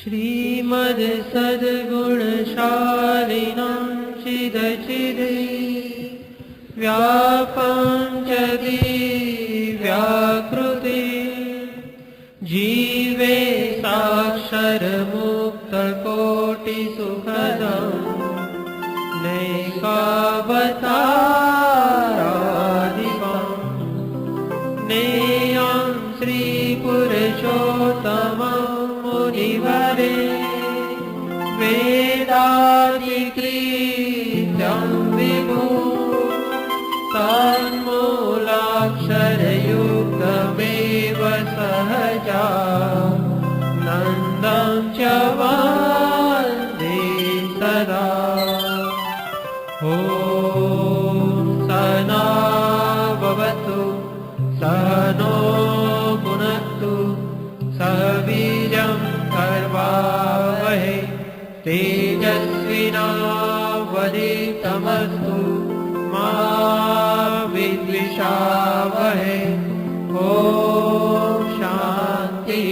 श्रीमद् सद्गुणशालिनं चिदचिदे व्यापञ्चति व्याकृते जीवे साक्षरमुक्तकोटिसुखदम् नैकावतारादिकम् नेयं श्रीपुरुषोत्तमं मुनिवरे वेदाधिकृतं विभु तन्मूलाक्षरयुक्तमेव सहजा नन्दं च वन्दे सदा। ॐ सहना भवतु सहनो भुनक्तु सह वीर्यं करवावहै तेजस्विनावधीतमस्तु मा विद्विषावहै। ॐ शान्ति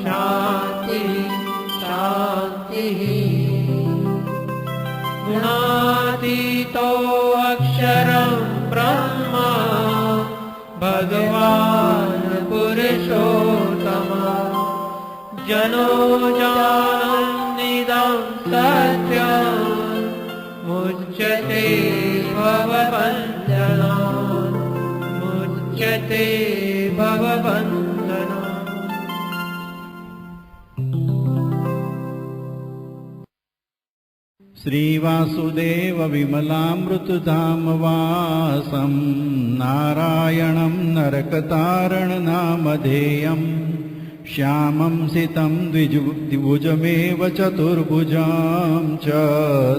शान्ति शान्तिः। गुणातीतो अक्षरं ब्रह्म भगवान् पुरुषोत्तमः जनो जानन्निदं सत्यं मुच्यते भवबन्धनात् मुच्यते भवबन्धनात्। श्रीवासुदेव विमलामृतधाम वासं नारायणं नरकतारणनामधेयं श्यामं सितं द्विभुजमेव चतुर्भुजां च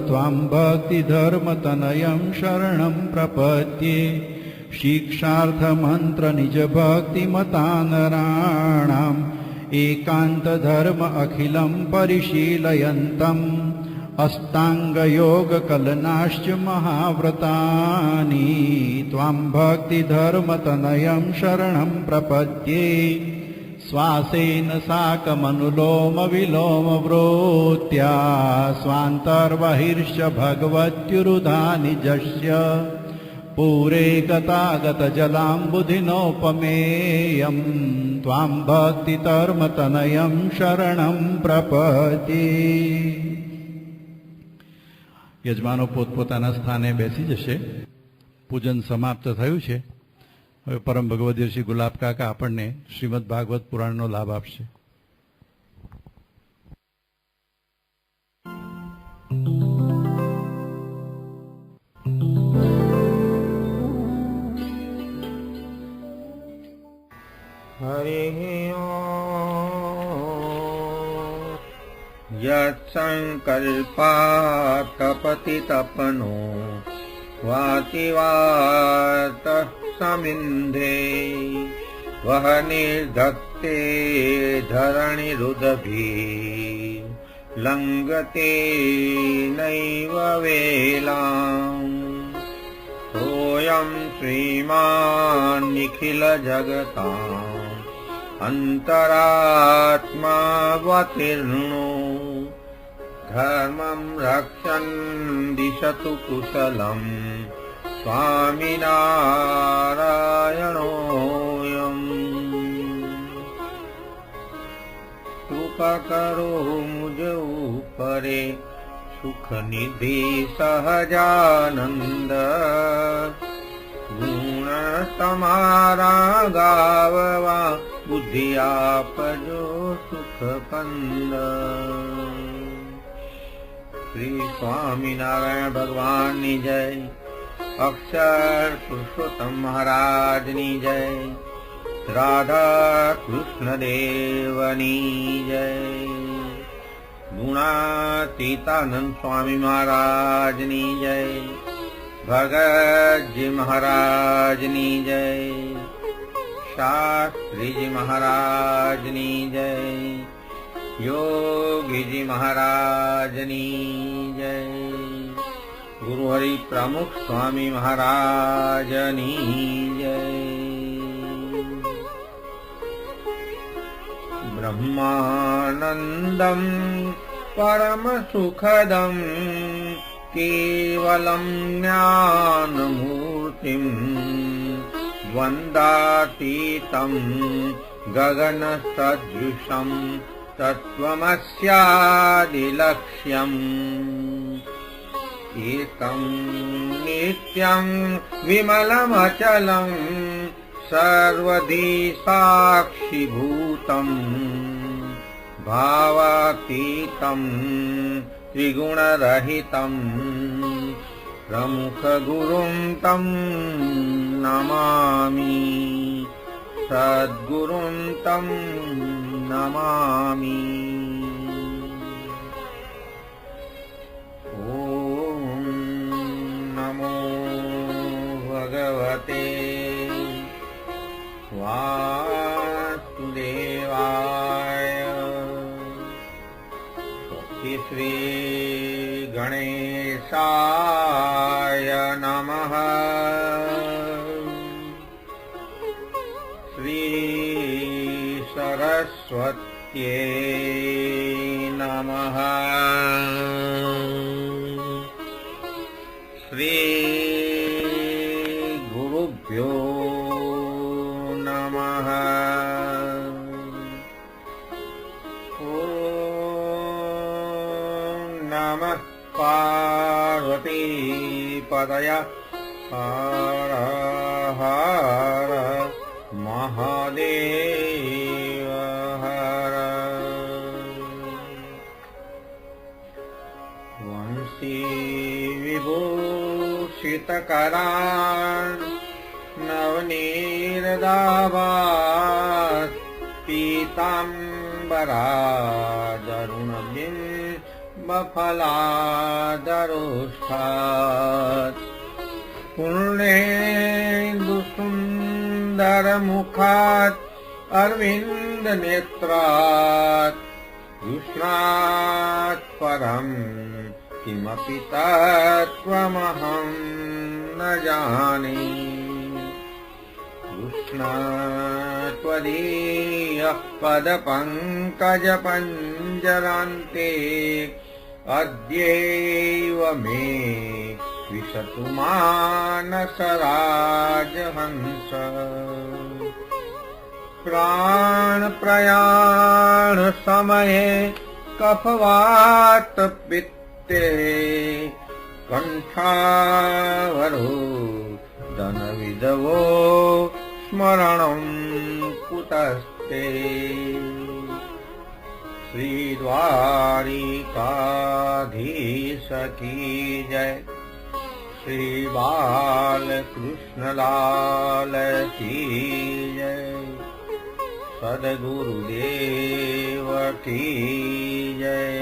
त्वां भक्तिधर्मतनयं शरणं प्रपद्ये। शिक्षार्थमन्त्रनिजभक्तिमतानराणाम् एकान्तधर्म अखिलं परिशीलयन्तम् अष्टाङ्गयोगकलनाश्च महाव्रतानि त्वां भक्तिधर्मतनयं शरणं प्रपद्ये। श्वासेन साकमनुलोमविलोमवृत्त्या स्वान्तर्बहिर्ष भगवत्युरुधानि जस्य पूरे गतागतजलाम्बुधिनोपमेयं त्वां भक्तिधर्मतनयं शरणं प्रपद्ये। યજમાનો પોતપોતાના સ્થાને બેસી જશે. પૂજન સમાપ્ત થયું છે. હવે પરમ ભગવદીય શ્રી ગુલાબ કાકા આપણને શ્રીમદ ભાગવત પુરાણનો લાભ આપશે. હરિ यत्सङ्कल्पात्तपतितपनो वातिवातः समिन्धे वह निर्धत्ते धरणिरुदभिः लङ्घते नैव वेलाम् सोऽयं श्रीमान् निखिलजगताम् अन्तरात्मावतीर्णो धर्मं रक्षन् दिशतु कुशलं स्वामिनारायणोऽयम्। कृपा करो मुझ ऊपरे सुखनिधि सहजानंद गुण तुम्हारा गाववा बुद्धि आपजो सुख कंद। श्री स्वामीनारायण भगवान नी जय। अक्षर पुरुषोत्तम महाराज नी जय। राधा कृष्ण देवनी जय। गुणातीतानंद स्वामी महाराज नी जय। भगत जी महाराज नी जय। शास्त्री जी महाराज नी जय। योगी जी महाराज नी जय। गुरु हरि प्रमुख स्वामी महाराज नी जय। ब्रह्मानन्दम् परमसुखदम् केवलम् ज्ञानमूर्तिम् द्वन्द्वातीतम् गगनसदृशम् तत्त्वमस्यादिलक्ष्यम् एकम् नित्यम् विमलमचलम् सर्वधी साक्षिभूतम् भावातीतम् त्रिगुणरहितम् प्रमुखगुरुम् तम् नमामि सद्गुरुम् तम् नमामि। ॐ नमो भगवते वासुदेवाय। श्री गणेशाय नमः। श्री सरस्वत्यै नमः। श्री गुरुभ्यो नमः। नमः पार्वती पदय हर हर महादेव हर। वंशी विभूषितकरान् नवनीरदाभात् पीताम्बरादरुणबिम् बफलादरोष्ठात् पूर्णेन्दुसुन्दरमुखात् अरविन्दनेत्रात् कृष्णात् परम् किमपि तत्त्वमहं न जाने। कृष्णात्वदीयः पदपङ्कजपञ्जरान्ते अद्यैव मे विशतु मानसराजहंस। प्राणप्रयाण समये कफवातपित्ते कण्ठावरोदनविदवो स्मरणं कुतस्ते। श्री द्वारिकाधीश की जय। श्री बालकृष्ण लाल की जय। सद्गुरुदेव की जय।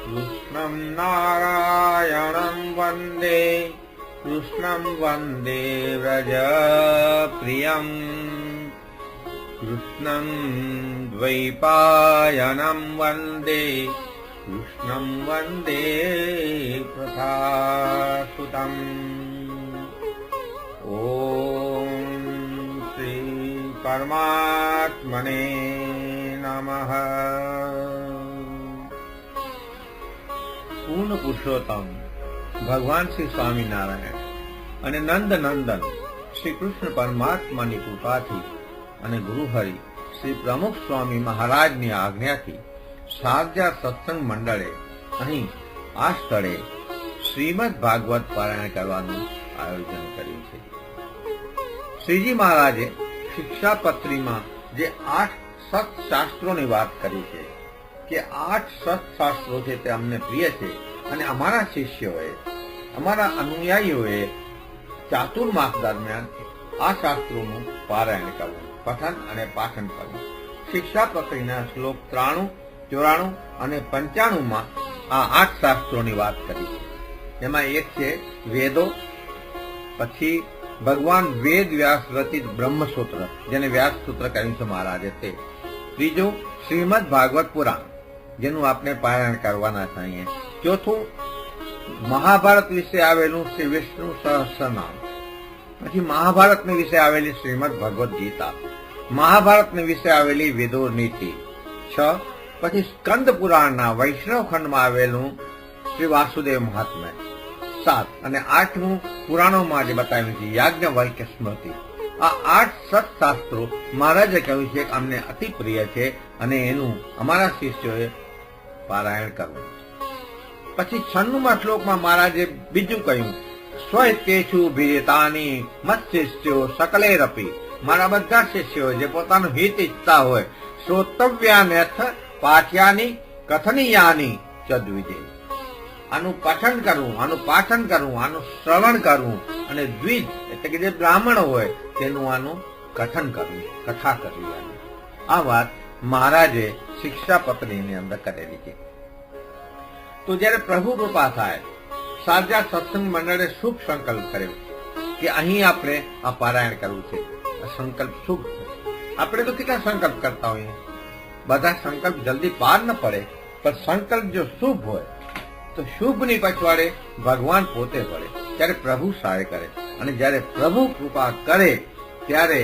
कृष्णं नारायणं वन्दे कृष्णं वन्दे व्रजप्रियम्। कृष्णं द्वैपायनं वन्दे कृष्णं वन्दे प्रथासुतम्। ॐ श्री परमात्मने नमः। પૂર્ણ પુરુષોત્તમ ભગવાન શ્રી સ્વામિનારાયણ અને નંદ નંદન શ્રી કૃષ્ણ પરમાત્માની કૃપાથી અને ગુરુહરિ શ્રી પ્રમુખ સ્વામી મહારાજની આજ્ઞાથી શારજા સત્સંગ મંડળે અહીં આ સ્થળે શ્રીમદ ભાગવત પારાયણ કરવાનું આયોજન કર્યું છે। શ્રીજી મહારાજે શિક્ષાપત્રીમાં જે 8 સત્શાસ્ત્રોની વાત કરી છે કે 8 સત્શાસ્ત્રો છે તે અમને પ્રિય છે અને અમારા શિષ્યોએ અમારા અનુયાયીઓએ ચાતુર્માસ દરમિયાન આ શાસ્ત્રોનું પારાયણ કરવું, પઠન અને પાઠન કરવું। શિક્ષાપત્રીના શ્લોક 93, 94 અને 95 આ 8 શાસ્ત્રોની વાત કરી છે। એમાં એક છે વેદો, પછી ભગવાન વેદ વ્યાસ રચિત બ્રહ્મસૂત્ર જેને વ્યાસસૂત્ર કહ્યું છે મહારાજે તે, ત્રીજું શ્રીમદ ભાગવત પુરાણ જેનું આપણે પારાયણ કરવાના છીએ, ચોથું મહાભારત વિશે આવેલું શ્રી વિષ્ણુ સહસ્રનામ, પછી મહાભારતને વિશે આવેલી શ્રીમદ ભગવદ્ ગીતા, મહાભારતને વિશે આવેલી વિદુર નીતિ 6, પછી સ્કંદ પુરાણના વૈષ્ણવ ખંડમાં આવેલું શ્રી વાસુદેવ મહાત્મ્ય 7, અને 8મું પુરાણોમાં જે બતાવ્યું છે યાજ્ઞવલ્ક્ય સ્મૃતિ. આ 8 સત્શાસ્ત્રો મહારાજે કહ્યું છે કે અમને અતિ પ્રિય છે અને એનું અમારા શિષ્યોએ પારાયણ કરવું. પછી 96મા શ્લોકમાં મહારાજે બીજું કહ્યું, સ્વૈત્યેષુ ભીતાની મત શિષ્યો સકલેરપી. મારા બધા શિષ્યો જે પોતાનું હિત ઈચ્છતા હોય, શ્રોતવ્યાન્યથ પાઠ્યાની કથનીયાની ચદ્વિજે. આનું પઠન કરવું, આનું પાઠન કરવું, આનું શ્રવણ કરવું, અને દ્વિજ એટલે કે જે બ્રાહ્મણ હોય તેનું આનું કથન કરવું, કથા કરવી. આ વાત મહારાજે શિક્ષાપત્રીની અંદર કરેલી છે. તો જયારે પ્રભુ કૃપા થાય, સાજા સત્સંગ મંડળે શુભ સંકલ્પ કર્યો કે અહીં આપણે આ પારાયણ કરવું છે. આ સંકલ્પ શુભ છે. આપણે તો કેટલા સંકલ્પ કરતા હોઈએ, બધા સંકલ્પ જલ્દી પાર ન પડે, પણ સંકલ્પ જો શુભ હોય તો શુભની પછવાડે ભગવાન પોતે પડે. ત્યારે પ્રભુ સહાય કરે, અને જ્યારે પ્રભુ કૃપા કરે ત્યારે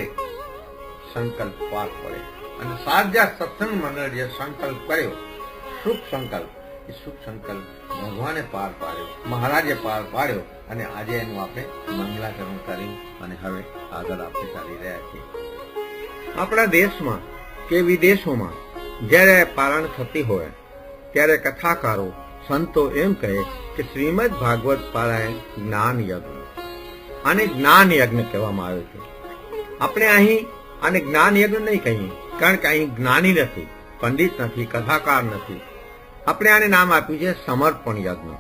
સંકલ્પ પાર પડે. અને સાજા સત્સંગ મંડળ જે સંકલ્પ કર્યો, શુભ સંકલ્પ, એ શુભ સંકલ્પ ભગવાને પાર પાડ્યો, મહારાજે પાર પાડ્યો, અને આજે એનું આપણે મંગલાચરણ કર્યું, અને હવે આગળ આપણે ચાલી રહ્યા છીએ. આપણા દેશમાં કે વિદેશોમાં જ્યારે પારાયણ થતી હોય ત્યારે કથાકારો સંતો એમ કહે કે શ્રીમદ ભાગવત પારાયણ જ્ઞાન યજ્ઞ. આને જ્ઞાન યજ્ઞ કહેવામાં આવે છે. આપણે અહીં આને જ્ઞાન યજ્ઞ નહીં કહીએ, કારણ કે અહીં જ્ઞાની નથી, પંડિત નથી, કથાકાર નથી. આપણે આને નામ આપ્યું છે સમર્પણ યજ્ઞ.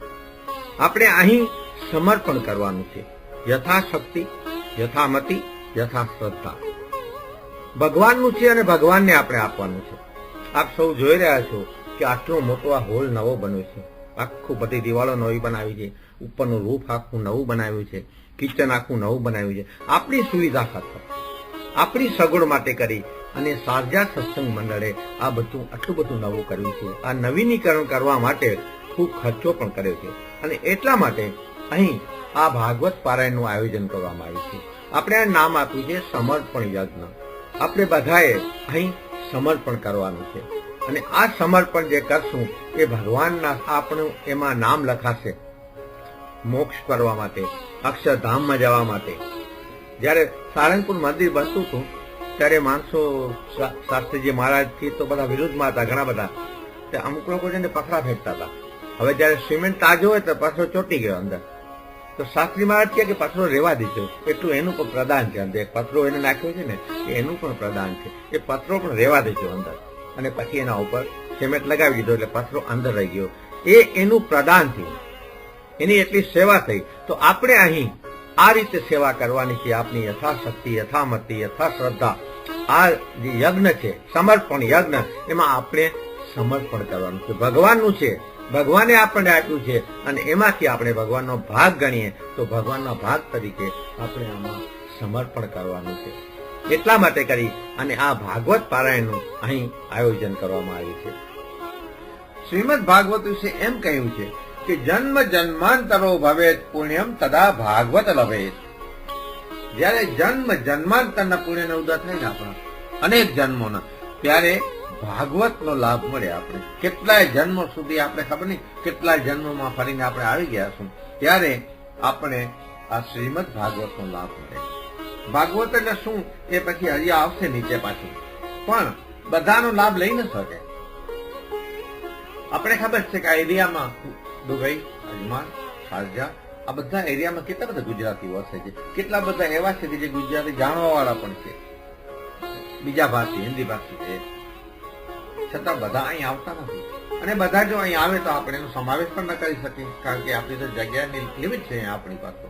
આપણે અહીં સમર્પણ કરવાનું છે, યથાશક્તિ, યથામતિ, યથાશ્રદ્ધા. ભગવાનનું છે અને ભગવાનને આપણે આપવાનું છે. આપ સૌ જોઈ રહ્યા છો કે આટલો મોટો આ હોલ નવો બન્યો છે. આખું બધી દિવાલો નવી બનાવી છે, ઉપરનું રૂફ આખું નવું બનાવ્યું છે, કિચન આખું નવું બનાવ્યું છે. આપણી સુવિધા ખાતર, આપણી સગવડ માટે કરી અને સાજા સત્સંગ મંડળે આ બધું આટલું બધું નવું કર્યું છે. આ નવીનીકરણ કરવા માટે ખૂબ ખર્ચો પણ કર્યો છે, અને એટલા માટે અહીં આ ભાગવત પારાયણનું આયોજન કરવામાં આવ્યું છે. આપણે આ નામ આપ્યું છે સમર્પણ યજ્ઞ. આપણે બધાએ અહીં સમર્પણ કરવાનું છે, અને આ સમર્પણ જે કરશું એ ભગવાનના આપણું એમાં નામ લખાશે મોક્ષ કરવા માટે, અક્ષરધામમાં જવા માટે. જયારે સારંગપુર મંદિર બનતું હતું ત્યારે માણસો શાસ્ત્રીજી મહારાજથી તો બધા વિરુદ્ધમાં હતા, ઘણા બધા. અમુક લોકો છે ને પથરા ફેંકતા હતા. હવે જયારે સિમેન્ટ તાજો હોય તો પથરો ચોટી ગયો અંદર, તો શાસ્ત્રી મહારાજ કહે કે પથરો રહેવા દીધો. એટલું એનું પણ પ્રદાન છે અંદર. પથરો એને નાખ્યો છે ને એનું પણ પ્રદાન છે. એ પથરો પણ રહેવા દેજો અંદર, અને પછી એના ઉપર સિમેન્ટ લગાવી દીધો એટલે પથરો અંદર રહી ગયો. એ એનું પ્રદાન થયું, એની એટલી સેવા થઈ. તો આપણે અહીં આ રીતે સેવા કરવાની છે. આપની યથાશક્તિ, યથામતિ, યથાશ્રદ્ધા. આ જે યજ્ઞ છે સમર્પણ યજ્ઞ, એમાં આપણે સમર્પણ કરવાનું છે. ભગવાનનું છે, ભગવાને આપણને આપ્યું છે, અને એમાંથી આપણે ભગવાનનો ભાગ ગણીએ તો ભગવાનના ભાગ તરીકે આપણે આમાં સમર્પણ કરવાનું છે. એટલા માટે કરી અને આ ભાગવત પારાયણનું અહીં આયોજન કરવામાં આવ્યું છે. શ્રીમદ ભાગવત વિશે એમ કહ્યું છે કે જન્મ જન્માંતરો ભવેત પુણ્યમ તદા ભાગવત લભેત. જયારે જન્મ જન્માંતરના પુણ્યનો ઉદય થાય ને આપણા અનેક જન્મોના, ત્યારે ભાગવતનો લાભ મળે. આપણે કેટલાય જન્મો સુધી આપણે ખબર નહીં કેટલાય જન્મોમાં ફરીને આપણે આવી ગયા છું, ત્યારે આપણે આ શ્રીમદ ભાગવતનો લાભ મળે. ભાગવત એટલે શું એ પછી હજી આવશે નીચે પાછું, પણ બધાનો લાભ લઈ ન શકે. આપણે ખબર છે કે આ એરિયામાં દુબઈ, અજમાન, શારજા, આ બધા એરિયામાં કેટલા બધા ગુજરાતીઓ વસે છે. કેટલા બધા એવા છે કે જે ગુજરાતી જાણવા વાળા પણ છે, બીજા ભાષી, હિન્દી ભાષી છે, છતાં બધા અહીં આવતા નથી. અને બધા જો અહીં આવે તો આપણે એનો સમાવેશ પણ ન કરી શકીએ, કારણ કે આપણી તો જગ્યાની લિમિટ છે આપણી પાસે.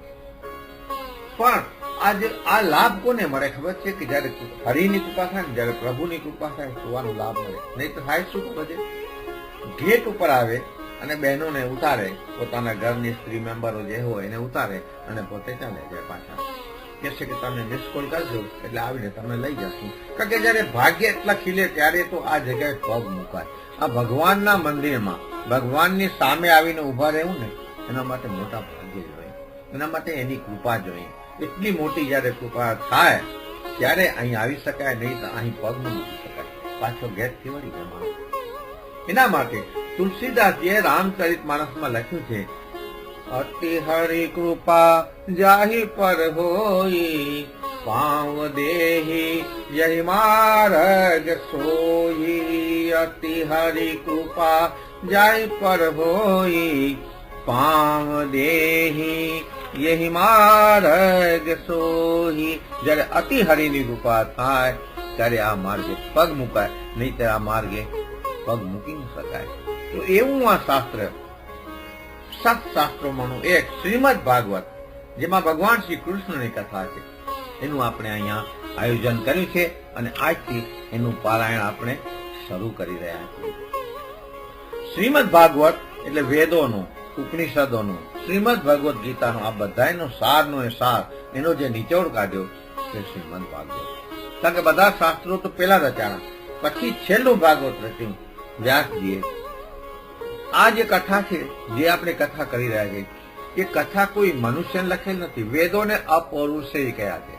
પણ આજે આ લાભ કોને મળે ખબર છે કે જયારે હરિની કૃપા થાય ને, જયારે પ્રભુની કૃપા થાય તો આનો લાભ મળે. નહીં તો થાય શું બધે ગેટ ઉપર આવે અને બહેનોને ઉતારે, પોતાના ઘરની સ્ત્રી મેમ્બરો જે હોય એને ઉતારે અને પોતે ચાલે જાય પાછા. કે છે કે તમે મિસ કોલ કરજો એટલે આવીને તમે લઈ જશું. કારણ કે જયારે ભાગ્ય એટલા ખીલે ત્યારે તો આ જગ્યાએ પગ મુકાય. આ ભગવાનના મંદિરમાં ભગવાનની સામે આવીને ઉભા રહેવું ને, એના માટે મોટા ભાગ્ય જોઈએ, એના માટે એની કૃપા જોઈએ. એટલી મોટી જયારે કૃપા થાય ત્યારે અહીં આવી શકાય, નહીં તો અહીં પગ ન મૂકી શકાય, પાછો ગેટથી વળી જવાનો. એના માટે તુલસીદાસજીએ રામચરિત માનસમાં લખ્યું છે, અતિ હરિ કૃપા જાહી પર હોઈ, પાવ દેહી યહી માર્ગ સોઈ. અતિ હરિ કૃપા જાહી પર હોઈ, પાવ દેહી યહી માર્ગ સોઈ. જયારે અતિ હરિની કૃપા થાય ત્યારે આ માર્ગે પગ મુકાય, નહીં તો આ માર્ગે પગ મૂકી ન શકાય. તો એવું આ શાસ્ત્ર, સત શાસ્ત્રોમાંનું એક શ્રીમદ ભાગવત, જેમાં ભગવાન શ્રી કૃષ્ણની કથા છે, એનું આપણે અહીંયા આયોજન કર્યું છે અને આજથી એનું પારાયણ આપણે શરૂ કરી રહ્યા છીએ. શ્રીમદ ભાગવત એટલે વેદોનું, ઉપનિષદોનું, શ્રીમદ ભગવદ ગીતાનું, આ બધાનો સારનો એ સાર, એનો જે નિચોડ કાઢ્યો તે શ્રીમદ ભાગવત. કારણ કે બધા શાસ્ત્રો તો પેલા રચાણા, પછી છેલ્લું ભાગવત રચ્યું વ્યાસજીએ. આ જે કથા છે, જે આપણે કથા કરી રહ્યા છીએ, એ કથા કોઈ મનુષ્યને લખેલ નથી. વેદોને અપૌરુષેય કહ્યા છે.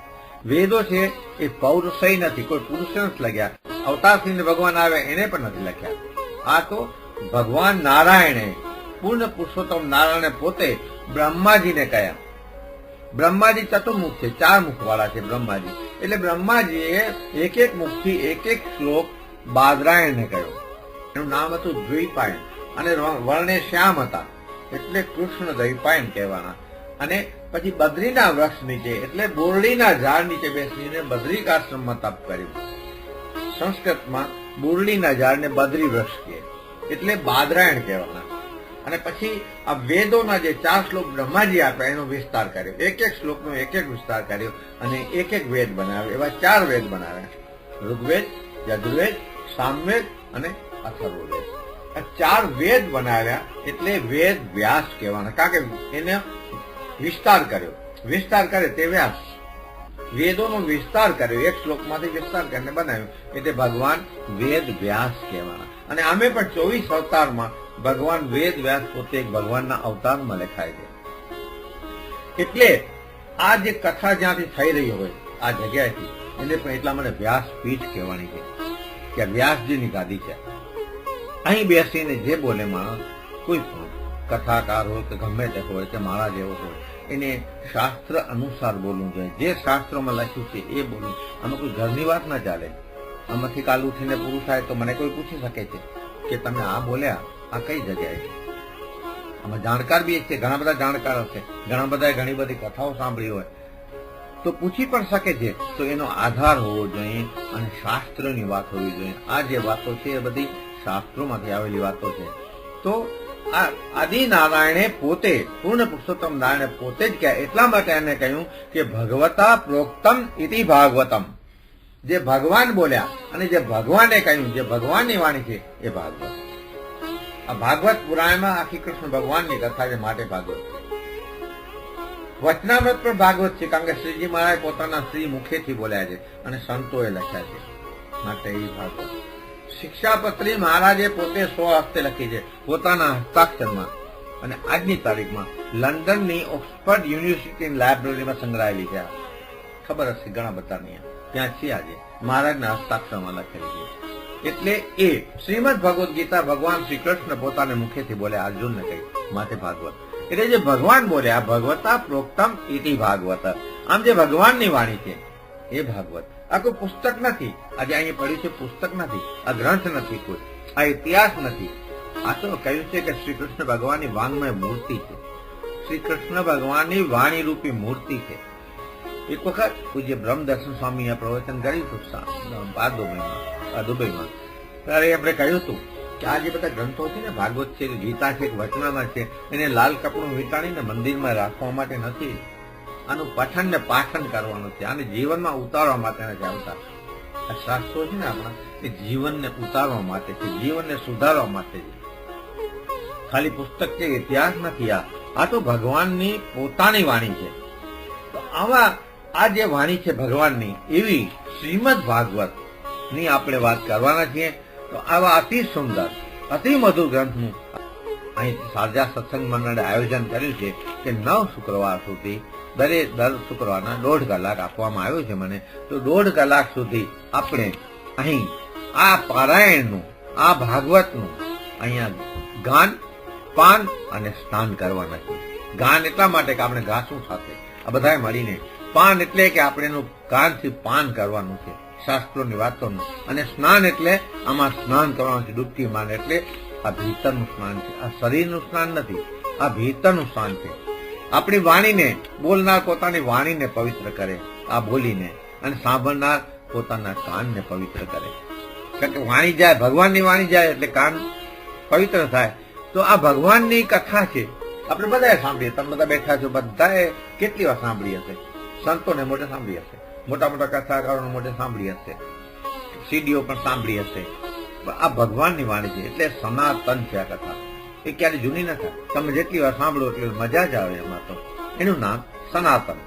વેદો છે એ પૌરુષેય નથી, કોઈ પુરુષે નથી લખ્યા. અવતાર થઈને ભગવાન આવે એને પણ નથી લખ્યા. આ તો ભગવાન નારાયણે, પૂર્ણ પુરુષોત્તમ નારાયણે પોતે બ્રહ્માજીને કહ્યા. બ્રહ્માજી ચતુર્મુખ છે, 4 મુખ વાળા છે બ્રહ્માજી. એટલે બ્રહ્માજીએ એક એક મુખથી એક એક શ્લોક બાદરાયણને કહ્યો. એનું નામ હતું દ્વૈપાયન અને વર્ણે શ્યામ હતા એટલે કૃષ્ણ દ્વૈપાયન કહેવાના. અને પછી બદ્રીના વૃક્ષ નીચે એટલે બોરડીના ઝાડ નીચે બેસીને બદ્રિકાશ્રમમાં તપ કર્યું. સંસ્કૃતમાં બોરડીના ઝાડને બદ્રી વૃક્ષ કહે એટલે બાદરાયણ કહેવાના. અને પછી આ વેદોના જે 4 શ્લોક બ્રહ્માજી આપ્યા એનો વિસ્તાર કર્યો. એક એક શ્લોકનો એક એક વિસ્તાર કર્યો અને એક એક વેદ બનાવ્યો. એવા 4 વેદ બનાવ્યા: ઋગ્વેદ, યજુર્વેદ, સામવેદ અને અથર્વવેદ. આ 4 વેદ બનાવ્યા એટલે વેદ વ્યાસ કહેવાના. કારણ કે એને વિસ્તાર કર્યો. વિસ્તાર કરે તે વ્યાસ. વેદોનો વિસ્તાર કર્યો, એક શ્લોકમાંથી વિસ્તાર કરીને બનાવ્યો એટલે ભગવાન વેદ વ્યાસ કહેવાના. અને આમે પણ 24 અવતારમાં ભગવાન વેદ વ્યાસ પોતે એક ભગવાનના અવતારમાં લખાય છે. એટલે આ જે કથા જ્યાંથી થઈ રહી હોય આ જગ્યાએથી, એને પણ એટલા માટે વ્યાસપીઠ કહેવાની છે કે વ્યાસજીની ગાદી છે. અહીં બેસીને જે બોલે માણસ, કોઈ પણ કથાકાર હોય કે ગમે તે હોય કે મારા જેવો હોય, એને શાસ્ત્ર અનુસાર બોલવું જોઈએ. જે શાસ્ત્રોમાં લખ્યું છે એ બોલવું. આમાં કોઈ ઘરની વાત ના ચાલે. આમાંથી કાલ ઉઠીને પુરુષ થાય તો મને કોઈ પૂછી શકે છે કે તમે આ બોલ્યા, આ કઈ જગ્યાએ છે? આમાં જાણકાર બી છે, ઘણા બધા જાણકાર હશે, ઘણા બધા ઘણી બધી કથાઓ સાંભળી હોય તો પૂછી પણ શકે છે. તો એનો આધાર હોવો જોઈએ અને શાસ્ત્રની વાત હોવી જોઈએ. આ જે વાતો છે એ બધી શાસ્ત્રોમાંથી આવેલી વાતો છે. તો આ આદિનારાયણે પોતે, પૂર્ણ પુરુષોત્તમ નારાયણે પોતે જ કહ્યા. એટલા માટે એને કહ્યું કે ભગવતા પ્રોક્તમ ઇતિ ભાગવતમ. જે ભગવાન બોલ્યા અને જે ભગવાને કહ્યું, જે ભગવાનની વાણી છે એ ભાગવત. આ ભાગવત પુરાણમાં આખી કૃષ્ણ ભગવાનની કથા છે, માટે ભાગવત છે. વચનામૃત પણ ભાગવત છે, કારણ કે શ્રીજી મહારાજ પોતાના શ્રી મુખેથી બોલ્યા છે અને સંતોએ લખ્યા છે, માટે એ ભાગવત. શિક્ષાપત્રી મહારાજે પોતે 100 હસ્તે લખી છે પોતાના હસ્તાક્ષરમાં અને આજની તારીખમાં લંડનની ઓક્સફર્ડ યુનિવર્સિટીની લાઇબ્રેરીમાં સંગ્રહાયેલી છે. ખબર હશે ઘણા બધાની ત્યાં છે આજે, મહારાજના હસ્તાક્ષરમાં લખેલી છે. એટલે એ શ્રીમદ ભગવદ ગીતા ભગવાન શ્રી કૃષ્ણ પોતાને મુખેથી બોલ્યા, અર્જુનને કહી, માટે ભાગવત. એટલે જે ભગવાન બોલ્યા ભગવતા પ્રોક્તમ ઇતિ ભાગવત. આમ જે ભગવાનની વાણી છે એ ભાગવત. આ કોઈ પુસ્તક નથી. આજે અહીંયા પડ્યું છે પુસ્તક નથી, આ ગ્રંથ નથી, કોઈ આ ઇતિહાસ નથી. આ તો કહ્યું છે કે શ્રી કૃષ્ણ ભગવાનની વાંગમય મૂર્તિ છે. શ્રી કૃષ્ણ ભગવાનની વાણી રૂપી મૂર્તિ છે. એક વખત પૂજ્ય બ્રહ્મદર્શન સ્વામીએ પ્રવચન કર્યું હતું દુબઈમાં. ત્યારે આપણે કહ્યું હતું કે આ જે બધા ગ્રંથો છે ને, ભાગવત છે, ગીતા છે, વચનામાં છે, એને લાલ કપડું વીંટાણીને મંદિરમાં રાખવા માટે નથી. આનું પઠન ને પાઠન કરવાનું છે. આને જીવનમાં ઉતારવા માટે નથી આવતા. આ શાસ્ત્રો છે ને આપણા, એ જીવનને ઉતારવા માટે છે, જીવનને સુધારવા માટે છે. ખાલી પુસ્તક છે, ઇતિહાસ નથી. આ તો ભગવાનની પોતાની વાણી છે. તો આવા આ જે વાણી છે ભગવાનની, એવી શ્રીમદ ભાગવત ની આપણે વાત કરવાના છીએ. તો આવા અતિ સુંદર, અતિ મધુર ગ્રંથનું અહીં શારજા સત્સંગ મંડળે આયોજન કર્યું છે કે 9 શુક્રવાર સુધી દર શુક્રવારના 1.5 કલાક આપવામાં આવ્યો છે મને. તો 1.5 કલાક સુધી આપણે અહીં આ પારાયણનું, આ ભાગવતનું અહીંયા ગાન, પાન અને સ્નાન કરવાના છે. ગાન એટલા માટે કે આપણે ગાશું સાથે આ બધાએ મળીને. પાન એટલે કે આપણે એનું કાનથી પાન કરવાનું છે શાસ્ત્રોની વાતોનું. અને સ્નાન એટલે આમાં સ્નાન કરવાનું છે, ડૂબકી માન. એટલે આ ભીતરનું સ્નાન છે, આ શરીરનું સ્નાન નથી, આ ભીતરનું સ્નાન છે. આપણી વાણીને, બોલનાર પોતાની વાણીને પવિત્ર કરે આ બોલીને, અને સાંભળનાર પોતાના કાનને પવિત્ર કરે. કારણ કે વાણી જાય, ભગવાનની વાણી જાય એટલે કાન પવિત્ર થાય. તો આ ભગવાનની કથા છે, આપણે બધાએ સાંભળીએ. તમે બધા બેઠા છો, બધાએ કેટલી વાર સાંભળી હશે. સંતોને મોઢે સાંભળી હશે, મોટા મોટા કથાકારોને મોઢે સાંભળી હશે, સીડીઓ પણ સાંભળી હશે. આ ભગવાનની વાણી છે એટલે સનાતન છે આ કથા. એ ક્યારે જૂની ન થાય. તમે જેટલી વાર સાંભળો એટલી મજા જ આવે એમાં. તો એનું નામ સનાતન.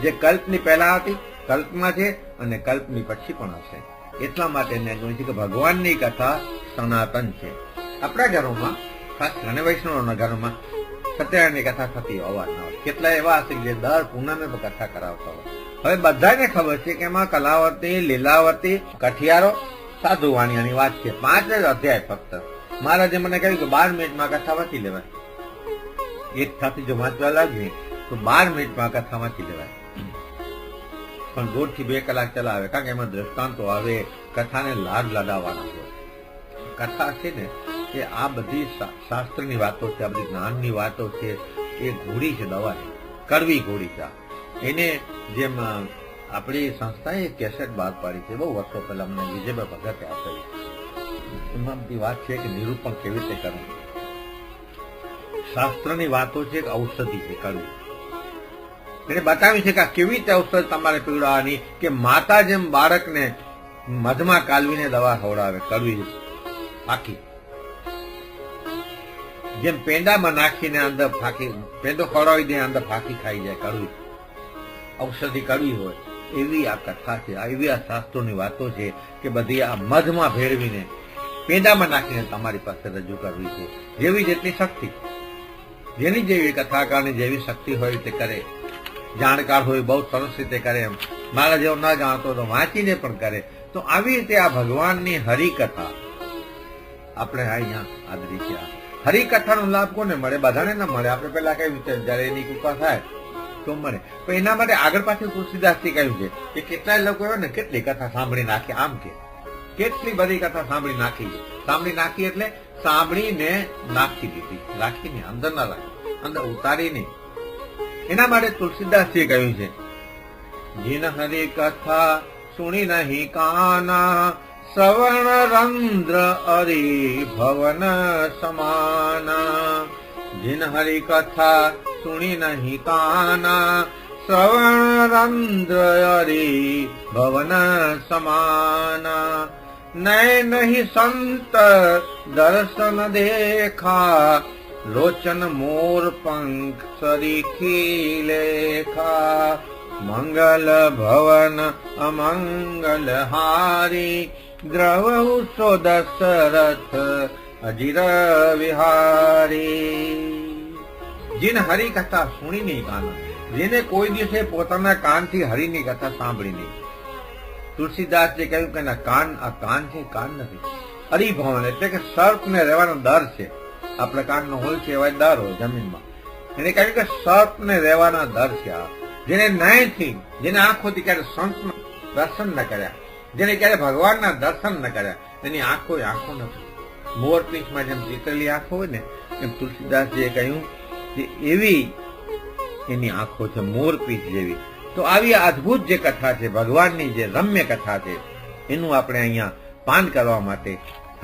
જે કલ્પની પહેલા હતી, કલ્પમાં છે, અને કલ્પની પછી પણ હશે. એટલા માટે એને કહ્યું છે કે ભગવાનની કથા સનાતન છે. આપણા ઘરોમાં, ખાસ કરીને વૈષ્ણવના ઘરોમાં સત્યનારાયણની કથા થતી અવારનવાર. કેટલા એવા હશે જે દર પૂનમે કથા કરાવતા હોય. હવે બધાને ખબર છે કે એમાં કલાવતી, લીલાવતી, કઠિયારો, સાધુ વાણિયાની વાત છે. 5 જ અધ્યાય ફક્ત. મહારાજે મને કહ્યું કે 12 મિનિટમાં કથા વાંચી લેવાય. એક સાથે જો વાંચવા લાગીએ તો 12 મિનિટમાં કથા વાંચી લેવાય. પણ 1.5 થી 2 કલાક ચલાવે, કારણ કે એમાં દ્રષ્ટાંતો આવે, કથાને લાડ લડાવવાના હોય. કથા છે ને એ આ બધી શાસ્ત્રની વાતો છે, આ બધી જ્ઞાનની વાતો છે. એ ઘોડી છે, દવા છે, કડવી ઘોડી છે. એને જેમ આપણી સંસ્થાએ કેસેટ બહાર પાડી છે બહુ વર્ષો પહેલા, મને વિજયભાઈ ભગતે આપેલી. એમાં બધી વાત છે કે નિરૂપણ કેવી રીતે કરવું. શાસ્ત્રની વાતો છે કે ઔષધિ છે કડવી. એને બતાવી છે કે આ કેવી રીતે ઔષધ તમારે પીવડાવવાની, કે માતા જેમ બાળકને મધમાં કાલવીને દવા ખવડાવે કડવી ફાંકી, જેમ પેંડામાં નાખીને અંદર ફાંકી, પેંડો ખવડાવી દે અંદર ફાંકી ખાઈ જાય, કડવી ઔષધિ કડવી હોય. એવી આ કથા છે, એવી આ શાસ્ત્રોની વાતો છે કે બધી આ મધમાં ભેળવીને પેંડામાં નાખીને તમારી પાસે રજૂ કરવી છે. જેવી જેટલી શક્તિ, જેની જેવી કથાકારની જેવી શક્તિ હોય તે કરે. જાણકાર હોય બહુ સરસ રીતે કરે, એમ મારા જેવો ન જાણતો તો વાંચીને પણ કરે. તો આવી રીતે આ ભગવાનની હરિકથા આપણે અહીંયા આદરી છે. હરિકથાનો લાભ કોને મળે? બધાને ન મળે. આપણે પેલા કહ્યું છે જયારે એની કૃપા થાય તો મળે. પણ એના માટે આગળ પાછળ તુલસીદાસજી કહ્યું છે કે કેટલાય લોકો એવા ને કેટલી કથા સાંભળી નાખી. આમ કે કેટલી બધી કથા સાંભળી નાખી એટલે સાંભળીને નાખી દીધી, રાખીને અંદર ના રાખી, અંદર ઉતારી નહીં. એના માટે તુલસીદાસજીએ કહ્યું છે, જીન હરિ કથા સુણી નહીં કાના, શ્રવણ રંદ્ર અરિ ભવન સમાના. જીન હરિ કથા સુણી નહીં કાના, શ્રવણ રંદ્ર અરિ ભવન સમાના. નય નહીં સંત દર્શન દેખા, લોચન મોર પંખ સરીખી લેખા. મંગલ ભવન અમંગલ હારી, દ્રવ ઉસો દશરથ અજીર વિહારી. જીન હરિ કથા સુણી નહીં કાના, જેને કોઈ દિવસે પોતાના કાનથી હરિની કથા સાંભળી નહીં. તુલસીદાસજી કહ્યું કે કાન, આ કાન છે, કાન નથી. હરિભવન એટલે કે સર્પને રહેવાનો દર છે. આપણા કાનનો હોય છે એવા દર હોય જમીનમાં. એને કહ્યું કે સર્પને રહેવાના દર છે. આ જેને નયનથી, જેને આંખોથી ક્યારે સંતના દર્શન ન કર્યા, જેને ક્યારે ભગવાનના દર્શન ન કર્યા, એની આંખો નથી. મોરપીંછમાં જેમ ચીતરેલી આંખો હોય ને, એમ તુલસીદાસજીએ કહ્યું કે એવી એની આંખો છે, મોરપીંછ જેવી. તો આવી અદભુત જે કથા છે, ભગવાનની જે રમ્ય કથા છે, એનું આપણે અહીંયા પાન કરવા માટે,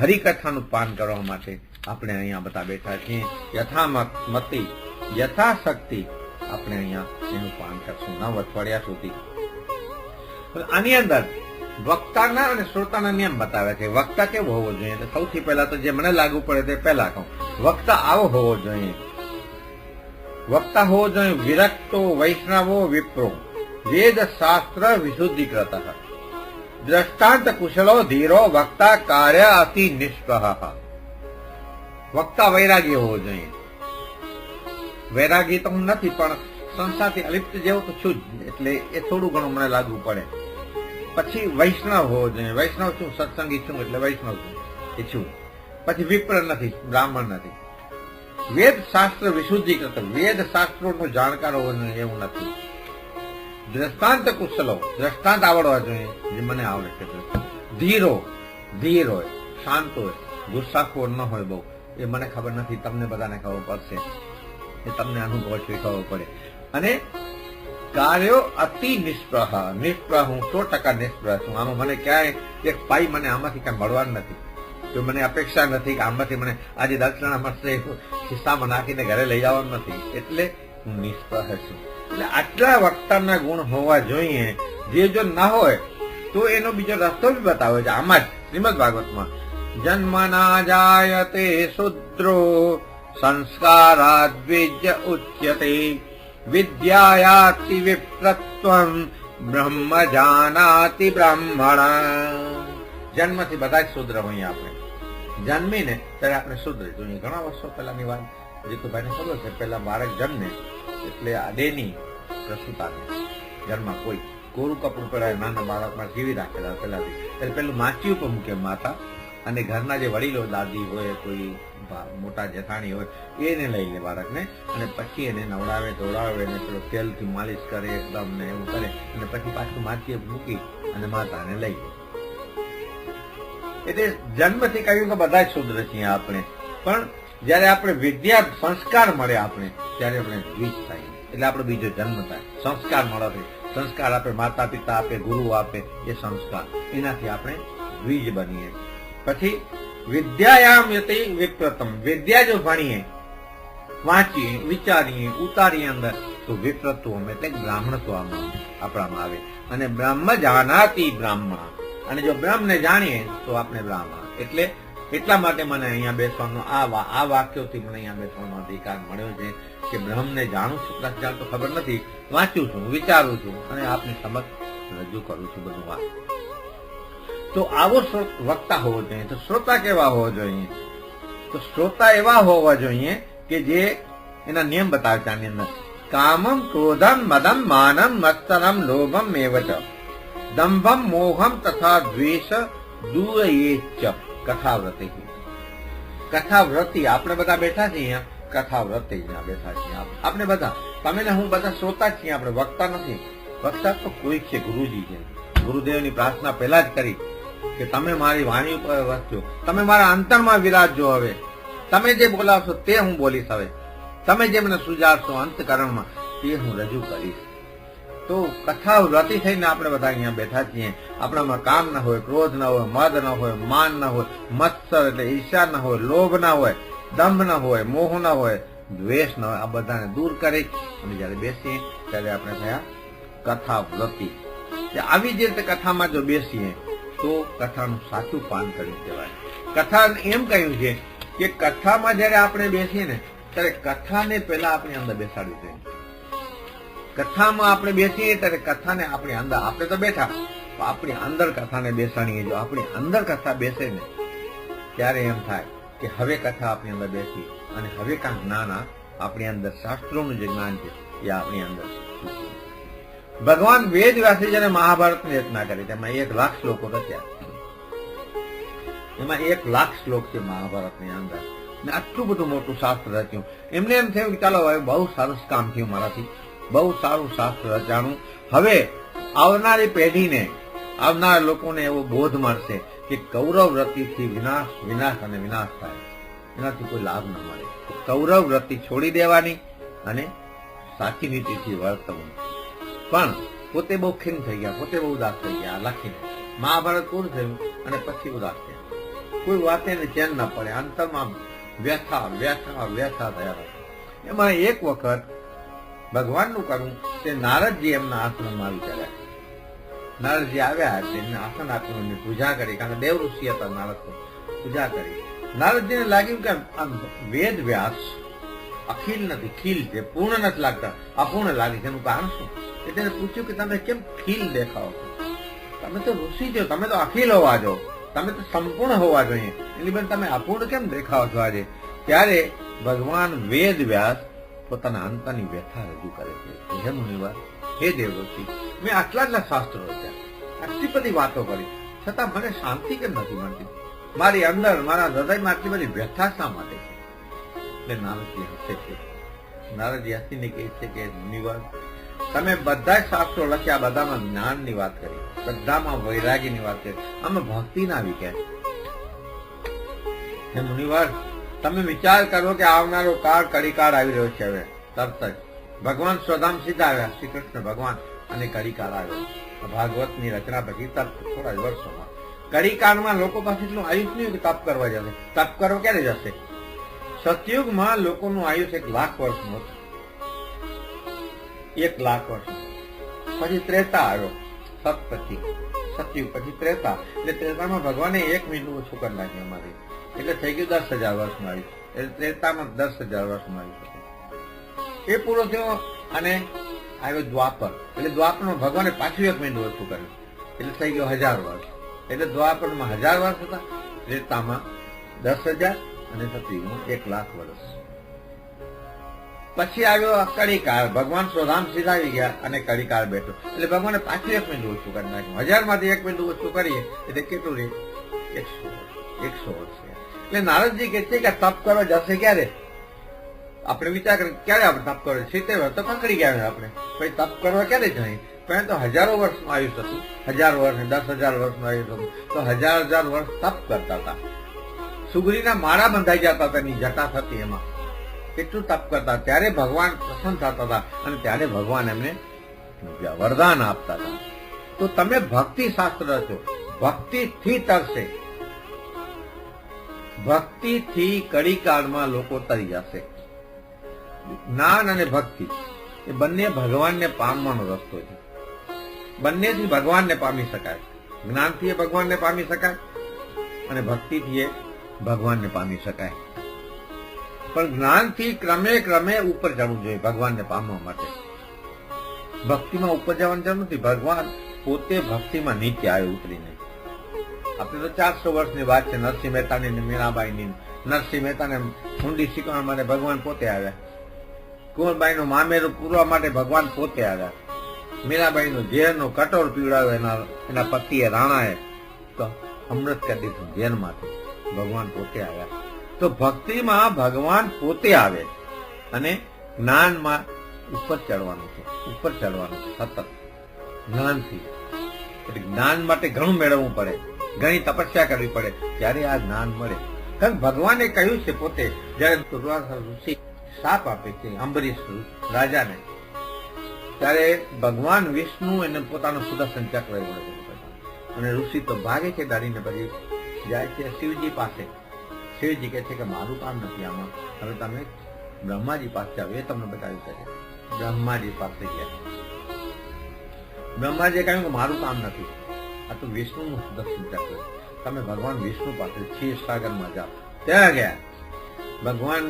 હરિકથાનું પાન કરવા માટે આપણે અહીંયા બધા બેઠા છીએ. યથામતિ યથાશક્તિ આપણે અહીંયા એનું પાન કરશું 9 અઠવાડિયા સુધી. આની અંદર વક્તાના અને શ્રોતાના નિયમ બતાવે છે. વક્તા કેવો હોવો જોઈએ? તો સૌથી પહેલા તો જે મને લાગુ પડે તે પહેલા કહું, વક્તા આવો હોવો જોઈએ. વક્તા હોવો જોઈએ વિરક્તો વૈષ્ણવો વિપ્રો, વેદ શાસ્ત્ર વિશુદ્ધિકૃત, દ્રષ્ટાંત કુશલો ધીરો, વક્તા કાર્ય અતિ નિષ્પ્રહ. વક્તા વૈરાગી હોવો જોઈએ. વૈરાગી તો હું નથી, પણ સંસારથી અલિપ્ત જેવો તો છું જ, એટલે એ થોડું ઘણું મને લાગુ પડે. પછી વૈષ્ણવ હોવો જોઈએ. વૈષ્ણવ છું, સત્સંગી છું એટલે વૈષ્ણવ છું એ છું. પછી વિપ્ર નથી, બ્રાહ્મણ નથી. વેદ શાસ્ત્ર વિશુદ્ધિ કરતો, વેદ શાસ્ત્રોનો જાણકાર હોવો જોઈએ એવું નથી. દ્રષ્ટાંત કુશલો, દ્રષ્ટાંત આવડવા જોઈએ, જે મને આવડે છે. ધીર હોય, શાંત હોય, ગુસ્સાખોર ન હોય બહુ, એ મને ખબર નથી, તમને બધાને ખબર પડશે, એ તમને અનુભવથી ખબર પડે. અને કાર્યો અતિ નિષ્પ્રહ, હું 100% નિષ્પ્રહ છું. આમાં મને ક્યાંય એક પાઈ મને આમાંથી કઈ મળવાનું નથી. તો મને અપેક્ષા નથી કે આમાંથી મને આજે દક્ષિણા મળશે, ખિસ્સામાં નાખીને ઘરે લઈ જવાનું નથી. એટલે હું નિષ્પ્રહ છું. એટલે આટલા વક્તાના ગુણ હોવા જોઈએ, જે જો ના હોય તો એનો બીજો રસ્તો બી બતાવે છે. આમાં જ શ્રીમદ ભાગવતમાં જન્મના જાયતે શુદ્રો સંસ્કારાદ દ્વિજ ઉચ્યતે વિદ્યાયાતિ વિપ્રત્વં બ્રહ્મ જાનાતિ બ્રાહ્મણ. જન્મથી બધા જ શુદ્ર હોઈએ. આપણે જન્મીને ત્યારે આપણે શુદ્ર જોઈએ. ઘણા વર્ષો પહેલાની વાત, જે કોઈ ભાઈને ખબર છે, પહેલા બાળક જન્મે એટલે આ દેહની પ્રસૂતાને ઘરમાં કોઈ કોરું કપડું પહેરાય, નાના બાળકમાં જીવી રાખેલા પહેલાથી, એટલે પેલું માચી ઉપર મૂકે માતા, અને ઘરના જે વડીલો, દાદી હોય, કોઈ મોટા જેઠાણી હોય, એને લઈ લે બાળકને, અને પછી એને નવડાવે ધોડાવે, અને પેલો તેલથી માલિશ કરે એકદમ ને એવું કરે, અને પછી પાછું માચી મૂકી અને માતાને લઈ લે. એટલે જન્મથી કહ્યું કે બધા જ શુદ્ર છીએ આપણે. પણ જયારે આપણે વિદ્યા સંસ્કાર મળે આપણે, ત્યારે આપણે દ્વિજ થાય. એટલે આપણો બીજો જન્મ થાય. સંસ્કાર મળે, સંસ્કાર આપે, માતા પિતા આપે, ગુરુ આપે, એ સંસ્કાર, એનાથી આપણે દ્વિજ બનીએ. પછી વિદ્યાયામ યતિ વિપ્રતમ, વિદ્યા જો ભણીએ, વાંચીએ, વિચારીએ, ઉતારીએ અંદર, તો વિપ્રત્વમ એટલે બ્રાહ્મણત્વ આપણામાં આવે. અને બ્રહ્મ જાનાતિ બ્રાહ્મણ, અને જો બ્રહ્મને જાણીએ તો આપણે બ્રાહ્મણ. એટલે એટલા માટે મને અહીંયા બેસવાનો આ વાક્યોથી મને અહીંયા બેસવાનો અધિકાર મળ્યો છે કે બ્રહ્મને જાણું છું, પ્લસ જાણતો ખબર નથી, વાંચું છું, વિચારું છું, અને આપની સમક્ષ રજૂ કરું છું બધું વાત. તો આવો વક્તા હોવો જોઈએ. તો શ્રોતા કેવા હોવો જોઈએ? તો શ્રોતા એવા હોવા જોઈએ કે જે એના નિયમ બતાવે છે આની અંદર. કામમ ક્રોધમ મદમ માનમ મત્સરમ લોભમ મેવચ દંભમ મોહમ તથા દ્વેષ દૂરયેચ કથાવ્રતિ. કથાવ્રતિ આપણે બધા બેઠા છીએ અહીંયા, કથાવ્રતિ અહીંયા બેઠા છીએ આપણે બધા. તમે ને હું બધા શ્રોતા છીએ, આપણે વક્તા નથી. વક્તા તો કોઈ છે, ગુરુજી છે. ગુરુદેવની પ્રાર્થના પહેલા જ કરી કે તમે મારી વાણી ઉપર વસજો, તમે મારા અંતરમાં વિરાજજો. હવે તમે જે બોલાવશો તે હું બોલીશ. હવે તમે જે મને સુજાડશો અંતકરણમાં તે હું રજૂ કરીશ. તો કથાવ્રતિ થઈને આપણે બધા અહીંયા બેઠા છીએ. આપણામાં કામ ના હોય, ક્રોધ ના હોય, મદ ના હોય, માન ના હોય, મત્સર એટલે ઈર્ષા ના હોય, લોભ ના હોય, દંભ ના હોય, મોહ ના હોય, દ્વેષ ના હોય. આ બધાને દૂર કરી અને જયારે બેસીએ ત્યારે આપણે થયા કથાવ્રતિ. આવી જ રીતે કથામાં જો બેસીએ તો કથાનું સાચું પાન કર્યું કહેવાય. કથા એમ કહ્યું છે કે કથામાં જયારે આપણે બેસીએ ને ત્યારે કથાને પહેલા આપણી અંદર બેસાડવી જોઈએ. કથામાં આપણે બેસીએ ત્યારે કથાને આપણી અંદર, આપણે તો બેઠા, આપણી અંદર કથાને બેસાડીએ. જો આપણી અંદર કથા બેસે ને ત્યારે એમ થાય કે હવે કથા આપણી અંદર બેસી અને હવે કાંઈક જ્ઞાન આપણી અંદર, શાસ્ત્રોનું જે જ્ઞાન છે એ આપણી અંદર. ભગવાન વેદ વ્યાસે જયારે મહાભારતની રચના કરી તેમાં 1,00,000 શ્લોકો રચ્યા. એમાં 1,00,000 શ્લોક છે મહાભારતની અંદર. ને આટલું બધું મોટું શાસ્ત્ર રચ્યું. એમને એમ થયું કે ચાલો હવે બહુ સરસ કામ થયું મારાથી, બહુ સારું શાસ્ત્ર રચાણું. હવે આવનારી પેઢીને, આવનારા લોકોને એવો બોધ મળશે કે કૌરવ વ્રતિથી વિનાશ અને વિનાશ થાય, એનાથી કોઈ લાભ ન મળે. કૌરવ વ્રતિ છોડી દેવાની અને સાચી નીતિથી વર્તવું. પણ પોતે બહુ ખીન થઈ ગયા, પોતે બહુ ઉદાસ થઈ ગયા લખીને. મહાભારત પૂરું થયું અને પછી ઉદાસ થયા. કોઈ વાતે ચેન ન પડે, અંતરમાં વ્યથા વ્યથા વ્યથા થયા. એમાં એક વખત ભગવાનનું કરવું તે નારદજી એમના આશ્રમમાં આવી ચાલ્યા. નારદજી આવ્યા, તેમને આસન આપ્યું, એમની પૂજા કરી, કારણ કે દેવ ઋષિ હતા નારદ, પૂજા કરી. નારદજીને લાગ્યું કે આમ વેદ વ્યાસ અખિલ નથી, ખીલ છે, પૂર્ણ નથી લાગતા, અપૂર્ણ લાગે છે. એનું કારણ શું? એટલે પૂછ્યું કે તમે કેમ ખીલ દેખાવો છો? તમે તો ઋષિ છો, તમે તો અખિલ હોવા જો, તમે તો સંપૂર્ણ હોવા જોઈએ, એટલે બેન તમે અપૂર્ણ કેમ દેખાવો છો આજે? ત્યારે ભગવાન વેદ વ્યાસ પોતાના અંતરની વ્યથા રજૂ કરે છે. હે મુનિવાર, હે દેવઋષિ, મેં આટલા જ શાસ્ત્રો રચ્યા, આટલી બધી વાતો કરી, છતાં મને શાંતિ કેમ નથી મળતી? મારી અંદર, મારા હૃદયમાં આટલી બધી વ્યથા શા માટે છે? એટલે નારદજી હસે છે. નારદજી હસીને કહે છે કે મુનિવાર, તમે બધા જ શાસ્ત્રો લખ્યા, બધામાં જ્ઞાનની વાત કરી, બધામાં વૈરાગીની વાત કરી, આમાં ભક્તિ ના આવી કે? હે મુનિવાર, તમે વિચાર કરો કે આવનારો કાળ કડીકાળ આવી રહ્યો છે. હવે તરત જ ભગવાન સ્વધામ સીધા આવ્યા, શ્રી કૃષ્ણ ભગવાન, અને કડીકાળ આવ્યો. ભાગવતની રચના પછી તરત થોડા જ વર્ષોમાં કડીકાળમાં લોકો પાસે એટલું આયુષ નહીં કે તપ કરવા જશે. તપ કરવા ક્યારે જશે? સતયુગમાં લોકોનું આયુષ 1 લાખ વર્ષનું હતું. 1 લાખ વર્ષ. પછી ત્રેતા આવ્યો, સત પછી સતયુગ, પછી ત્રેતા. એટલે ત્રેતામાં ભગવાને 1 મિનિટ ઓછું કરી નાખ્યું અમારી, એટલે થઈ ગયું 10,000 વર્ષનું આયુષ. એટલે ત્રેતામાં 10,000 વર્ષનું આયુષ હતું. એ પૂરો થયો અને આવ્યો દ્વાપર. એટલે દ્વાપરમાં ભગવાને પાછું 1 મિનિટ ઓછું કર્યું, એટલે થઈ ગયો 1000 વર્ષ. એટલે દ્વાપરમાં 1000 વર્ષ હતા, ત્રેતામાં 10,000 અને સતયુગમાં 1 લાખ વર્ષ. પછી આવ્યો કડીકાળ. ભગવાન સ્વધામ સીધા આવી ગયા અને કડીકાળ બેઠો, એટલે ભગવાને પાછું 1 મિનિટ ઓછું કરી નાખ્યું. 1000 માંથી 1 મિનિટ ઓછું કરીએ એટલે કેટલું રહે? 100 વર્ષ. એટલે નારદજી કહે છે કે તપ કરવા જશે ક્યારે? આપણે વિચાર કરીએ ક્યારે આપણે તપ કરો? 70 વર્ષ તો પકડી ગયા આપણે, પછી તપ કરવા ક્યારે જાય? પણ તો હજારો વર્ષનું આયુષ હતું, 1000 વર્ષ ને 10,000 વર્ષનું આયુષ હતું. તો 1000 વર્ષ તપ કરતા હતા. સુગરીના માળા બંધાઈ જતા હતા, એની જટા થતી, એમાં કેટલું તપ કરતા. ત્યારે ભગવાન પ્રસન્ન થતા હતા અને ત્યારે ભગવાન એમને વરદાન આપતા હતા. તો તમે ભક્તિ શાસ્ત્ર છો, ભક્તિથી તરશે, ભક્તિથી કડીકાળમાં લોકો તરી જશે. જ્ઞાન અને ભક્તિ એ બંને ભગવાનને પામવાનો રસ્તો છે. બંનેથી ભગવાનને પામી શકાય. જ્ઞાનથી એ ભગવાનને પામી શકાય અને ભક્તિથી એ ભગવાનને પામી શકાય. પણ જ્ઞાનથી ક્રમે ક્રમે ઉપર જવું જોઈએ ભગવાનને પામવા માટે. ભક્તિમાં ઉપર જવાની જરૂર નથી. ભગવાન પોતે ભક્તિમાં નીચે આવે ઉતરીને. આપણે તો 400 વર્ષની વાત છે, નરસિંહ મહેતાની ને મીરાબાઈની. નરસિંહ મહેતાને ઊંડી શીખવા માટે ભગવાન પોતે આવ્યા. કુંવરબાઈનું મામેરું પૂરવા માટે ભગવાન પોતે આવ્યા. મીરાબાઈનું ઝેરનો કટોર પીવડાવ્યો એના પતિએ, રાણાએ, તો અમૃત કરી દીધું ઝેરમાંથી. ભગવાન પોતે આવ્યા. તો ભક્તિમાં ભગવાન પોતે આવે અને જ્ઞાનમાં ઉપર ચડવાનું છે, ઉપર ચડવાનું છે સતત જ્ઞાનથી. એટલે જ્ઞાન માટે ઘણું મેળવવું પડે, ઘણી તપસ્યા કરવી પડે, ત્યારે આ જ્ઞાન મળે. કારણ ભગવાને કહ્યું છે પોતે, જયારે દુર્વાસા ઋષિ શાપ આપે છે અંબરીશ રાજાને, ત્યારે ભગવાન વિષ્ણુ એને પોતાનું સુદર્શન ચક્ર મળે અને ઋષિ તો ભાગે છે ડરીને. પછી જાય છે શિવજી પાસે. શિવજી કહે છે કે મારું કામ નથી આમાં, હવે તમે બ્રહ્માજી પાસે આવો, એ તમને બતાવી શકે. બ્રહ્માજી પાસે ગયા. બ્રહ્માજીએ કહ્યું કે મારું કામ નથી, આ તો વિષ્ણુનું સુદર્શન ચક્ર, તમે ભગવાન વિષ્ણુ પાસે ક્ષીરસાગરમાં જાઓ. ત્યાં ગયા. ભગવાન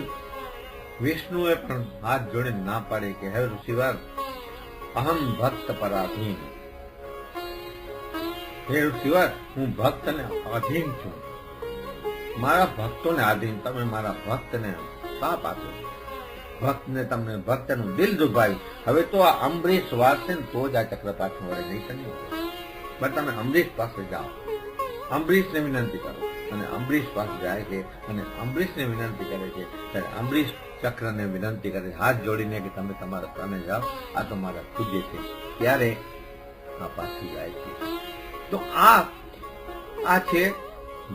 વિષ્ણુએ પણ હાથ જોડીને ના પાડે કે હે ઋષિવાર, અહમ ભક્ત પરાધીન. હે ઋષિવાર, હું ભક્તને અધીન છું, મારા ભક્તોને આધીન. તમે મારા ભક્તને શાપ આપ્યો, ભક્તને તમને ભક્તનું દિલ દુભાવ્યું. હવે તો આ અંબરીશ વારસે તો જ આ ચક્ર પાછું વળે, નહીં સમજો. પણ તમે અંબરીશ પાસે જાઓ, અંબરીશને વિનંતી કરો. અને અંબરીશ પાસે જાય છે અને અંબરીશને વિનંતી કરે છે. ત્યારે અંબરીશ ચક્રને વિનંતી કરે, હાથ જોડીને કે તમે તમારા સ્થાને જાઓ, આ તો મારા પૂજ્ય છે. ત્યારે આ પાછું જાય છે. તો આ છે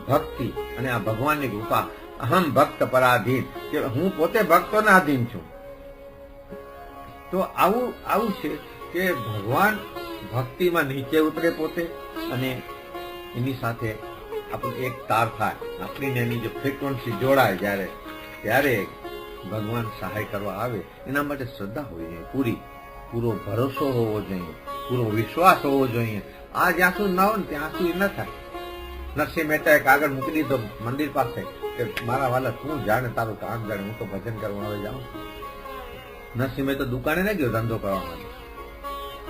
ભક્તિ અને આ ભગવાનની કૃપા. અહમ ભક્ત પરાધીન, કે હું પોતે ભક્તોના આધીન છું. તો આવું છે કે ભગવાન ભક્તિમાં નીચે ઉતરે પોતે, અને એની સાથે આપણું એક તાર થાય, આપણીને એની જો ફ્રીક્વન્સી જોડાય, ત્યારે ભગવાન સહાય કરવા આવે. એના માટે શ્રદ્ધા હોવી જોઈએ, પૂરો ભરોસો હોવો જોઈએ, પૂરો વિશ્વાસ હોવો જોઈએ. આ જ્યાં સુધી ના હોય ને ત્યાં સુધી ન થાય. નરસિંહ મહેતાએ કાગળ મૂકી દીધો મંદિર પાસે કે મારા વાલા તું જાણે, તારું કામ જાણે, હું તો ભજન કરવા હવે જાઉં. નરસિંહ મહેતા દુકાને ન ગયો ધંધો કરવા માટે.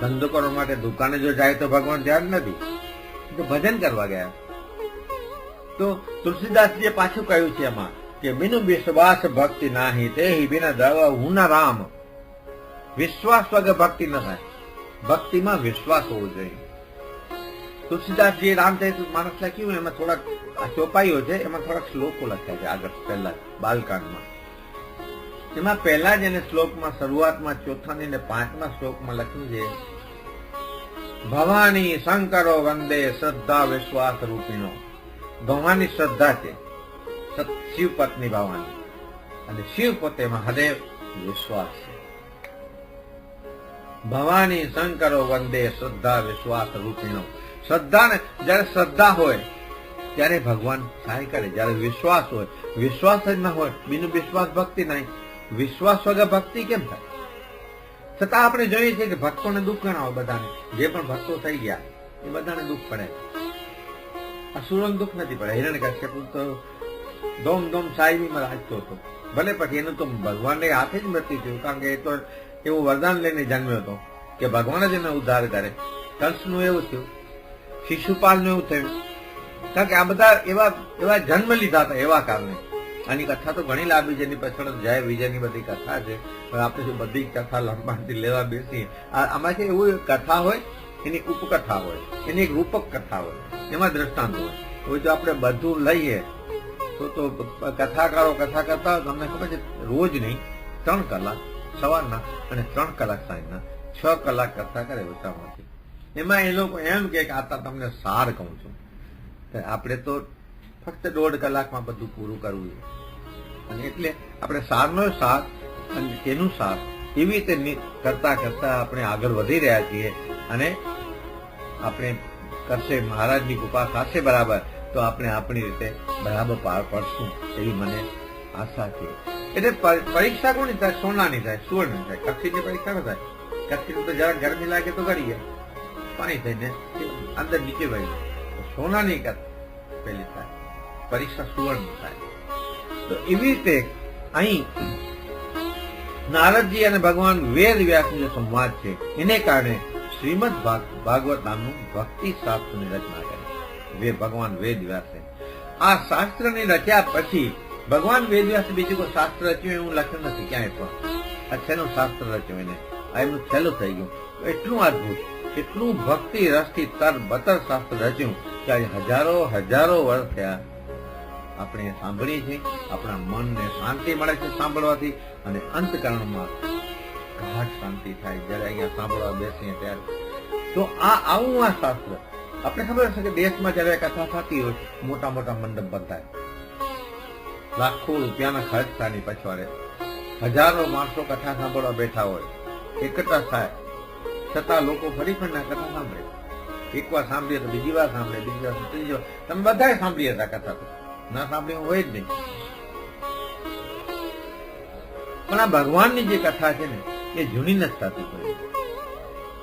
ધંધો કરવા માટે દુકાને જો જાય તો ભગવાન ધ્યાન નથી, તો ભજન કરવા ગયા. તો તુલસીદાસજીએ પાછું કહ્યું છે એમાં કે બિનુ વિશ્વાસ ભક્તિ નાહી તે બિના દ્રવ હુના રામ. વિશ્વાસ વગર ભક્તિ ન થાય. ભક્તિમાં વિશ્વાસ હોવો જોઈએ. તુલસીદાસજી રામચરિત માનસ લખ્યું એમાં થોડાક ચોપાઈઓ છે, એમાં થોડાક શ્લોકો લખ્યા છે આગળ પહેલા બાલકાંડમાં. એમાં પહેલા જ એને શ્લોકમાં શરૂઆતમાં ચોથા ને 5મા શ્લોકમાં લખ્યું છે ભવાની શંકરો વંદે શ્રદ્ધા વિશ્વાસ રૂપિણો. ભવાની શ્રદ્ધા છે, શિવ પત્ની ભવાની, અને શિવ પોતે મહાદેવ વિશ્વાસ છે. ભવાની શંકરો વંદે શ્રદ્ધા વિશ્વાસ રૂપિણો. શ્રદ્ધા ને જયારે શ્રદ્ધા હોય ત્યારે ભગવાન સહાય કરે. જયારે વિશ્વાસ હોય, વિશ્વાસ જ ના હોય, બિનુ વિશ્વાસ ભક્તિ નહીં. વિશ્વાસ વગર ભક્તિ કેમ થાય? છતાં આપણે જોઈએ છીએ કે ભક્તોને દુઃખ ઘણા હોય. બધાને જે પણ ભક્તો થઈ ગયા એ બધાને દુઃખ પડે. અસુરોને દુઃખ નથી પડે. હિરણ્યકશ્યપ તો ધોમ સાહેબીમાં રાખતો હતો. ભલે પછી એનું તો ભગવાનને હાથે જ મૃત્યુ થયું, કારણ કે એ તો એવું વરદાન લઈને જન્મ્યો હતો કે ભગવાન જ એને ઉદ્ધાર કરે. કંસનું એવું થયું, શિશુપાલનું એવું થયું, કારણ કે આ બધા એવા જન્મ લીધા હતા એવા કારણે. આની કથા તો ઘણી લાંબી છે, એની પાછળ જય વિજયની બધી કથા છે. આપણે જો બધી કથા લંબાણથી લેવા બેસીએ, આમાં છે એવું કથા હોય, એની ઉપકથા હોય, એની એક રૂપક કથા હોય, એમાં દ્રષ્ટાંત હોય. હવે જો આપણે બધું લઈએ તો કથાકારો કથા કરતા હોય, તમને ખબર છે રોજ નહીં 3 કલાક સવારના અને 3 કલાક સાંજના 6 કલાક કથા કરે ઓછામાંથી. એમાં એ લોકો એમ કે આ તમને સાર કહું છું. આપણે તો ફક્ત 1.5 કલાકમાં બધું પૂરું કરવું છે, અને એટલે આપણે સારનો સાર અને તેનું સાર એવી રીતે કરતા કરતા આપણે આગળ વધી રહ્યા છીએ. અને આપણે કરશે મહારાજની કૃપા થશે બરાબર, તો આપણે આપણી રીતે બરાબર પાર પડશું એવી મને આશા છે. એટલે પરીક્ષા કોની થાય? સોનાની થાય, સુવર્ણની થાય. કચ્છીની પરીક્ષા ન થાય. કચ્છીનું તો જરા ગરમી લાગે તો કરી જાય, પાણી થઈને અંદર નીચે વહી જાય. સોનાની પેલી થાય, પરીક્ષા સુવર્ણ થાય. તો એવી રીતે અહીં નારદજી અને ભગવાન વેદ વ્યાસનો જે સંવાદ છે, એને કારણે શ્રીમદ ભાગવત નામનું ભક્તિ શાસ્ત્રની રચના કરી ભગવાન વેદ વ્યાસે. આ શાસ્ત્રની રચ્યા પછી ભગવાન વેદ વ્યાસે બીજું કોઈ શાસ્ત્ર રચ્યું એવું લખ્યું નથી ક્યાંય પણ. આ છેલ્લું શાસ્ત્ર રચ્યું એને, આ એમનું છેલ્લું થઈ ગયું. એટલું અદભુત, એટલું ભક્તિ રસથી તરબતર શાસ્ત્ર રચ્યું કે હજારો વર્ષ થયા આપણે સાંભળીએ છીએ. આપણા મનને શાંતિ મળે છે સાંભળવાથી, અને અંતકરણમાં ગાઢ શાંતિ થાય જયારે અહીંયા સાંભળવા બેસીએ ત્યારે. તો આવું આ શાસ્ત્ર. આપણે ખબર હશે કે દેશમાં જયારે કથા થતી હોય, મોટા મોટા મંડપ બંધાય, લાખો રૂપિયાના ખર્ચ થાની પછવાડે હજારો માણસો કથા સાંભળવા બેઠા હોય, એકઠા થાય, છતાં લોકો ફરી પણ ના કથા સાંભળે. એકવાર સાંભળીએ તો બીજી વાર સાંભળે, બીજી વાર ત્રીજી વાર. તમે બધા સાંભળીએ હતા કથા, તો ના સાંભળી હોય જ નહીં. પણ આ ભગવાનની જે કથા છે ને એ જૂની નથી થતી પડી.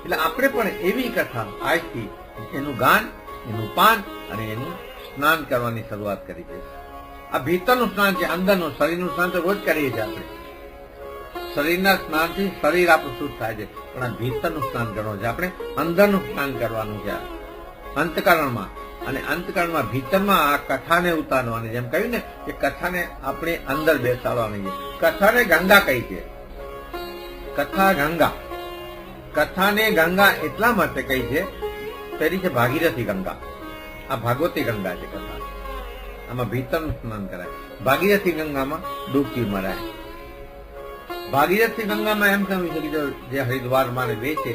એટલે આપણે પણ એવી કથા આજથી એનું ગાન, એનું પાન અને એનું સ્નાન કરવાની શરૂઆત કરી છે. આ ભીતરનું સ્નાન છે, અંદરનું. શરીરનું સ્નાન તો રોજ કરીએ છીએ આપણે. શરીરના સ્નાનથી શરીર આપણું શુદ્ધ થાય છે, પણ આ ભીતરનું સ્નાન કરવાનું છે. આપણે અંદરનું સ્નાન કરવાનું છે અંતકરણમાં. અને અંતકરણમાં ભીતરમાં આ કથાને ઉતારવાની. જેમ કહ્યું ને કે કથાને આપણે અંદર બેસાડવાની છે. કથાને ગંગા કહી છે. કથા ગંગા. કથાને ગંગા એટલા માટે કહી છે, પેલી છે ભાગીરથી ગંગા, આ ભાગવતી ગંગા છે કથા. આમાં ભીતરનું સ્નાન કરાય. ભાગીરથી ગંગામાં ડૂબકી મરાય. ભાગીરથી ગંગામાં એમ કહ્યું છે કે જે હરિદ્વારમાં વેચે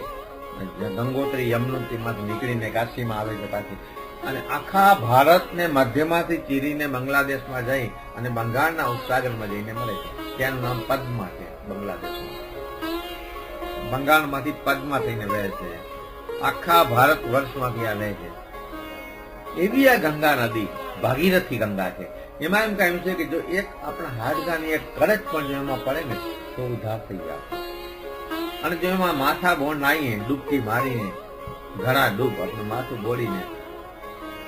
ગંગોત્રી યમનોત્રીમાંથી નીકળીને કાશીમાં આવે છે પાછી, અને આખા ભારતને મધ્યમાંથી ચીરીને બાંગ્લાદેશમાં જઈ અને બંગાળના ઉપસાગરમાં જઈને મળે છે. ત્યાંનું નામ પદ્મા છે. બાંગ્લાદેશમાં બંગાળમાંથી પદ્મા થઈને વહે છે. આખા ભારત વર્ષમાંથી આ વહે છે. એવી આ ગંગા નદી ભાગીરથી ગંગા છે. એમાં એમ કહ્યું છે કે જો એક આપણા હાડકાની એક કરચ પણ જો એમાં પડે ને તો ઉધાર થઈ જાય. અને જો એમાં માથા બોણ નાહીએ, ડૂબકી મારીને ઘણા ડૂબ આપણે માથું બોળીને,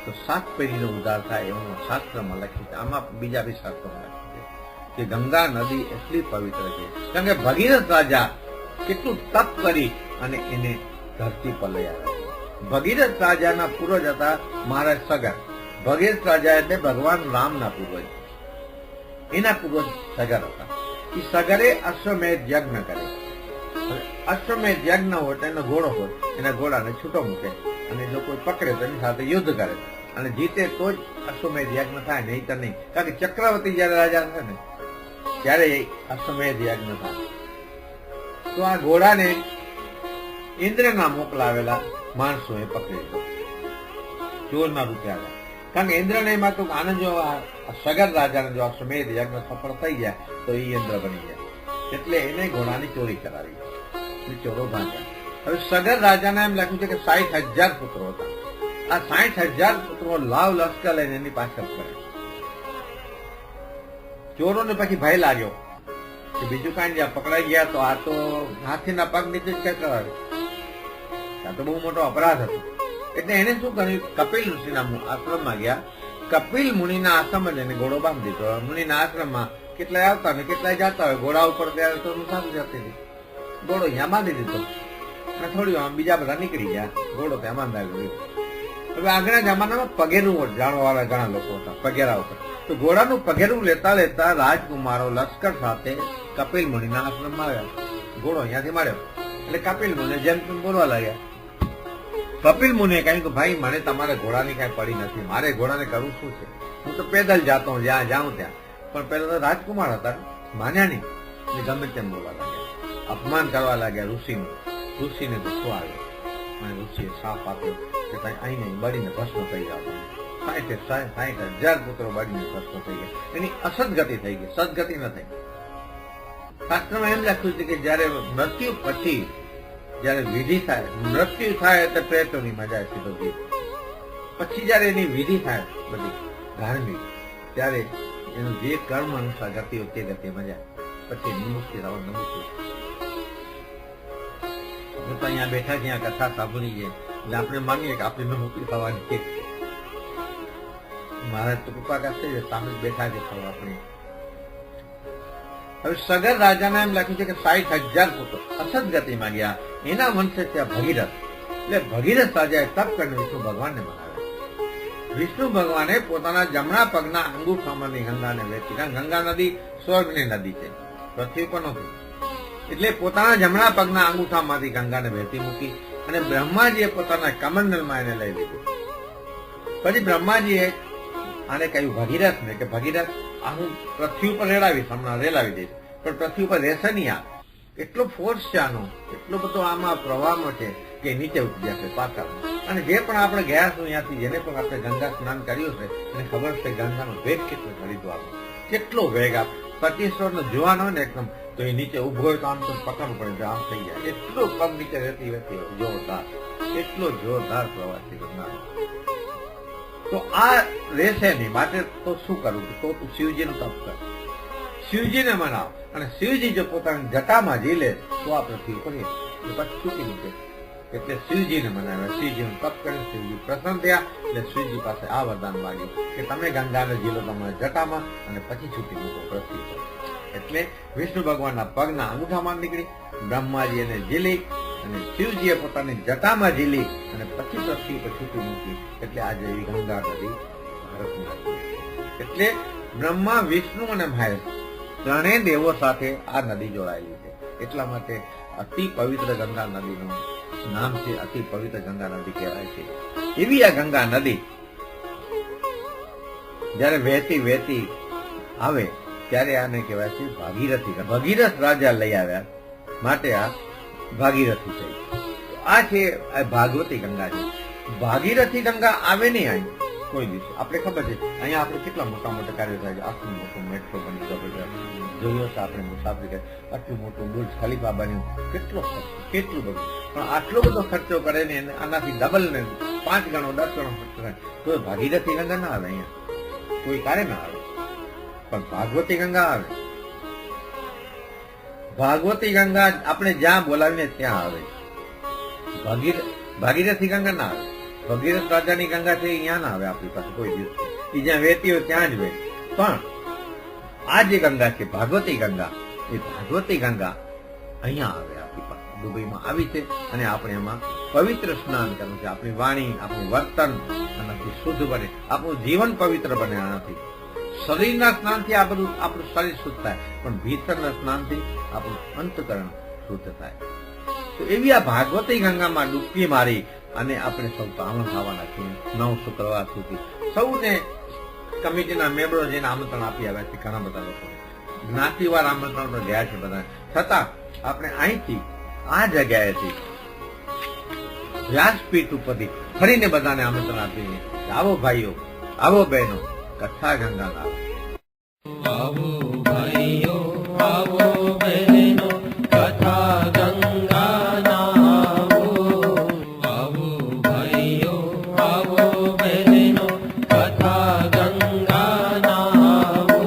તો 7 પેઢીનો ઉદ્ધાર થાય એવું શાસ્ત્રમાં લખ્યું છે. આમાં બીજા બી શાસ્ત્રોમાં લખ્યું છે કે ગંગા નદી એટલી પવિત્ર છે. કારણ કે ભગીરથ રાજા કેટલું તપ કરી અને એને ધરતી પર લઈ આવ્યા. ભગીરથ રાજાના પૂર્વજ હતા મહારાજ સગર. ભગીરથ રાજા એટલે ભગવાન રામના પૂર્વજ. એના પૂર્વજ સગર હતા. એ સગરે અશ્વમેધ યજ્ઞ કરે. અશ્વમેધ યજ્ઞ હોય તો એનો ઘોડો હોય, એના ઘોડાને છૂટો મૂકે અને જો કોઈ પકડે તો એની સાથે યુદ્ધ કરે અને જીતે તો જ અશ્વમેધ યજ્ઞ થાય, નહીં તો નહીં. કારણ કે ચક્રવર્તી જયારે રાજા છે ને ત્યારે અશ્વમેધ યજ્ઞ થાય. તો આ ઘોડાને ઇન્દ્રના મોકલાવેલા માણસોએ પકડી ચોરના રૂપે આવ્યા. કારણ કે ઇન્દ્રને એમાં તો આનંદ જો સગર રાજાને જો અશ્વમેધ યજ્ઞ સફળ થઈ જાય તો એ ઇન્દ્ર બની જાય, એટલે એને ઘોડાની ચોરી કરાવી. ચોરો ભાગ્યા. હવે સગર રાજાને એમ લખ્યું છે કે 60,000 પુત્રો હતા. આ 60,000 પુત્રો લાવ લશ્કર લઈને એની પાછળ પડે. ચોરોને પછી ભય લાગ્યો કે બીજું કાંઈ જ્યાં પકડાઈ ગયા તો આ તો હાથીના પગ નીચે જ કઈ કરાવે, આ તો બહુ મોટો અપરાધ હતો. એટલે એને શું કર્યું, કપિલ ઋષિના આશ્રમમાં ગયા. કપિલ મુનિના આશ્રમ જ એને ઘોડો બાંધી દીધો. મુનિના આશ્રમમાં કેટલાય આવતા ને કેટલાય જતા હોય. ઘોડા ઉપર ત્યારે તો મુસાફરી જતી હતી. ઘોડો અહીંયા બાંધી દીધો અને થોડી વાર બીજા બધા નીકળી ગયા. ઘોડો ત્યાં બાંધાઈ ગયો. હવે આગળના જમાનામાં પગેરું જાણવાવાળા ઘણા લોકો હતા, પગેરા ઉપર. તો ઘોડાનું પગેરું લેતા લેતા રાજકુમારો લશ્કર સાથે કપિલ મુનિના આશ્રમમાં આવ્યા. ઘોડો અહીંયાથી મળ્યો એટલે કપિલ મુનિ જેમ તેમ બોલવા લાગ્યા. કપિલ મુનિએ કહ્યું કે ભાઈ મને તમારે ઘોડાની કઈ પડી નથી, મારે ઘોડાને કરવું શું છે, હું તો પેદલ જાતો હું જ્યાં જાઉં ત્યાં. પણ પેલા તો રાજકુમાર હતા, માન્યા નહીં એટલે ગમે તેમ બોલવા લાગ્યા, અપમાન કરવા લાગ્યા ઋષિનું. ઋષિને ગુસ્સો આવ્યો અને ઋષિએ સાપ આપ્યો કે અહીં નહીં બળીને ભસ્મ થઈ જાવ. 60,000 પુત્રો બળીને ભસ્મ થઈ ગયા. એની અસદગતિ થઈ ગઈ, સદગતિ ન થઈ. શાસ્ત્રમાં એમ લખ્યું છે કે જયારે મૃત્યુ પછી જયારે વિધિ થાય, મૃત્યુ થાય એટલે પ્રેતોની મજા છે બધી. પછી જયારે એની વિધિ થાય બધી ધાર્મિક, ત્યારે એનું જે કર્મ અનુસાર ગતિ હોય તે ગતિ મજા, પછી નિમુક્તિ થવાનું મુક્તિ. હું તો અહીંયા બેઠા જ્યાં કથા સાંભળી છે એટલે આપણે માનીએ કે આપણે મુક્તિ થવાની છે. મહારાજ તો કૃપા કરશે સામે બેઠા છે થવા આપણે. હવે સગર રાજાને એમ લખ્યું છે કે 60,000 પુત્રો અસદગતિમાં ગયા. એના વંશે ત્યાં ભગીરથ, એટલે ભગીરથ રાજાએ તપ કરીને વિષ્ણુ ભગવાનને મનાવ્યા. વિષ્ણુ ભગવાને પોતાના જમણા પગના અંગૂઠામાંની ગંગાને વહેતી, કારણ ગંગા નદી સ્વર્ગની નદી છે, પૃથ્વી પર નથી. એટલે પોતાના જમણા પગના અંગૂઠામાંથી ગંગાને વહેતી મૂકી અને બ્રહ્માજીએ પોતાના કમંડલમાં એને લઈ લીધું. પછી બ્રહ્માજીએ આને કહ્યું ભગીરથને કે ભગીરથ આ હું પૃથ્વી ઉપર રેલાવીશ, હમણાં રેલાવી દઈશ, પણ પૃથ્વી ઉપર રહેશે નહીં. આ એટલો ફોર્સ છે આનો, એટલો બધો આમાં પ્રવાહમાં છે કે નીચે ઉતરી જશે પાતાળમાં. અને જે પણ આપણે ગયા છું ત્યાંથી, જેને પણ આપણે ગંગા સ્નાન કર્યું છે એને ખબર છે ગંગાનો વેગ કેટલો ખરીદો આપો, કેટલો વેગ આપે. 25 વર્ષનો જુવાન હોય ને એકદમ તો એ નીચે ઉભો હોય તો આમ તો પકડવું પડે, આમ થઈ જાય. એટલો પગ નીચે રહેતી રહેતી જોરદાર, એટલો જોરદાર પ્રવાહ છે ગંગાનો. તો આ રહેશે નહીં, માટે તો શું કરવું, તો તું શિવજીનું તપ કર, શિવજીને મનાવ. અને શિવજી જો પોતાની જટામાં ઝીલે તો આ પૃથ્વી કરીએ પછી છૂટી મૂકે. એટલે શિવજીને મનાવ્યા, શિવજીનું તપ કર્યું, શિવજી પ્રસન્ન થયા. એટલે શિવજી પાસે આ વરદાન માંગ્યું કે તમે ગંગાને ઝીલો તમારા જટામાં અને પછી છૂટી મૂકો પૃથ્વી પર. એટલે વિષ્ણુ ભગવાનના પગના અંગૂઠામાં નીકળી, બ્રહ્માજી એને ઝીલી અને શિવજીએ પોતાની જટામાં ઝીલી અને પછી પૃથ્વી પર છૂટી મૂકી. એટલે આજે એવી ગંગા નદી ભારતમાં. એટલે બ્રહ્મા, વિષ્ણુ અને મહેશ ત્રણેય દેવો સાથે આ નદી જોડાયેલી છે. એટલા માટે અતિ પવિત્ર ગંગા નદીનું નામ છે, અતિ પવિત્ર ગંગા નદી કહેવાય છે. એવી આ ગંગા નદી જયારે વહેતી વહેતી આવે ત્યારે આને કહેવાય છે ભાગીરથી. ભગીરથ રાજા લઈ આવ્યા માટે આ ભાગીરથી થઈ. આ છે ભાગવતી ગંગા છે. ભાગીરથી ગંગા આવે નહીં અહીં કોઈ દિવસ. આપણે ખબર છે અહીંયા આપણે કેટલા મોટા મોટા કાર્યો થાય છે. આટલું મોટું મેટ્રો બની જોયો છે આપણે મુસાફરી કરી, આટલું મોટું બુર્જ ખલીફા બન્યું, કેટલું બધું. પણ આટલો બધો ખર્ચો કરે ને આનાથી ડબલ ને 5 ગણો 10 ગણો ખર્ચો કરે તો ભાગીરથી ગંગા ના આવે અહીંયા, કોઈ કાર્ય ના આવે. પણ ભાગવતી ગંગા આવે. ભાગવતી ગંગા આપણે જ્યાં બોલાવીને ત્યાં આવે. ભાગીરથી ગંગા ના આવે. ભગીરથ રાજાની ગંગા છે અહીંયા ના આવે આપણી પાસે કોઈ દિવસ. એ જ્યાં વહેતી હોય ત્યાં જ વહે. પણ આ જે ગંગા છે ભાગવતી ગંગા, એ ભાગવતી ગંગા અહીંયા આવે આપણી પાસે, દુબઈમાં આવી છે. અને આપણે એમાં પવિત્ર સ્નાન કરવું છે. આપણી વાણી, આપણું વર્તન આનાથી શુદ્ધ બને, આપણું જીવન પવિત્ર બને આનાથી. શરીરના સ્નાનથી આ બધું આપણું શરીર શુદ્ધ થાય, પણ ભીતરના સ્નાનથી આપણું અંતકરણ શુદ્ધ થાય. તો એવી આ ભાગવતી ગંગામાં ડૂબકી મારી અને આપણે સૌ પાવન થવાના છીએ. 9 શુક્રવાર સુધી સૌને કમિટીના મેમ્બરો જેને આમંત્રણ આપી આવ્યા છે, ઘણા બધા લોકો જ્ઞાતિવાર આમંત્રણ તો ગયા છે બધા, છતાં આપણે અહીંથી આ જગ્યાએથી વ્યાસપીઠ ઉપરથી ફરીને બધાને આમંત્રણ આપીએ. આવો ભાઈઓ, આવો બહેનો, કથા ગંગા લાવો. આવો ભાઈઓ, આવો બહેનો, કથા ગંગા નાવો. આવો ભાઈઓ, આવો બહેનો, કથા ગંગા નાવો.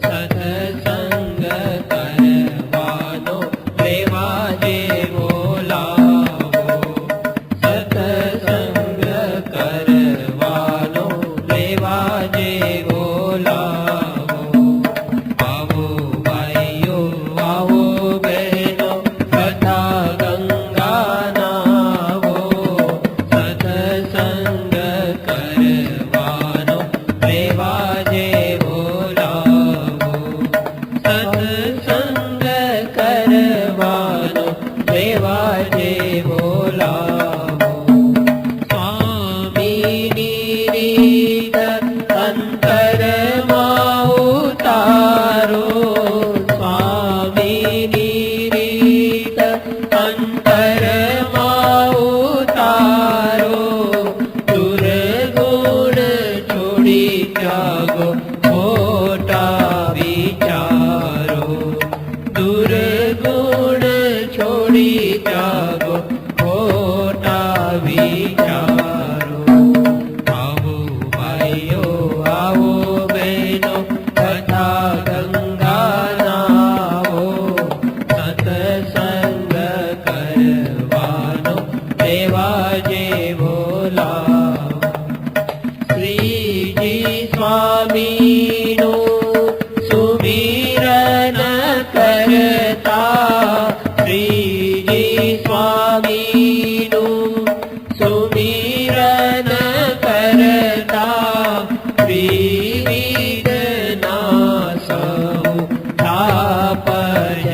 સત્સંગ કરવાનો લેવા જેવો લાવો. સત્સંગ કરવાનો લેવા જેવો લાવો. આવો ભાઈઓ, આવો બહેનો, કથા ગંગા નાવો. સત્સંગ કરવાનો લેવા જેવો લાવો. સત્સંગ કરવાનો લેવા જેવો લાવો. સ્વામીની રીત અંતરમાં ઉતારો. સ્વામીની રીત અંતરમાં ઉતારો. દુર્ગુણ છોડી ત્યાગો ખોટા વિચારો. દુર્ગુણ છોડી ત્યાગો ખોટા વિચારો. આવો ભાઈઓ, આવો બહેનો, કથા ગંગા નાવો. સત્સંગ કરવાનો લેવા જેવો લાવો. શ્રીજી સ્વામીનું સુમિરન કરતા. શ્રીજી સ્વામીનું સુમિરન કરતા. વિવિધના સૌ થાપ જ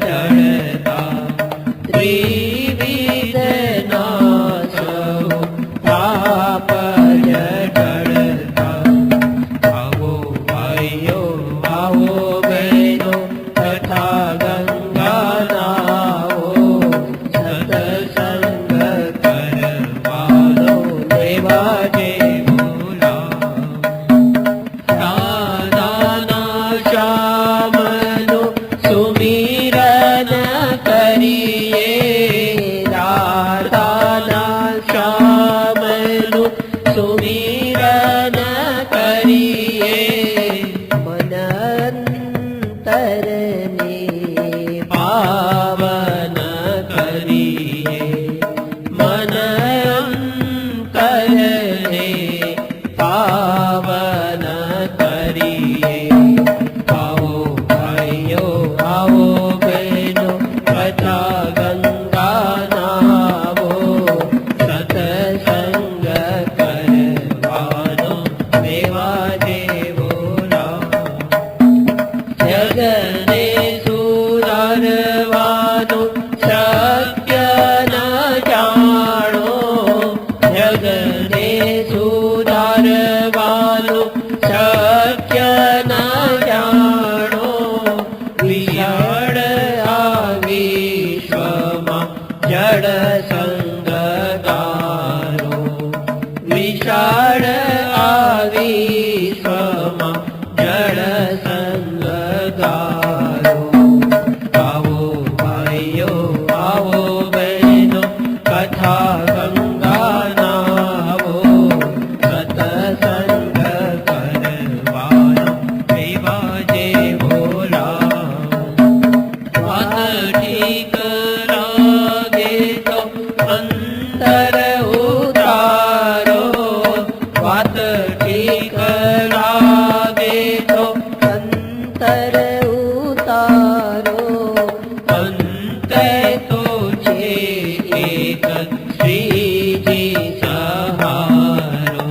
ટળતા. વિવિધના સૌ થાપ જ ટળતા. આવો ભાઈઓ, આવો બહેનો, કથા ગંગા નાવો. સત્સંગ કરવાનો લેવા જેવો લાવો. રાધાના શ્યામનું સુમિરન કરીએ. રાધાના શ્યામનું સુમિરન કરીએ. મન અંતરને પાવન કરીએ. મન અંતરને પાવન કરીએ. આવો ભાઈઓ, આવો બહેનો, કથા ગંગા નાવો. સત્સંગ કરવાનો લેવા જેવો લાવો. જગને સુધારવાનું શક્ય ન જાણો. જગને સુધારવાનું શક્ય ન જાણો. વિશાળ આ વિશ્વમાં જડ સંગગારો. વિશાળ આ વિશ્વમાં જડ સંગગારો. આવો ભાઈઓ, આવો બહેનો, કથા ગંગા નાવો. સત્સંગ કરવાનો લેવા જેવો લાવો. વાત ઠીક લાગે તો અંતર ઉતારો. વાત ઠીક લાગે તો અંતર ઉતારો. અંતે તો છે એક શ્રીજી સહારો.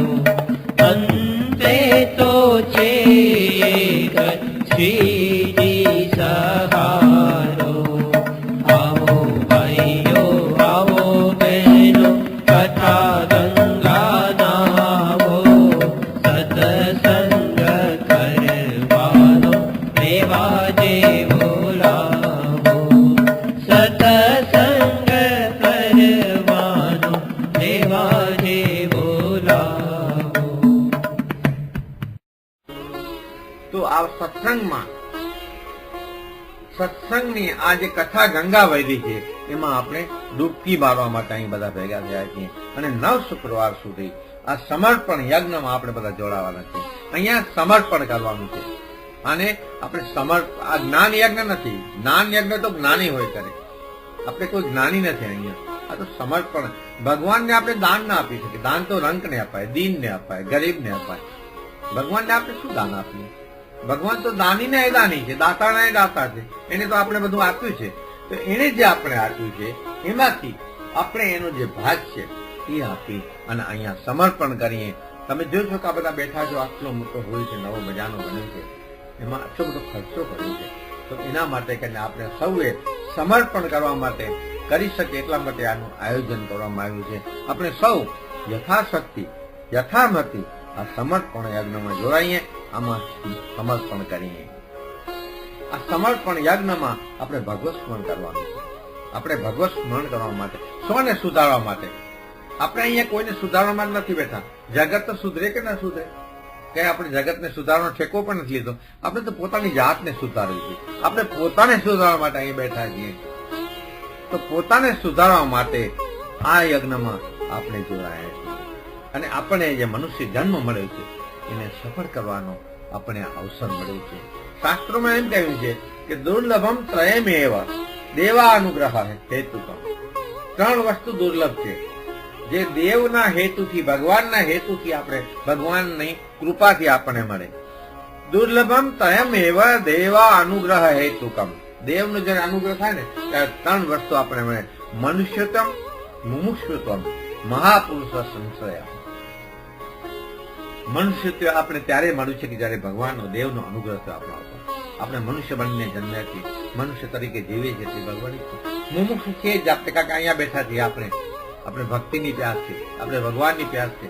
અંતે તો છે શ્રીજી સહારો. આવો ભાઈઓ આવો બહેનો કથા ગંગા નાવો. સત્સંગ કરવાનો લેવા જેવો લાવો. સત્સંગ કરવાનો લેવા જેવો લાવો. તો આ સત્સંગની આ જે કથા ગંગા વહેલી છે એમાં આપણે ડૂબકી મારવા માટે અહીં બધા ભેગા થયા છીએ અને 9 શુક્રવાર સુધી આ સમર્પણ યજ્ઞમાં આપણે બધા જોડાવાના છે. અહીંયા સમર્પણ કરવાનું છે અને આપણે આ જ્ઞાન યજ્ઞ નથી. જ્ઞાન યજ્ઞ તો જ્ઞાની હોય કરે, આપણે કોઈ જ્ઞાની નથી અહીંયા. આ તો સમર્પણ. ભગવાનને આપણે દાન ના આપી શકીએ. દાન તો રંકને અપાય, દીનને અપાય, ગરીબને અપાય. ભગવાનને આપણે શું દાન આપીએ? ભગવાન તો દાનીને એ દાની છે, દાતાના એ દાતા છે. એને તો આપણે બધું આપ્યું છે. તો એને જે આપણે આપ્યું છે એમાંથી આપણે એનો જે ભાગ છે એ આપી અને અહીંયા સમર્પણ કરીએ. તમે જોશો કે આ બધા બેઠા છો, આટલો મોટો હોય છે, નવો મજાનો બન્યો છે, એમાં આટલો બધો ખર્ચો કર્યો છે. તો એના માટે કરીને આપણે સૌએ સમર્પણ કરવા માટે કરી શકીએ એટલા માટે આનું આયોજન કરવામાં આવ્યું છે. આપણે સૌ યથાશક્તિ યથામતી આ સમર્પણ યજ્ઞમાં જોડાઈએ, આમાં સમર્પણ કરીએ. આ સમર્પણ યજ્ઞમાં આપણે ભગવત સ્મરણ કરવાનું છે. આપણે ભગવત સ્મરણ કરવા માટે, સ્વને સુધારવા માટે. આપણે અહીંયા કોઈને સુધારવા માટે નથી બેઠા. જગત તો સુધરે કે ના સુધરે, કે આપણે જગતને સુધારવાનો ઠેકો પણ નથી લીધો. આપણે તો પોતાની જાતને સુધારવી છે. આપણે પોતાને સુધારવા માટે અહીં બેઠા છીએ. તો પોતાને સુધારવા માટે આ યજ્ઞમાં આપણે જોડાયા છીએ અને આપણે જે મનુષ્ય જન્મ મળ્યો છે એને સફળ કરવાનો આપણે અવસર મળ્યો છે. શાસ્ત્રોમાં એમ કહ્યું છે કે દુર્લભમ ત્રયમેવ દેવા અનુગ્રહ હેતુકમ. 3 વસ્તુ દુર્લભ છે જે દેવના હેતુથી, ભગવાનના હેતુથી આપણે, ભગવાનની કૃપાથી આપણને મળે. દુર્લભમ ત્રયમેવ દેવા અનુગ્રહ હેતુકમ. દેવનો જયારે અનુગ્રહ થાય ને ત્યારે 3 વસ્તુ આપણે મળે. મનુષ્યતમ, મુમુક્ષુત્વમ, મહાપુરુષ સંશ્રય. મનુષ્યત્વ આપણે ત્યારે મળ્યું છે કે જયારે ભગવાનનો, દેવનો અનુગ્રહ થયો આપણો. આપણે મનુષ્ય બનીને જન્મ્યા છીએ, મનુષ્ય તરીકે જીવીએ છીએ તે ભગવાન. મુમુક્ષ છે જ આપણે, કાંઈક અહીંયા બેઠા છીએ. આપણે ભક્તિની પ્યાસ છે, આપણે ભગવાનની પ્યાસ છે,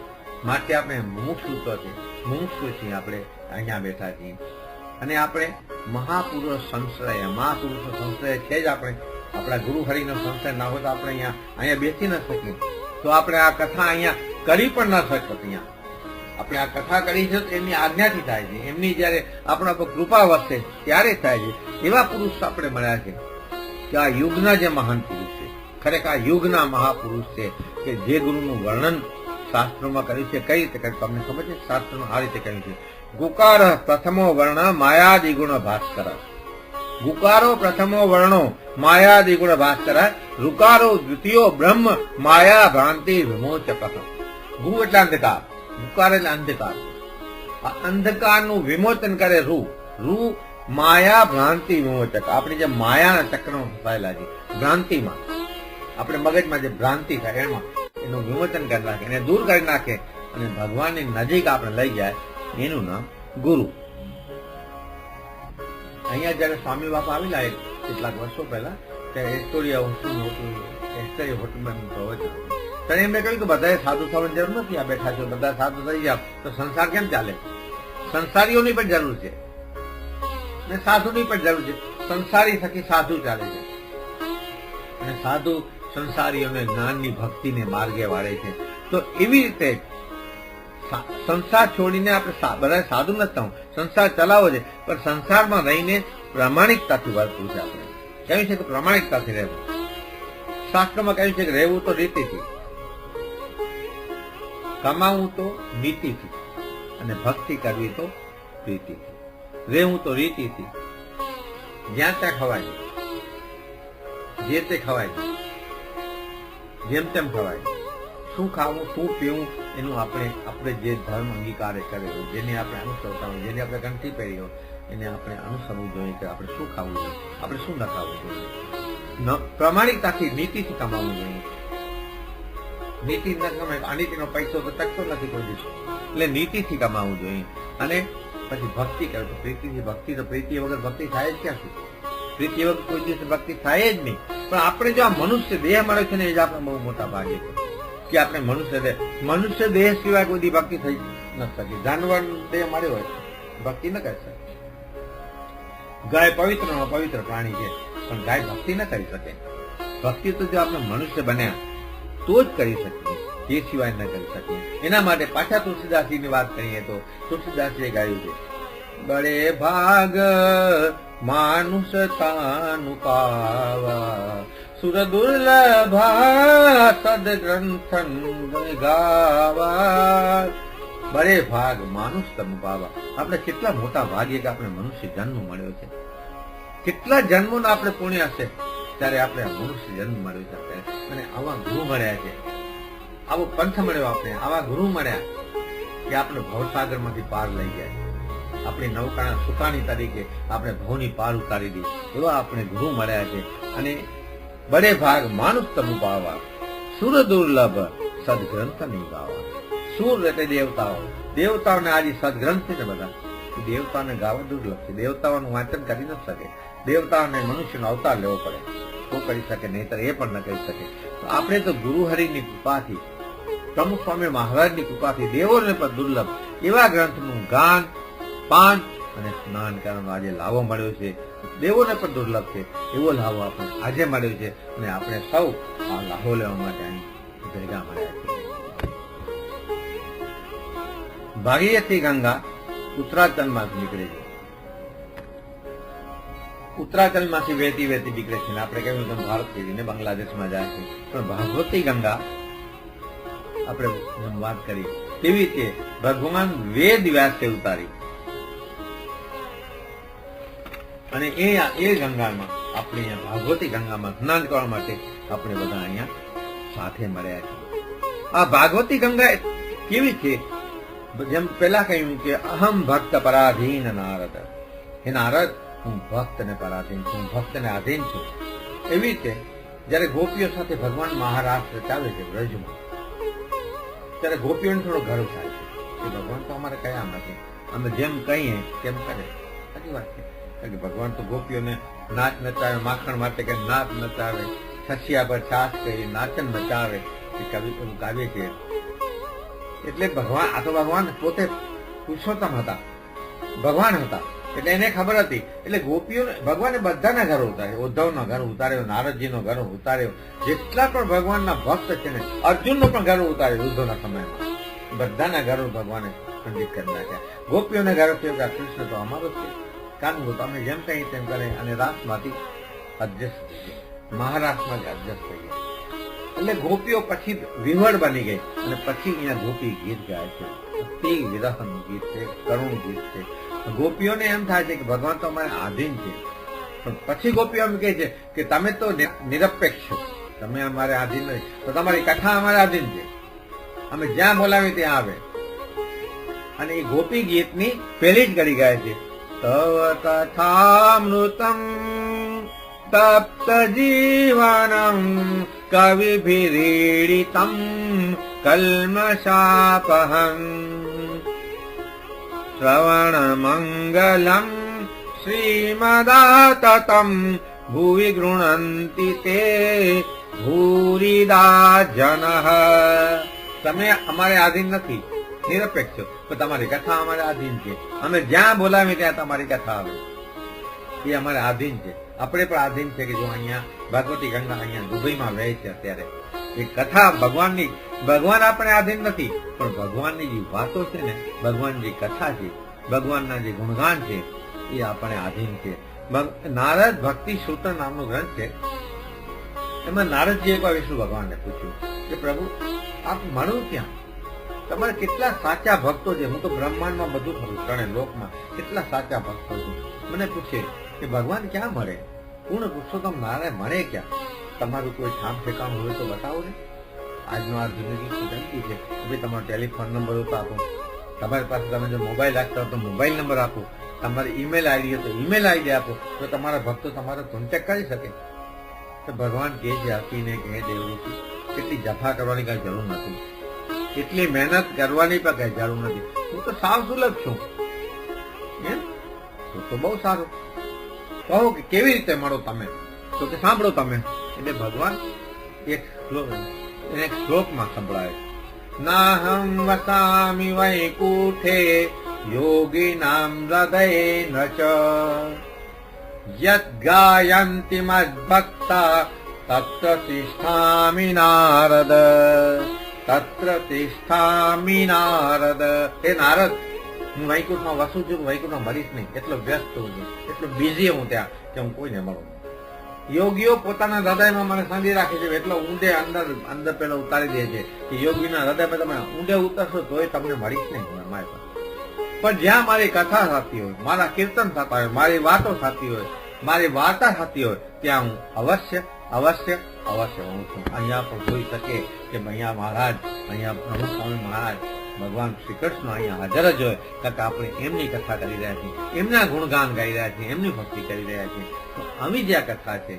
માટે આપણે મુમુક્ષુત્વ છે, મુમુક્ષુ છીએ. આપણે અહીંયા બેઠા છીએ અને આપણે મહાપુરુષ સંશ્રય, મહાપુરુષનો સંશ્રય છે જ. આપણે આપણા ગુરુ હરિનો સંશ્રય ના હોય તો આપણે અહીંયા બેસી ન શકીએ. તો આપણે આ કથા અહીંયા કરી પણ ન શકત. અહીંયા આપણે આ કથા કરી છે એમની આજ્ઞાથી થાય છે. એમની જયારે આપણા પર કૃપા વરસે ત્યારે થાય છે. એવા પુરુષ આપણે મળ્યા છે કે આ યુગના જે મહાન પુરુષ છે, ખરેખર આ યુગના મહાપુરુષ છે કે જે ગુરુનું વર્ણન શાસ્ત્રોમાં કર્યું છે. કઈ રીતે કર્યું તમને ખબર છે? શાસ્ત્રોમાં આ રીતે કહ્યું છે, ગુકાર પ્રથમો વર્ણ માયાદિ ગુણ ભાસ્કર. ગુકારો પ્રથમો વર્ણો માયાદિ ગુણ ભાસ્કર. રુકારો દ્વિતીયો બ્રહ્મ માયા ભ્રાંતિ વિમોચક. ગુ એટલે અંધકાર, ગુકાર એટલે અંધકાર. આ અંધકારનું વિમોચન કરે રૂ. રૂ માયા ભ્રાંતિ વિમોચક. આપણી જે માયાના ચક્રમાં ફસાયેલા છે, ભ્રાંતિમાં, આપણે મગજમાં જે ભ્રાંતિ થાય એમાં એનું વિમોચન કરી નાખે, એને દૂર કરી નાખે અને ભગવાનની નજીક આપણે લઈ જાય, એનું નામ ગુરુ. અહીંયા જયારે સ્વામી બાપા આવેલા કેટલાક વર્ષો પહેલા, ત્યારે એસ્ટોરિયા હોટલમાં ત્યારે એમને કહ્યું કે બધાએ સાધુ થવાની જરૂર નથી. આ બેઠા છો બધા સાધુ થઈ જાવ તો સંસાર કેમ ચાલે? સંસારીઓની પણ જરૂર છે ને સાધુની પણ જરૂર છે. સંસારી થકી સાધુ ચાલે છે અને સાધુ સંસારીઓને જ્ઞાનની ભક્તિને માર્ગે વાળે છે. તો એવી રીતે સંસાર છોડીને આપણે બધા સાધુ નથી થવું, સંસાર ચલાવો છે, પણ સંસારમાં રહીને પ્રામાણિકતાથી વર્તવું છે. આપણે કહ્યું છે કે પ્રામાણિકતાથી રહેવું. શાસ્ત્રમાં કહ્યું છે કે રહેવું તો રીતિથી, કમાવું તો નીતિથી અને ભક્તિ કરવી તો પ્રીતિથી. રહેવું તો રીતિથી, જ્યાં ત્યાં ખવાય, જે તે ખવાય, જેમ તેમ ખવાય. શું ખાવું શું પીવું એનું આપણે જે ધર્મ અંગીકાર કરેલો, જેને આપણે અનુસરતા હોય, જેને આપણે ગણતી પહેરી હોય, એને આપણે અનુસરવું જોઈએ કે આપણે શું ખાવું જોઈએ, આપણે શું ન ખાવું જોઈએ. પ્રામાણિકતાથી, નીતિથી કમાવું જોઈએ. નીતિ ન કમાય, અનીતિનો પૈસો તો ટકતો નથી કોઈ દિવસ. એટલે નીતિથી કમાવું જોઈએ અને પછી ભક્તિ કરે તો પ્રીતિથી ભક્તિ, તો પ્રીતિ વગર ભક્તિ થાય જ ક્યાંથી? પ્રીતિ વગર કોઈ દિવસ ભક્તિ થાય જ નહીં. પણ આપણે જો આ મનુષ્ય દેહ મળે છે ને એ જ આપણે બહુ મોટા ભાગ્ય છે કે આપણે મનુષ્ય દેહ સિવાય કોઈ દી ભક્તિ થઈ ન શકે. જાનવર દેહ મળ્યો હોય ભક્તિ ન કરી શકે. ગાય પવિત્ર પ્રાણી છે, પણ ગાય ભક્તિ ન કરી શકે. ભક્તિ તો જો આપણે મનુષ્ય બન્યા તો જ કરી શકીએ, તે સિવાય ન કરી શકીએ. એના માટે પાછા તુલસીદાસજી ની વાત કરીએ તો તુલસીદાસજીએ ગાયું છે, બડે ભાગ માનુષ તાનુ પાવા, સુર દુર્લભા સદગ્રંથન ગાવા. બડે ભાગ માનુષ તનુ પાવા. આપણે કેટલા મોટા ભાગ્ય કે આપણે મનુષ્ય જન્મ મળ્યો છે. કેટલા જન્મોના આપણે પુણ્ય હશે ત્યારે આપણે આ મનુષ્ય જન્મ મળ્યો છે. અને આવા ગુરુ મળ્યા છે, આવો પંથ મળ્યો, આપણે આવા ગુરુ મળ્યા કે આપણે ભવસાગર માંથી પાર લઈ જાય. આપણી નૌકાના સુકાની તરીકે આપણે ભવની પાર ઉતારી દી, એવા આપણે ગુરુ મળ્યા છે. અને બડે ભાગ માનુષ તનુ પાવા, સુર દુર્લભ સદગ્રંથ નહીં ગાવા. સુર એટલે દેવતાઓને આજે સદગ્રંથ છે ને બધા, દેવતાઓને ગાવા દુર્લભ છે. દેવતાઓનું વાંચન કરી ન શકે. દેવતાઓને મનુષ્યનો અવતાર લેવો પડે તો કરી શકે, નહીતર એ પણ ન કરી શકે. તો આપણે તો ગુરુહરિની કૃપાથી, પ્રમુખ સ્વામી મહારાજની કૃપાથી દેવોને પણ દુર્લભ એવા ગ્રંથનું ગાન, પાન અને સ્નાન કરવાનો આજે લાવો મળ્યો છે. દેવોને પણ દુર્લભ છે એવો લાવો આપણે આજે મળ્યો છે. અને આપણે સૌ આ લાહો લેવા માટે અહીં ભેગા મળ્યા છે. ભાગીરથી ગંગા ઉત્તરાખંડમાંથી નીકળે છે. ઉત્તરાખંડમાંથી વહેતી નીકળે છે. આપણે કહ્યું તેમ ભારત ફેરીને બાંગ્લાદેશમાં જાય છે. પણ ભાગવતી ગંગા આપણે વાત કરી કેવી રીતે ભગવાન વેદ વ્યાસે ઉતારી, અને એ ગંગામાં આપણે અહીંયા ભાગવતી ગંગામાં સ્નાન કરવા માટે આપણે બધા અહીંયા સાથે મળ્યા છીએ. આ ભાગવતી ગંગા કેવી છે? જેમ પેલા કહ્યું કે અહમ ભક્ત પરાધીન નારદ, હે નારદ હું ભક્ત ને પરાધીન છું, ભક્ત ને આધીન છું. એવી રીતે જયારે ગોપીઓ સાથે ભગવાન મહારાષ્ટ્ર ચાલે છે બ્રજમાં, ત્યારે ગોપીઓને થોડો ગર્વ થાય છે કે ભગવાન તો અમારે કયા નથી, અમે જેમ કહીએ તેમ કરે. સાચી વાત છે, કારણ કે ભગવાન તો ગોપીઓને નાચ નચાવે, માખણ માટે કે નાચ નચાવે, છસિયા પર છાસ કરી નાચન નચાવે, એ કાવ્ય છે. એટલે ભગવાન, આ તો ભગવાન પોતે પુરુષોત્તમ હતા, ભગવાન હતા, એટલે એને ખબર હતી. એટલે ગોપીઓને ભગવાને બધાના ઘર ઉતાર્યો, ઉદ્ધવનો ઘર ઉતાર્યો, નારદજીનો ઘર ઉતાર્યો, જેટલા પણ ભગવાનના ભક્ત છે ને, અર્જુનનો પણ ઘર ઉતાર્યો યુદ્ધના સમયમાં. બધાના ઘરો ભગવાને ખંડિત કરી નાખ્યા. ગોપીઓને ઘર થયો કે કૃષ્ણ તો અમારો છે, કારણ તમે જેમ કહી તેમ કરે. અને રાસમાંથી અડજસ્ટ થઈ ગઈ, મહારાષ્ટ્રમાં જ અડજસ્ટ થઈ ગઈ. એટલે ગોપીઓ પછી વિહવળ બની ગઈ. અને પછી અહીંયા ગોપી ગીત ગાય છે, અતિ વિરહનું ગીત છે, કરુણ ગીત છે. ગોપીઓને એમ થાય છે કે ભગવાન તો અમારે આધીન છે, પણ પછી ગોપીઓ એમ કહે છે કે તમે તો નિરપેક્ષ છો, તમે અમારે આધીન નથી, તો તમારી કથા અમારે આધીન છે, અમે જ્યાં બોલાવી ત્યાં આવે. અને એ ગોપી ગીતની પહેલી જ કડી ગાય છે, તવ કથામૃતમ તપ્ત જીવનમ કવિભિરીડિતમ કલ્મષાપહં શ્રવણ મંગલમ શ્રીમદાતતમ ભુવિ ગૃણંતિ તે ભૂરિદા જનઃ. તમે અમારે આધીન નથી, નિરપેક્ષ છો, તો તમારી કથા અમારે આધીન છે. અમે જ્યાં બોલાવીએ ત્યાં તમારી કથા આવે, એ અમારે આધીન છે. આપણે પણ આધીન છે કે જો અહીંયા ભગવતી ગંગા અહીંયા દુબઈમાં વહે છે અત્યારે, એ કથા ભગવાનની, ભગવાન આપણે આધીન નથી, પણ ભગવાનની જે વાતો છે ને, ભગવાનની કથા છે, ભગવાનના જે ગુણગાન છે, એ આપણે આધીન છે. નારદ ભક્તિ સૂત્ર નામનો ગ્રંથ છે, એમાં નારદજીએ એક વાર વિષ્ણુ ભગવાનને પૂછ્યું કે પ્રભુ આપ મળો ક્યાં? તમારે કેટલા સાચા ભક્તો છે? હું તો બ્રહ્માંડમાં બધું કરું, ત્રણે લોકમાં કેટલા સાચા ભક્તો છે. મને પૂછે કે ભગવાન ક્યાં મળે? પૂર્ણ પુરુષોત્તમ નારાયણ મળે ક્યાં? તમારું કોઈ ઠામ ઠેકાણું હોય તો બતાવો ને. આજનો આ જિંદગી જંગી છે. ભાઈ તમારો ટેલિફોન નંબર હોય તો આપો, તમારી પાસે તમે જો મોબાઈલ રાખતા હો તો મોબાઈલ નંબર આપો, તમારી ઈમેલ આઈડી હોય તો ઈમેલ આઈડી આપો, તો તમારા ભક્તો તમારો કોન્ટેક્ટ કરી શકે. તો ભગવાન કહે છે હસીને કે હે દેવરૂપી, કેટલી જફા કરવાની કઈ જરૂર નથી, એટલી મહેનત કરવાની પણ કઈ જરૂર નથી. હું તો સાવ સુલભ છું, એમ તો બહુ સારું. કહો કે કેવી રીતે મળો તમે? તો કે સાંભળો તમે. એટલે ભગવાન એક શ્લોકમાં સંભળાય, નાહમ વસામિ વૈકુંઠે યોગીનામ હૃદયેન ચ યદ્ ગાયન્તિ મદ્ભક્તા તત્ર તિષ્ઠામિ નારદ, તત્ર તિષ્ઠામિ નારદ. હે નારદ, હું વૈકુંઠમાં વસું છું, વૈકુંઠમાં મળીશ નહીં, એટલો વ્યસ્ત હું છું, એટલો બિઝી હું ત્યાં કે હું કોઈને મળું. યોગીઓ પોતાના હૃદયમાં મને સાંધી રાખે છે, એટલો ઊંડે અંદર પેલો ઉતારી દે છે કે યોગીના હૃદયમાં તમે ઊંડે ઉતરશો તોય તમને મળીશ નહીં મારી પાસે. પણ જ્યાં મારી કથા થતી હોય, મારા કીર્તન થતા હોય, મારી વાતો થતી હોય, મારી વાર્તા થતી હોય, ત્યાં હું અવશ્ય અવશ્ય અવશ્ય હું છું. અહીંયા પણ જોઈ શકે કે અહીંયા મહારાજ, અહીંયા પ્રમુખ સ્વામી મહારાજ ભગવાન શ્રી કૃષ્ણ અહીંયા હાજર જ હોય, કાકા આપણે એમની કથા કરી રહ્યા છીએ, એમના ગુણગાન ગાઈ રહ્યા છીએ, એમની ભક્તિ કરી રહ્યા છીએ. તો આવી જે આ કથા છે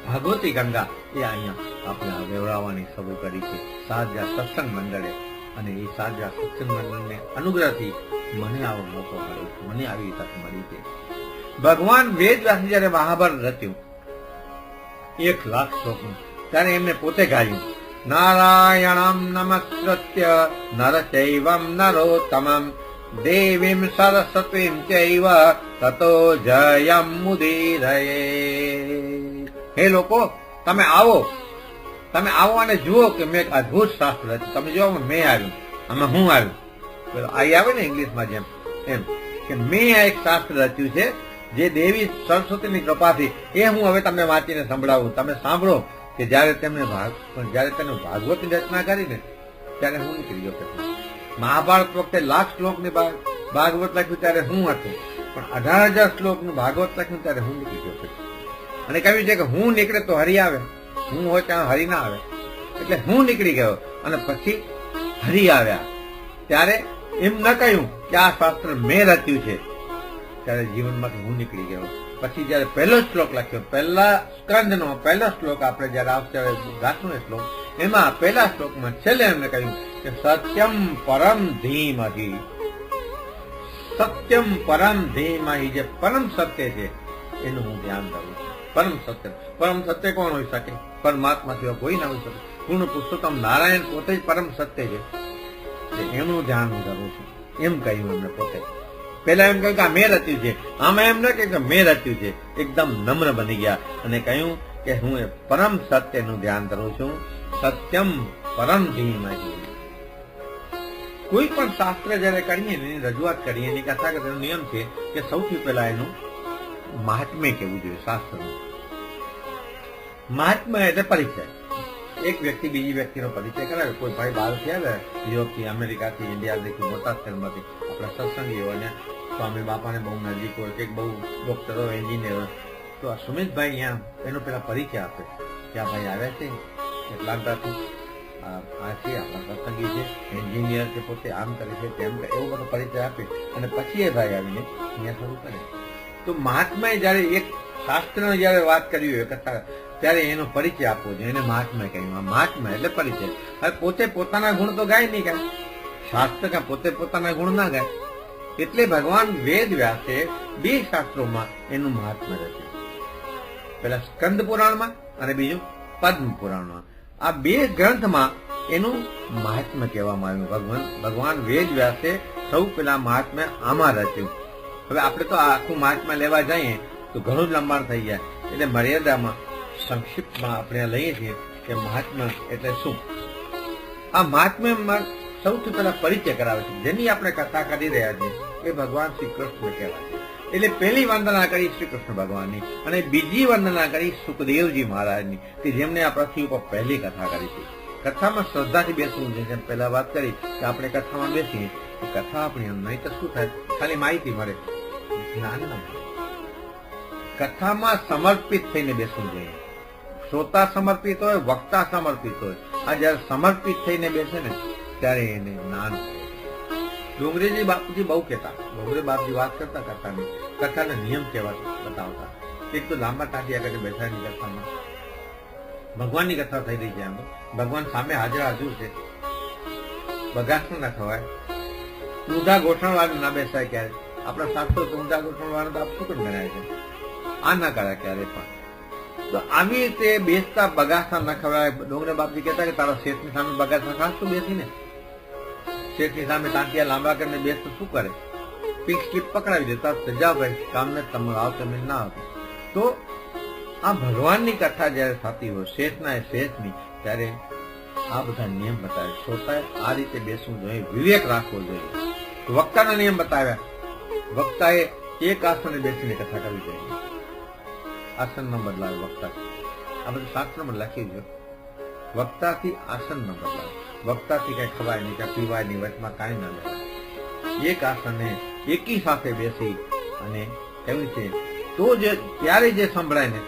ભાગવતી ગંગા, એ અહીંયા આપણે વેવડાવવાની શરૂ કરી છે સાજા સત્સંગ મંડળે. અને એ સાજા સત્સંગ મંડળને અનુગ્રહથી મને આવો મોકો મળ્યો છે, મને આવી તક મળી છે. ભગવાન વેદવ્યાસે જયારે મહાભારત રચ્યું 1,00,000 શ્લોકનું, ત્યારે એમને પોતે ગાયું, નારાયણમ નમસ્કૃત્ય નરચૈવમ નરોત્તમમ દેવીમ સરસ્વતીમ ચૈવ તતો જયમ મુદીરયે. હે લોકો, તમે આવો અને જુઓ કે મેં એક અદભુત શાસ્ત્ર રચ્યું. તમે જો મેં આવ્યું, આમાં હું આવ્યું, આઈ આવે ને ઇંગ્લિશમાં જેમ, એમ કે મેં આ એક શાસ્ત્ર રચ્યું છે જે દેવી સરસ્વતીની કૃપાથી, એ હું હવે તમને વાંચીને સંભળાવું. તમે સાંભળો કે જયારે તેમને ભાગવતની રચના કરીને ત્યારે હું નીકળી ગયો. મહાભારત વખતે 1,00,000 શ્લોકની ભાગવત લખ્યું ત્યારે હું હતું, પણ 18,000 શ્લોકનું ભાગવત લખ્યું ત્યારે હું નીકળી ગયો. અને કહ્યું છે કે હું નીકળે તો હરિ આવે, હું હોય ત્યાં હરિ ના આવે. એટલે હું નીકળી ગયો અને પછી હરિ આવ્યા. ત્યારે એમ ન કહ્યું કે આ શાસ્ત્ર મેં રચ્યું છે, ત્યારે જીવનમાંથી હું નીકળી ગયો. પછી જયારે પહેલો શ્લોક લખ્યો, પહેલા સ્કંદનો પહેલો શ્લોક આપણે જયારે આવશે 10મો શ્લોક, એમાં પહેલા શ્લોકમાં છેલ્લે એમને કહ્યું કે સત્યમ પરમ ધીમહિ, સત્યમ પરમ ધીમહિ, જે પરમ સત્ય છે એનું હું ધ્યાન કરું છું. પરમ સત્ય કોણ હોઈ શકે? પરમાત્મા સિવાય કોઈ ના હોઈ શકે. પૂર્ણ પુરુષોત્તમ નારાયણ પોતે જ પરમ સત્ય છે, એમનું ધ્યાન હું કરું છું. એમ કહ્યું એમને પોતે. પેલા એમ કહ્યું કે આ મેં રચ્યું છે, આમાં એમ ન કહ્યું કે મેં રચ્યું છે. એકદમ નમ્ર બની ગયા અને કહ્યું કે હું એ પરમ સત્યનું ધ્યાન કરું છું. સત્યમ પરમ ધીમહિ. કોઈ પણ શાસ્ત્ર જયારે કરીએ એની રજૂઆત કરીએ, એની કથા કરવાનો નિયમ છે કે સૌથી પહેલા એનું મહાત્મ્ય કેવું જોઈએ. શાસ્ત્રનું મહાત્મ્ય એટલે પરિચય. એક વ્યક્તિ બીજી વ્યક્તિનો પરિચય કરાવે. કોઈ ભાઈ બહારથી આવે, યુરોપથી, અમેરિકાથી, ઇન્ડિયાથી, મોટા શહેરમાંથી આપણા સત્સંગીઓ અને સ્વામી બાપાને બહુ નજીક હોય કે બહુ ડોક્ટરો, એન્જિનિયર હોય, તો આ સુમિતભાઈ અહીંયા એનો પેલા પરિચય આપે કે આ ભાઈ આવ્યા છે એટલાન્ટાથી, આ છે આપણા સત્સંગી છે, એન્જિનિયર છે, પોતે આમ કરે છે તેમ કરે, એવો બધો પરિચય આપે. અને પછી એ ભાઈ આવીને અહીંયા શરૂ કરે. તો મહાત્માએ જયારે એક શાસ્ત્રનો જયારે વાત કરી હોય કથા, ત્યારે એનો પરિચય આપવો જોઈએ. એને મહાત્મા કહ્યું. મહાત્મા એટલે પરિચય. હવે પોતે પોતાના ગુણ તો ગાય નહીં, ગાય શાસ્ત્ર કા પોતે પોતાના ગુણ ના ગાય. એટલે ભગવાન વેદ વ્યાસે 2 શાસ્ત્રોમાં એનું મહાત્મા રચ્યું. પેલા સ્કંદ પુરાણમાં અને બીજું પદ્મ પુરાણમાં. આ 2 ગ્રંથમાં એનું મહાત્મા કહેવામાં આવ્યું. ભગવાન વેદ વ્યાસે સૌ પેલા મહાત્મા આમાં રચ્યું. હવે આપણે તો આખું મહાત્મા લેવા જઈએ તો ઘણું જ લંબાણ થઈ જાય. એટલે મર્યાદામાં સંક્ષિપ્તમાં આપણે લઈએ છીએ કે મહાત્મા એટલે શું. આ મહાત્મ્યમાં સૌથી પહેલા પરિચય કરાવે છે. જેની આપણે કથા કરી રહ્યા છીએ એ ભગવાન શ્રી કૃષ્ણ કહેવાય છે. એટલે પહેલી વંદના કરી શ્રી કૃષ્ણ ભગવાનની અને બીજી વંદના કરી સુખદેવજી મહારાજની, કે જેમને આ પૃથ્વી ઉપર પહેલી કથા કરી છે. કથામાં શ્રદ્ધાથી બેસવું છે. જેમ પહેલા વાત કરી કે આપણે કથામાં બેસીએ, કથા આપણી નહીં તો શું થાય, ખાલી માહિતી મળે, જ્ઞાન ન મળે. કથામાં સમર્પિત થઈને બેસવું જોઈએ. શ્રોતા સમર્પિત હોય, વક્તા સમર્પિત હોય. આ જયારે સમર્પિત થઈને બેસે ને ત્યારે એને જ્ઞાન. ડોંગરેજી બાપુજી બહુ કહેતા, ડોંગરે બાપજી વાત કરતા કથાના નિયમ કેવા બતાવતા. એક તો લાંબા ટાંટિયા કરીને બેસાની કથામાં ભગવાનની કથા થઈ રહી છે. આમ ભગવાન સામે હાજર છે, બગાસ ના ખવાય, ઊંધા ગોઠણ વાળું ના બેસાય. ક્યારે આપણા શાસ્ત્રો તો ઊંધા ગોઠવણ વાળા તો આપ શું કેમ ગણાય છે? આ ના કરે ક્યારે પણ. તો આવી રીતે બેસતા બગાસા ન ખવડાય. ડોંગરે બાપજી કહેતા કે તારા શેઠની સામે બગાસા ખાસ તું બેસીને, શેઠની સામે ટાંટિયા લાંબા કરીને બેસ તો શું કરે? પિંક સ્લીપ પકડાવી દેતા સજા ભાઈ કામને તમારે આવતો મેં ના આવતો. તો આ ભગવાનની કથા જયારે થતી હોય શેઠના એ શેઠની, ત્યારે આ બધા નિયમ બતાવે. શ્રોતાએ આ રીતે બેસવું જોઈએ, વિવેક રાખવો જોઈએ. વક્તાના નિયમ બતાવ્યા. વક્તાએ એક આસને બેસીને કથા કરવી જોઈએ. આસન ન બદલાવે વક્તા. આ બધું શાસ્ત્રમાં લખ્યું છે. વક્તાથી આસન ન બદલાવે. વક્તાથી કઈ ખવાય નહીં, કઈ પીવાય નહીં, વચમાં કાંઈ ના લેવાય. એક આસને એકી સાથે બેસી અને કહ્યું છે તો જે ત્યારે જે સંભળાય ને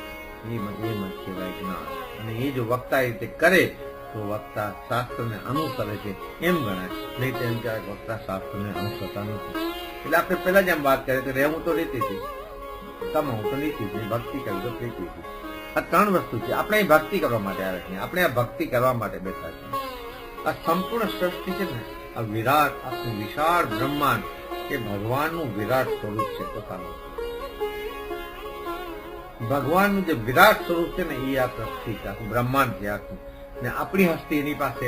એ મત કહેવાય કે ના. અને એ જો વક્તા રીતે કરે તો વક્તા શાસ્ત્રને અનુસરે છે એમ ગણાય. નહીં તો એમ ક્યારેક વક્તા શાસ્ત્રને અનુસરતા નથી. એટલે આપણે પહેલા જ એમ વાત કરીએ કે રહેવું તો રીતિથી, કમાવું તો નીતિથી, ભક્તિ કરવી તો પ્રીતિથી. આ ત્રણ વસ્તુ છે. આપણે અહીં ભક્તિ કરવા માટે આવે છે. આપણે આ ભક્તિ કરવા માટે બેઠા છીએ. આ સંપૂર્ણ સૃષ્ટિ છે ને, આ વિરાટ આખું વિશાળ બ્રહ્માંડ એ ભગવાનનું વિરાટ સ્વરૂપ છે પોતાનું. ભગવાનનું જે વિરાટ સ્વરૂપ છે ને એ આ સૃષ્ટિ છે, આખું બ્રહ્માંડ છે આખું. ને આપણી હસ્તી એની પાસે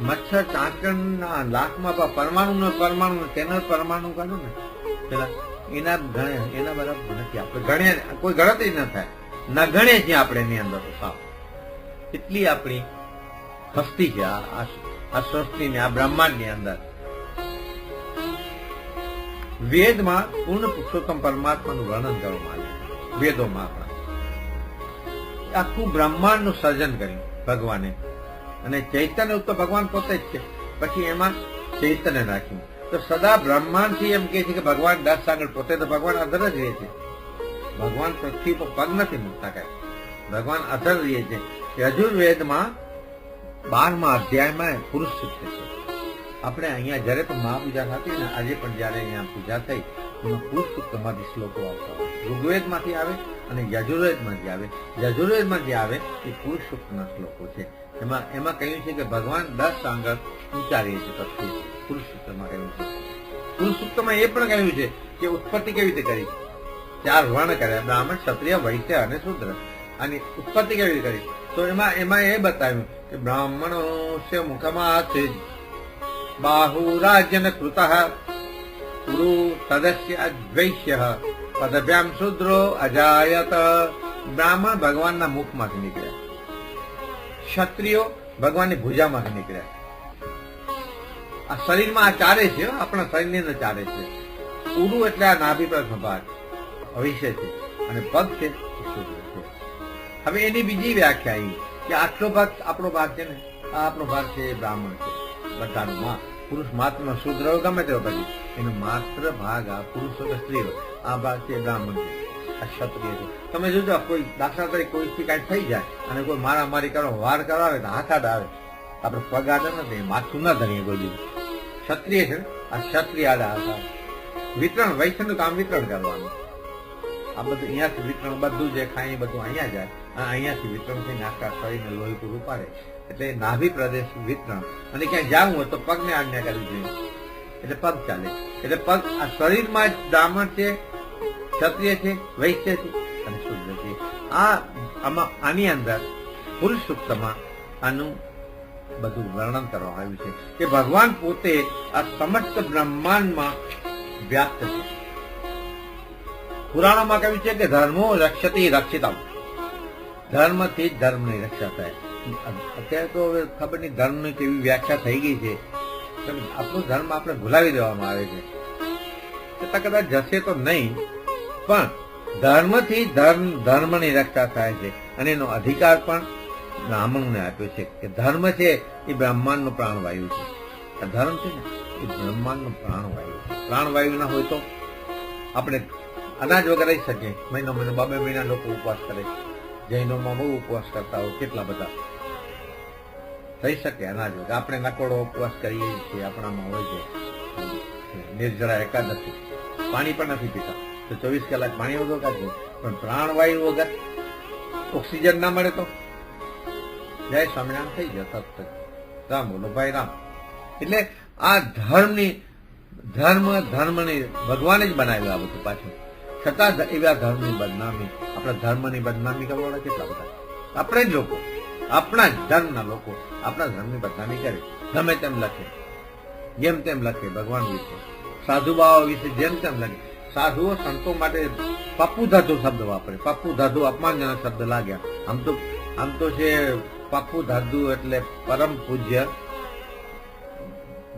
મચ્છર ચાંચણના લાખમાં પરમાણુ તેનો પરમાણુ કાઢું ને પેલા એના બરાબર નથી. આપણે ગણે કોઈ ગણતરી ન થાય, ન ગણે છે આપણે એની અંદર તો સાફ. એટલી આપણી હસ્તી છે આ સૃષ્ટિની, આ બ્રહ્માંડની અંદર. વેદમાં પૂર્ણ પુરુષોત્તમ પરમાત્માનું વર્ણન કરવામાં આવ્યું. વેદોમાં આપણા આખું બ્રહ્માંડનું સર્જન કર્યું ભગવાને. અને ચૈતન્ય તો ભગવાન પોતે જ છે. પછી એમાં ચૈતન્ય રાખ્યું. તો સદા બ્રહ્માંડ થી એમ કે છે કે ભગવાન 10 આંગળ, પોતે તો ભગવાન અધર જ રહે છે. ભગવાન પૃથ્વી પર પગ નથી મૂકતા કઈ, ભગવાન અધર રહે છે. યજુર્વેદમાં 12મા અધ્યાયમાં પુરુષ સૂક્ત છે. આપણે અહીંયા જયારે પણ મહાપૂજા થતી ને, આજે પણ જયારે અહીંયા પૂજા થઈ એમાં પુરુષ સૂક્તમાંથી શ્લોકો આવતા હોય. ઋગ્વેદમાંથી આવે અને યજુર્વેદમાંથી આવે. યજુર્વેદમાં જે આવે એ પુરુષ સૂક્તના શ્લોકો છે. એમાં કહ્યું છે કે ભગવાન 10 આંગળ ઊંચા રહે છે પૃથ્વી. પુરુષ સૂક્તમાં કહ્યું છે. પુરુષ સૂક્તમાં એ પણ કહ્યું છે કે ઉત્પત્તિ કેવી રીતે કરી. 4 વર્ણ કર્યા, બ્રાહ્મણ, ક્ષત્રિય, વૈશ્ય અને શૂદ્ર. અને ઉત્પત્તિ કેવી રીતે કરી તો એમાં એ બતાવ્યું કે બ્રાહ્મણો મુખમાં છે બાહુ રાજ્યન કૃત પુરુ તદસ્ય વૈશ્ય પદભ્યામ શૂદ્રો અજાયત. બ્રાહ્મણ ભગવાનના મુખમાંથી નીકળ્યા, ક્ષત્રિયો ભગવાનની ભુજામાંથી નીકળ્યા. આ શરીરમાં આ ચારે છે, આપણા શરીરની અંદર ચારે છે. ઉરુ એટલે આ નાભી પર ભાગ અવિષય છે, અને પગ છે શૂદ્ર છે. હવે એની બીજી વ્યાખ્યા કે આટલો ભાગ આપણો ભાગ છે ને, આ આપણો ભાગ છે એ બ્રાહ્મણ છે. બધાનું પુરુષ માત્ર શૂદ્ર ગમે તેવો પછી એનો માત્ર ભાગ આ પુરુષો કે સ્ત્રીઓ, આ ભાગ છે બ્રાહ્મણ છે, આ ક્ષત્રિય છે. તમે જોજો કોઈ દાખલા તરીકે કોઈથી કાંઈ થઈ જાય અને કોઈ મારામારી કરો, વાર કરાવે તો હાથ આડ આવે, આપણે પગ આડે નથી, માથું ના ધરીએ કોઈ બીજું. ક્ષત્રિય છે આ ક્ષત્રિય આડા હાથ આવે. વિતરણ, વૈશ્યનું કામ વિતરણ કરવાનું. આ બધું અહીંયાથી વિતરણ, બધું જે ખાય એ બધું અહીંયા જાય અને અહીંયાથી વિતરણ થઈને આખા શરીરને લોહી પૂરું પાડે. એટલે નાભી પ્રદેશ વિતરણ. અને ક્યાંય જવું હોય તો પગને આજ્ઞા કરવી જોઈએ, એટલે પગ ચાલે. એટલે પગ આ શરીરમાં જ બ્રાહ્મણ છે, ક્ષત્રિય છે, વૈશ્ય છે અને શૂદ્ર છે. આની અંદર પુરુષ સૂક્તમાં આનું બધું વર્ણન કરવામાં આવ્યું છે કે ભગવાન પોતે આ સમસ્ત બ્રહ્માંડમાં વ્યાપ્ત છે. પુરાણોમાં કહ્યું છે કે ધર્મો રક્ષતી રક્ષિતમ. ધર્મથી જ ધર્મની રક્ષા થાય. અત્યારે તો હવે ખબર નહીં ધર્મની કેવી વ્યાખ્યા થઈ ગઈ છે. આપણો ધર્મ આપણે ભૂલાવી દેવામાં આવે છે. છતાં કદાચ જશે તો નહીં, પણ ધર્મથી ધર્મની રક્ષા થાય છે. અને એનો અધિકાર પણ બ્રાહ્મણોને આપ્યો છે કે ધર્મ છે એ બ્રહ્માંડનું પ્રાણવાયુ છે. આ ધર્મ છે ને એ બ્રહ્માંડનું પ્રાણવાયુ છે. પ્રાણવાયુ ના હોય તો આપણે અનાજ વગર રહી શકીએ. મહિનો 2 મહિના લોકો ઉપવાસ કરે. જૈનોમાં બહુ ઉપવાસ કરતા હોય, કેટલા બધા થઈ શકે અનાજ વગર. આપણે નકોડો ઉપવાસ કરીએ છીએ, આપણામાં હોય છે નિર્જળા એકાદશી, પાણી પણ નથી પીતા તો 24 કલાક પાણી વગર કાઢીએ. પણ પ્રાણવાયુ વગર ઓક્સિજન ના મળે તો જય સ્વામિનારાયણ થઈ જાય તરત. રામ બોલો ભાઈ રામ. એટલે આ ધર્મની ધર્મની ભગવાને જ બનાવ્યું આ બધું પાછું, છતાં એવા ધર્મની બદનામી, આપણા ધર્મની બદનામી કરવાના કેટલા બધા આપણે જ લોકો, આપણા જ ધર્મના લોકો આપણા ધર્મની બદનામી કરે, ગમે તેમ લખે, જેમ તેમ લખે ભગવાન વિશે, સાધુ બાવા વિશે જેમ તેમ લખે. સાધુઓ સંતો માટે પપ્પુ ધાધુ શબ્દ વાપરે. પપ્પુ ધાધુ અપમાનજનક શબ્દ લાગ્યા. આમ તો છે પપ્પુ ધાધુ એટલે પરમ પૂજ્ય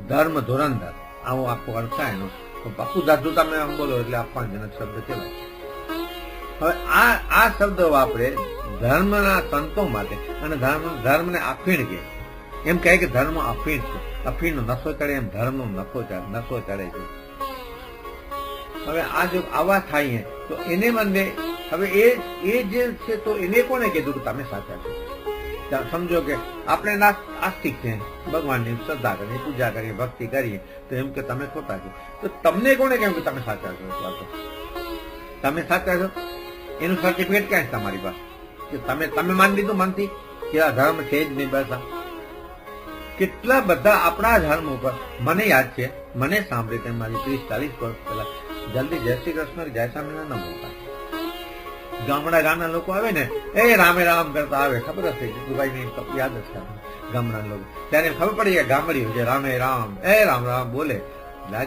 ધર્મ ધુરંધર, આવો આખો અર્થ થાય એનો. તો પપ્પુ ધાધુ તમે આમ બોલો એટલે અપમાનજનક શબ્દ કહેવાય. હવે આ શબ્દ વાપરે ધર્મના સંતો માટે, અને ધર્મને અફીણ કે, એમ કહે કે ધર્મ અફીણ છે, અફીણનો નશો ચડે એમ ધર્મનો નશો ચડે છે. હવે આ જો આવા થાય તો એને મને હવે એ જે છે તો એને કોને કીધું કે તમે સાચા છો? સમજો કે આપણે આસ્તિક છે, ભગવાનની શ્રદ્ધા કરીએ, પૂજા કરીએ, ભક્તિ કરીએ, તો એમ કે તમે ખોટા છો. તો તમને કોને કેમ કે તમે સાચા છો? તમે સાચા છો એનું સર્ટિફિકેટ ક્યાં છે તમારી પાસે? કે તમે માની લીધું મનથી કે આ ધર્મ છે જ નહીં? બસ કેટલા બધા આપણા ધર્મ ઉપર મને યાદ છે, મને સાંભળી તેમ મારી 30-40 વર્ષ પહેલા જલ્દી જય શ્રી કૃષ્ણ જય સ્વામિનારાયણ ન બોલતા. ગામડા લોકો આવે ને, એ રામે રામ કરતા આવે, ખબર હશે જીતુભાઈ ને યાદ હશે ગામડા લોકો, ત્યારે ખબર પડી કે ગામડીઓ છે રામે રામ એ રામ રામ બોલે,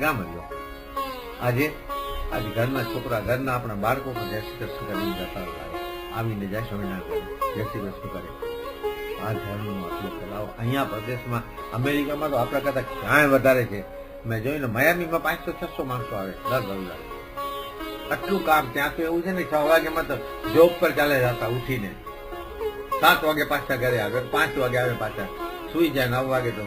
ગામડીઓ. આજે ઘરના છોકરા, ઘરના આપણા બાળકો પણ જય શ્રી કૃષ્ણ કરીને જતા આવીને જય સ્વામિનારાયણ જય શ્રી કૃષ્ણ કરે. આ ધર્મનો આટલો ફેલાવો અહીંયા પ્રદેશમાં, અમેરિકામાં તો આપણા કરતા ક્યાંય વધારે છે. મેં જોયું ને, માયામીમાં 500-600 માણસો આવે દર રવિવારે. આટલું કામ ત્યાં તો એવું છે ને, 6 વાગ્યામાં તો જોબ પર ચાલે જતા ઉઠીને, 7 વાગે પાછા ઘરે આવે, 5 વાગે આવે પાછા, સુઈ જાય 9 વાગે તો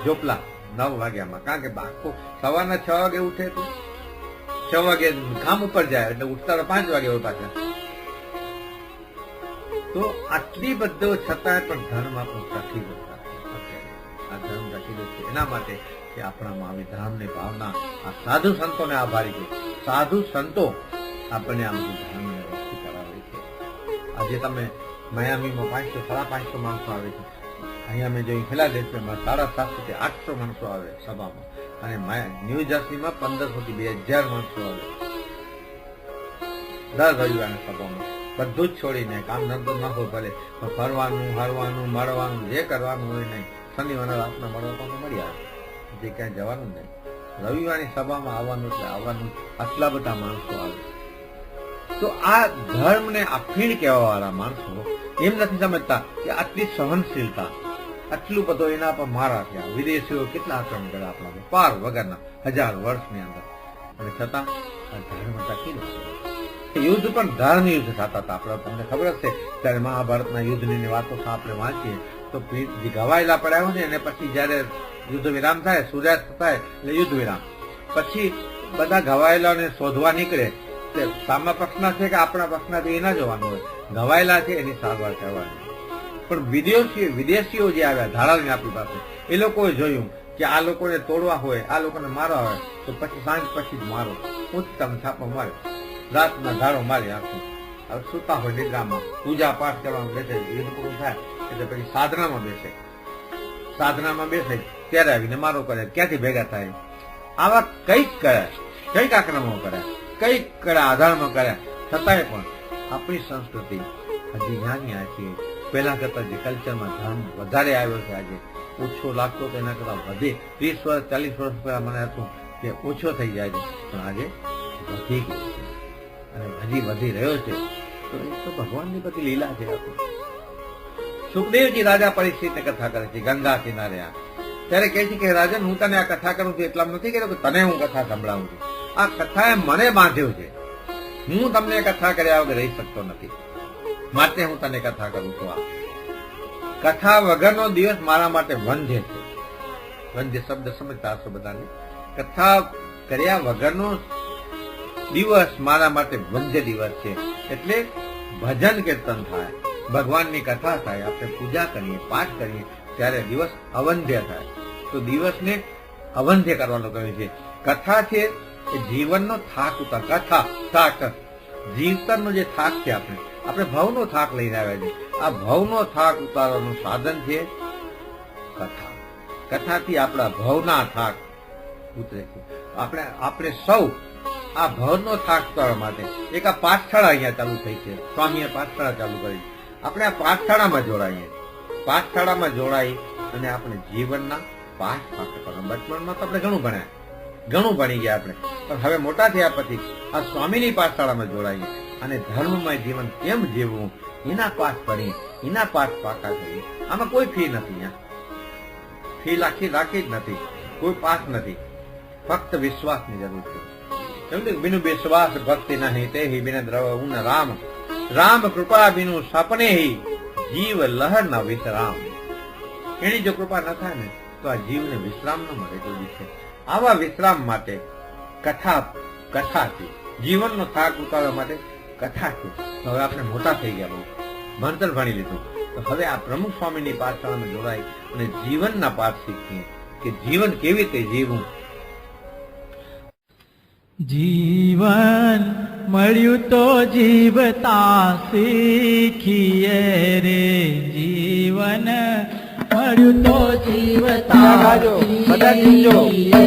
જોપલા 9 વાગ્યામાં. કારણ કે બાળકો સવારના 6 વાગે ઉઠે, 6 વાગે કામ ઉપર જાય એટલે ઉઠતા 5 વાગે હોય પાછા. તો આટલી બધો છતાં પણ ધર્મ આપણો ટકી ગયો. આ ધર્મ ટકી ગયો છે એના માટે કે આપણામાં આવી ધર્મની ભાવના, આ સાધુ સંતોને આભારી છે. સાધુ સંતો આપણને આ બધું ધર્મને વ્યવસ્થિત કરાવે છે. આજે તમે માયામીમાં 500-550 માણસો આવે છે. અહીંયા મેં જોયું ફિલાડેલ્ફિયામાં 750 થી 800 માણસો આવે સભામાં, અને ન્યૂ જર્સીમાં 1500 થી 2000 માણસો આવે દર રવિવારની સભામાં. બધું જ છોડીને, કામ ધંધો ન હોય ભલે, ફરવાનું, હરવાનું, મળવાનું, જે કરવાનું હોય નહીં, શનિવારે રાતના મળવા મળી આવે, જે ક્યાંય જવાનું નહીં. રવિવારની સભામાં આવવાનું એટલે આવવાનું. આટલા બધા માણસો આવે. તો આ ધર્મને અફીણ કહેવા વાળા માણસો એમ નથી સમજતા કે આટલી સહનશીલતા, આટલું બધો એના પર મારા થયા. વિદેશીઓ કેટલા આક્રમણ કર્યા આપણા પર, પાર વગરના 1000 વર્ષની અંદર, અને છતાં આ ધર્મ ટકી રહ્યો. યુદ્ધ પણ ધર્મ યુદ્ધ થતા હતા. આપણે તમને ખબર હશે ત્યારે મહાભારતના યુદ્ધની વાતો આપણે વાંચીએ તો જે ઘવાયેલા પડ્યા હોય ને, એને પછી જયારે યુદ્ધ વિરામ થાય, સૂર્યાસ્ત થાય એટલે યુદ્ધ વિરામ પછી બધા ઘવાયેલાને શોધવા નીકળે. તે સામા પક્ષના છે કે આપણા પક્ષના એ ના જોવાનું હોય, ઘવાયેલા છે એની સારવાર કરવાની. પણ વિદેશીઓ જે આવ્યા ધારાની આપણી પાસે, એ લોકોએ જોયું કે આ લોકોને તોડવા હોય, આ લોકોને મારવા હોય તો પછી સાંજ પછી જ મારો, ઉત્તમ છાપો મારે, રાતના ધારો મારી આખું. હવે સુતા હોય નિદ્રામાં, પૂજા પાઠ કરવાનું બેસે, યુદ્ધ પૂરું થાય એટલે પછી સાધનામાં બેસે ત્યારે આવીને મારો કરે. ક્યાંથી ભેગા થાય? આવા કઈક કર્યા, કઈક આક્રમણો કર્યા, કઈક કર્યા, આધારમાં કર્યા, છતાંય પણ આપણી સંસ્કૃતિ હજી નાની છે. પહેલા કરતા જે કલ્ચરમાં ધર્મ વધારે આવ્યો છે, આજે ઓછો લાગતો તો એના કરતા વધે. 30 વર્ષ 40 વર્ષ પહેલા મને હતું કે ઓછો થઈ જાય છે, પણ આજે વધી ગયો છે અને હજી વધી રહ્યો છે. તો એ તો ભગવાનની બધી લીલા છે. સુખદેવજી રાજા પરીક્ષિતને કથા કરે છે ગંગા કિનારે. ત્યારે કહે છે કે રાજન, હું તને આ કથા કરું છું એટલા નથી કહેતો કે તને હું કથા સંભળાવું છું. આ કથાએ મને બાંધ્યો છે. હું તમને કથા કર્યા વગર રહી શકતો નથી, માટે હું તને કથા કરું છું. આ કથા વગરનો દિવસ મારા માટે વંધ્ય છે. વંધ્ય શબ્દ સમજતા હશો બધાને. કથા કર્યા વગરનો દિવસ મારા માટે વંધ્ય દિવસ છે. એટલે ભજન કીર્તન થાય, ભગવાનની કથા થાય, આપણે પૂજા કરીએ, પાઠ કરીએ, ત્યારે દિવસ અવંધ્ય થાય. તો દિવસને અવંધ્ય કરવાનો કહ્યું છે. કથા છે એ જીવનનો થાક ઉતાર. કથા થાક, જીવતરનો જે થાક છે, આપણે ભવનો થાક લઈને આવ્યા છે. આ ભવનો થાક ઉતારવાનું સાધન છે કથા. કથાથી આપણા ભવના થાક ઉતરે છે. આપણે સૌ આ ભવનો થાક ઉતારવા માટે એક આ પાઠશાળા અહીંયા ચાલુ થઈ છે. સ્વામીએ પાઠશાળા ચાલુ કરી. આપણે આ પાઠશાળામાં જોડાઈએ. પાઠશાળામાં જોડાઈ અને આપણે જીવનના પાઠ પાઠ કરવાના. બચપનમાં તો આપણે ઘણું ભણ્યા, ઘણું ભણી ગયા આપણે, પણ હવે મોટા થયા પછી આ સ્વામીની પાઠશાળામાં જોડાઈએ અને ધર્મમય જીવન કેમ જીવવું એના પાઠ ભણી, એના પાઠ પાકા કરીએ. આમાં કોઈ ફી નથી, ફી રાખી જ નથી, કોઈ પાઠ નથી, ફક્ત વિશ્વાસની જરૂર છે. સમજ્યું? બિનુ વિશ્વાસ ભક્તિ નહીં તે બિન દ્રવ ઉન રામ, રામ કૃપા બિનુ સપને જીવ લહર ન વિશ્રામ. એની જો કૃપા ન થાય ને તો આ જીવને વિશ્રામ ન મળે કોઈ છે. આવા વિશ્રામ માટે કથાથી જીવનનો થાક ઉતારવા માટે કથાથી. હવે આપણે મોટા થઈ ગયા, બહુ ભણતર ભણી લીધું, તો હવે આ પ્રમુખ સ્વામીની પાઠશાળામાં જોડાઈ અને જીવનના પાઠ શીખીએ કે જીવન કેવી રીતે જીવવું. જીવન મળ્યું તો જીવતા શીખીએ રે, જીવન મળ્યું તો જીવતા શીખીએ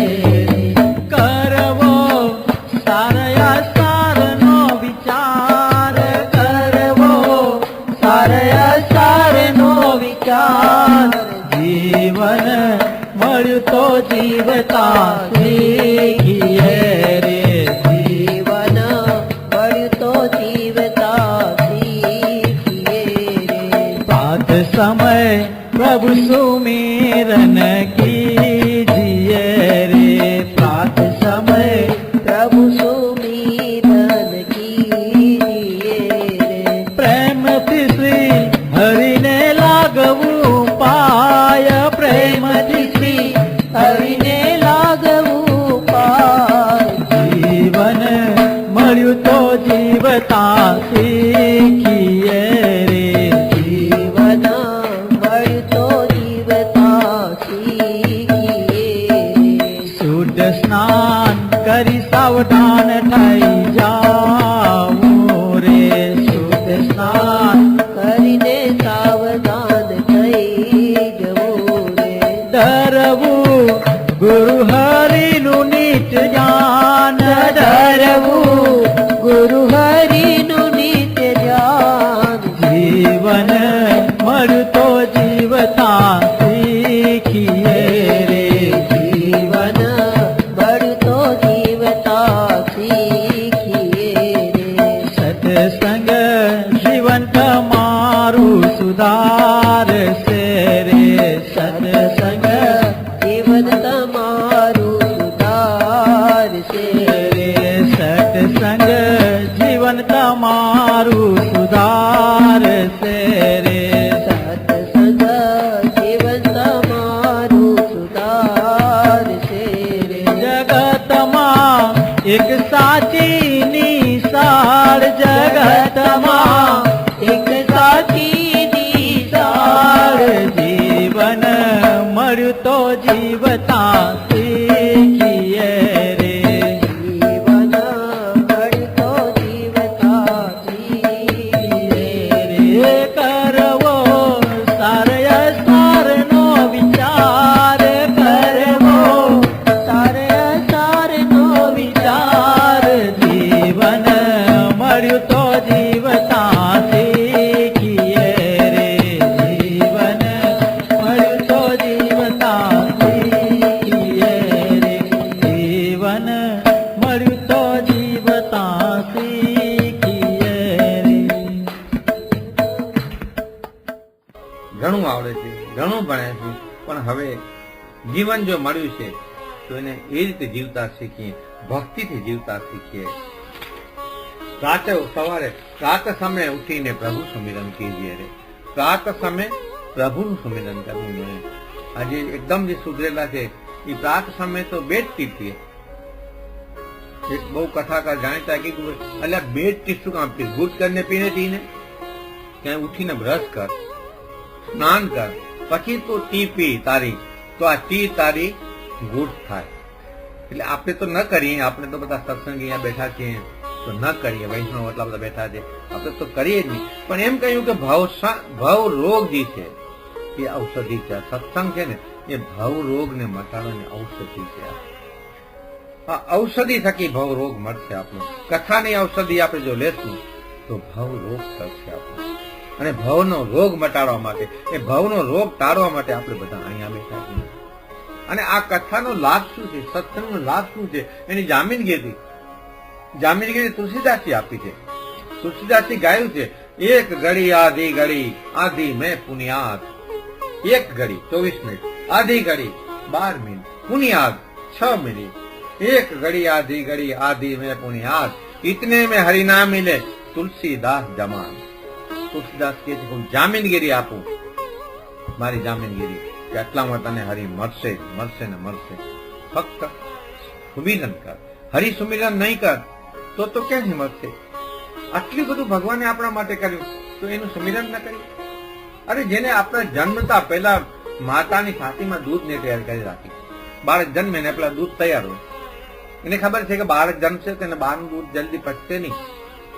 રે. કરવો સારયા સારનો વિચાર, કરવો સારયા સારનો વિચાર. જીવન મળ્યું તો જીવતા શીખીએ રે, જીવન મળ્યું તો જીવતા શીખીએ રે. પ્રાત સમય પ્રભુ સુમિરન કીજીએ રે, પ્રાત સમય પ્રભુ સુમિરન કીજીએ રે. પ્રેમથી શ્રી હરિને લાગવું પાય, પ્રેમથી શ્રી હરિને લાગવું પાય. જીવન મળ્યું તો જીવતા શીખીએ રે, જીવન મળ્યું તો જીવતા શીખીએ રે. શુદ્ધ સ્નાન કરી સાવધાન થઈ જાવું રે, શુદ્ધ સ્નાન કરીને સાવધાન થઈ જવું રે. ધરવું ગુરુ હરિનું નિત્ય જ્ઞાન, ધરવું ગુરુ હરિનું નિત્ય જ્ઞાન. જીવન મળ્યું તો જીવતા શીખીએ રે, જીવન મળ્યું તો જીવતા શીખીએ રે. સત્સંગ જીવન તમારું સુધારશે રે, સત્સંગ જીવન તમારું સુધારશે રે. સત્સંગ જીવન તમારું સુધારશે રે, સત્સંગ જીવન તમારું સુધારશે રે. જગતમાં એક સાચી નિશાળ, જગતમાં એક સાચી નિશાળ. જીવન મળ્યું તો જીવતા શીખીએ રે, જીવન મળ્યું તો જીવતા શીખીએ રે. કરવો સારય સારનો વિચાર, કરવો સારય સારનો વિચાર. જીવન મળ્યું તો જીવતા શીખીએ રે, જીવન મળ્યું તો જીવતા શીખીએ રે, જીવન મળ્યું તો જીવતા શીખીએ રે. ઘણું આવડે છે, ઘણું ભણે છે, પણ હવે જીવન જો મળ્યું છે તો એને એ રીતે જીવતા શીખીએ, ભક્તિથી જીવતા શીખીએ. સવારે પ્રાત સમય ઉઠીને પ્રભુ સુમિરન કીજીએ રે, પ્રાત સમય પ્રભુનું સુમિરન કરવું જોઈએ. આજે એકદમ જે સુધરેલા છે એ પ્રાત સમય તો બેટ ટીપીએ. એક બહુ કથાકાર જાણીતા કે અલ્યા બેટ ટીપ શું કામ પી, ગુટ કરીને પીને પીને ત્યાં ઉઠીને બ્રશ કર, સ્નાન કર, પછી તો ટી પી તારી, તો આ ટી તારી ગુટ થાય. એટલે આપણે તો ન કરીએ, આપણે તો બધા સત્સંગ અહીંયા બેઠા છીએ તો ન કરીએ, વૈષ્ણવ એટલા બધા બેઠા છે, આપણે તો કરીએ જ નહીં. પણ એમ કહ્યું કે ભવ રોગ જે છે એ ઔષધિ છે. સત્સંગ છે ને એ ભવ રોગ ને મટાડવાની ઔષધિ છે. આ ઔષધિ થકી ભવ રોગ મળશે આપણો. કથાની ઔષધિ આપણે જો લેશું તો ભવ રોગ થશે આપણો. અને ભવનો રોગ મટાડવા માટે, એ ભવનો રોગ ટાળવા માટે આપણે બધા અહીંયા બેઠા છીએ. અને આ કથાનો લાભ શું છે, સત્સંગનો લાભ શું છે, એની જામીનગીરી તુલસીદાસજી આપી છે. તુલસીદાસજી ગાયું છે, એક ઘડી આધી મેં પુનિયાદ. એક ઘડી 24 મિનિટ, આધી ઘડી 12 મિનિટ, પુનિયાદ 6 મિનિટ. एक घड़ी आधी में पुनियाद, इतने में हरि नाम मिले तुलसीदास जमान. तुलसीदास के હું જામીનગીરી આપું, મારી જામીનગીરી કે આટલામાં તને હરિ મળશે ને મળશે. ફક્ત સુમિરન કર. હરિ સુમિરન નહીં કર તો ક્યાંથી મળશે? આટલું બધું ભગવાને આપણા માટે કર્યું તો એનું સુમિરન ન કર્યું? અરે જેને આપણા જન્મતા પહેલા માતાની છાતીમાં દૂધ ને તૈયાર કરી રાખી, બાળક જન્મે ને પેલા દૂધ તૈયાર હોય. એને ખબર છે કે બાળક જન્મશે તો એને બહારનું દૂધ જલ્દી પચશે નહીં,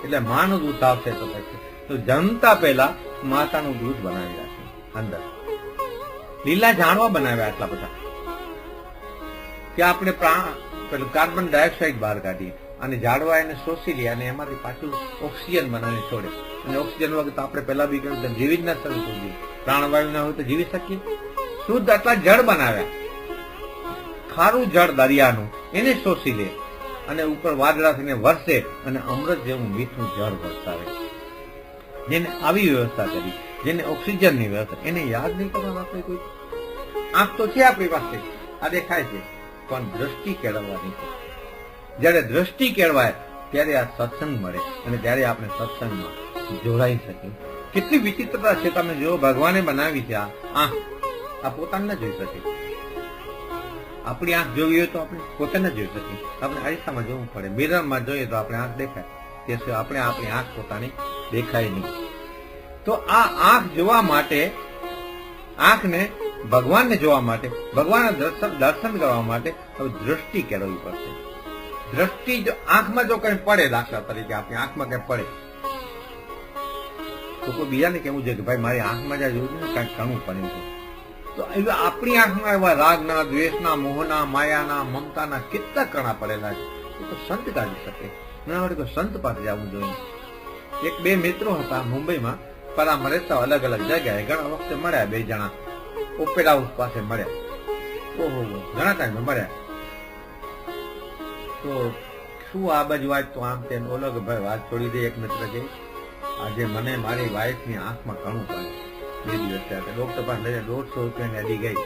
એટલે માનું દૂધ આવશે તો પચશે. તો જન્મતા પહેલા માતાનું દૂધ બનાવી રાખે અંદર. લીલા જાણવા બનાવ્યા આટલા બધા કે આપણે પેલું કાર્બન ડાયોક્સાઇડ બહાર કાઢીએ અને ઝાડવા એને શોષી લે અને એમાંથી પાછું ઓક્સિજન બનાવીને છોડે. અને ઓક્સિજન વગર તો આપણે પેલા બી કહ્યું જીવી જ ન શકીએ. પ્રાણવાયુ ના હોય તો જીવી શકીએ? શુદ્ધ આટલા જળ બનાવ્યા. ખારું જળ દરિયાનું એને શોષી લે અને ઉપર વાદળા થઈને વરસે અને અમૃત જેવું મીઠું જળ વરસાવે. જેને આવી વ્યવસ્થા કરી, જેને ઓક્સિજનની વ્યવસ્થા, એને યાદ નહીં કરવાનું આપણે કોઈ? આંખ તો છે આપણી પાસે, આ દેખાય છે, પણ દ્રષ્ટિ કેળવવાની છે. જયારે દ્રષ્ટિ કેળવાય ત્યારે આ સત્સંગ મળે અને ત્યારે આપણે સત્સંગમાં જોડાઈ શકીએ. કેટલી વિચિત્રતા છે, તમે જો ભગવાને બનાવી છે આ આંખ, આ પોતાને ન જોઈ શકે. આપણી આંખ જોવી હોય તો આપણે પોતે ન જોઈ શકીએ, આપણે અરીસામાં જોવું પડે. મિરરમાં જોઈએ તો આપણે આંખ દેખાય, તે સિવાય આપણે આપણી આંખ પોતાની દેખાય નહીં. તો આ આંખ જોવા માટે, આંખને ભગવાનને જોવા માટે, ભગવાનના દર્શન કરવા માટે હવે દ્રષ્ટિ કેળવવી પડશે. દ્રષ્ટિ જો આંખમાં જો કઈ પડે, દાખલા તરીકે આપણી આંખમાં કઈ પડે તો કોઈ બીજાને કેવું જોઈએ કે ભાઈ મારી આંખમાં જ્યાં જોયું ને કઈક ઘણું પડ્યું છે. તો આપણી આંખમાં એવા રાગના, દ્વેષના, મોહના, માયાના, મમતાના કેટલા કણા પડેલા છે. એ તો સંત કાઢી શકે. ના વડે કોઈ સંત પાસે જવું જોઈએ. એક બે મિત્રો હતા મુંબઈમાં, પરામાં રહેતા, અલગ અલગ જગ્યાએ. ઘણા વખતે મળ્યા બે જણા, ઓપેરા હાઉસ પાસે મળ્યા. ઓહો, ઘણા ટાઈમે મળ્યા. તો શું આ બાજુ વાત, તો આમ તેમ. ઓલો કે ભાઈ વાત છોડી દે. એક મિત્ર કે આજે મને મારી વાઈફની આંખમાં ઘણું પડે. 2 દિવસ થયા, ડોક્ટર પાસે લઈને 150 રૂપિયાની અડી ગઈ.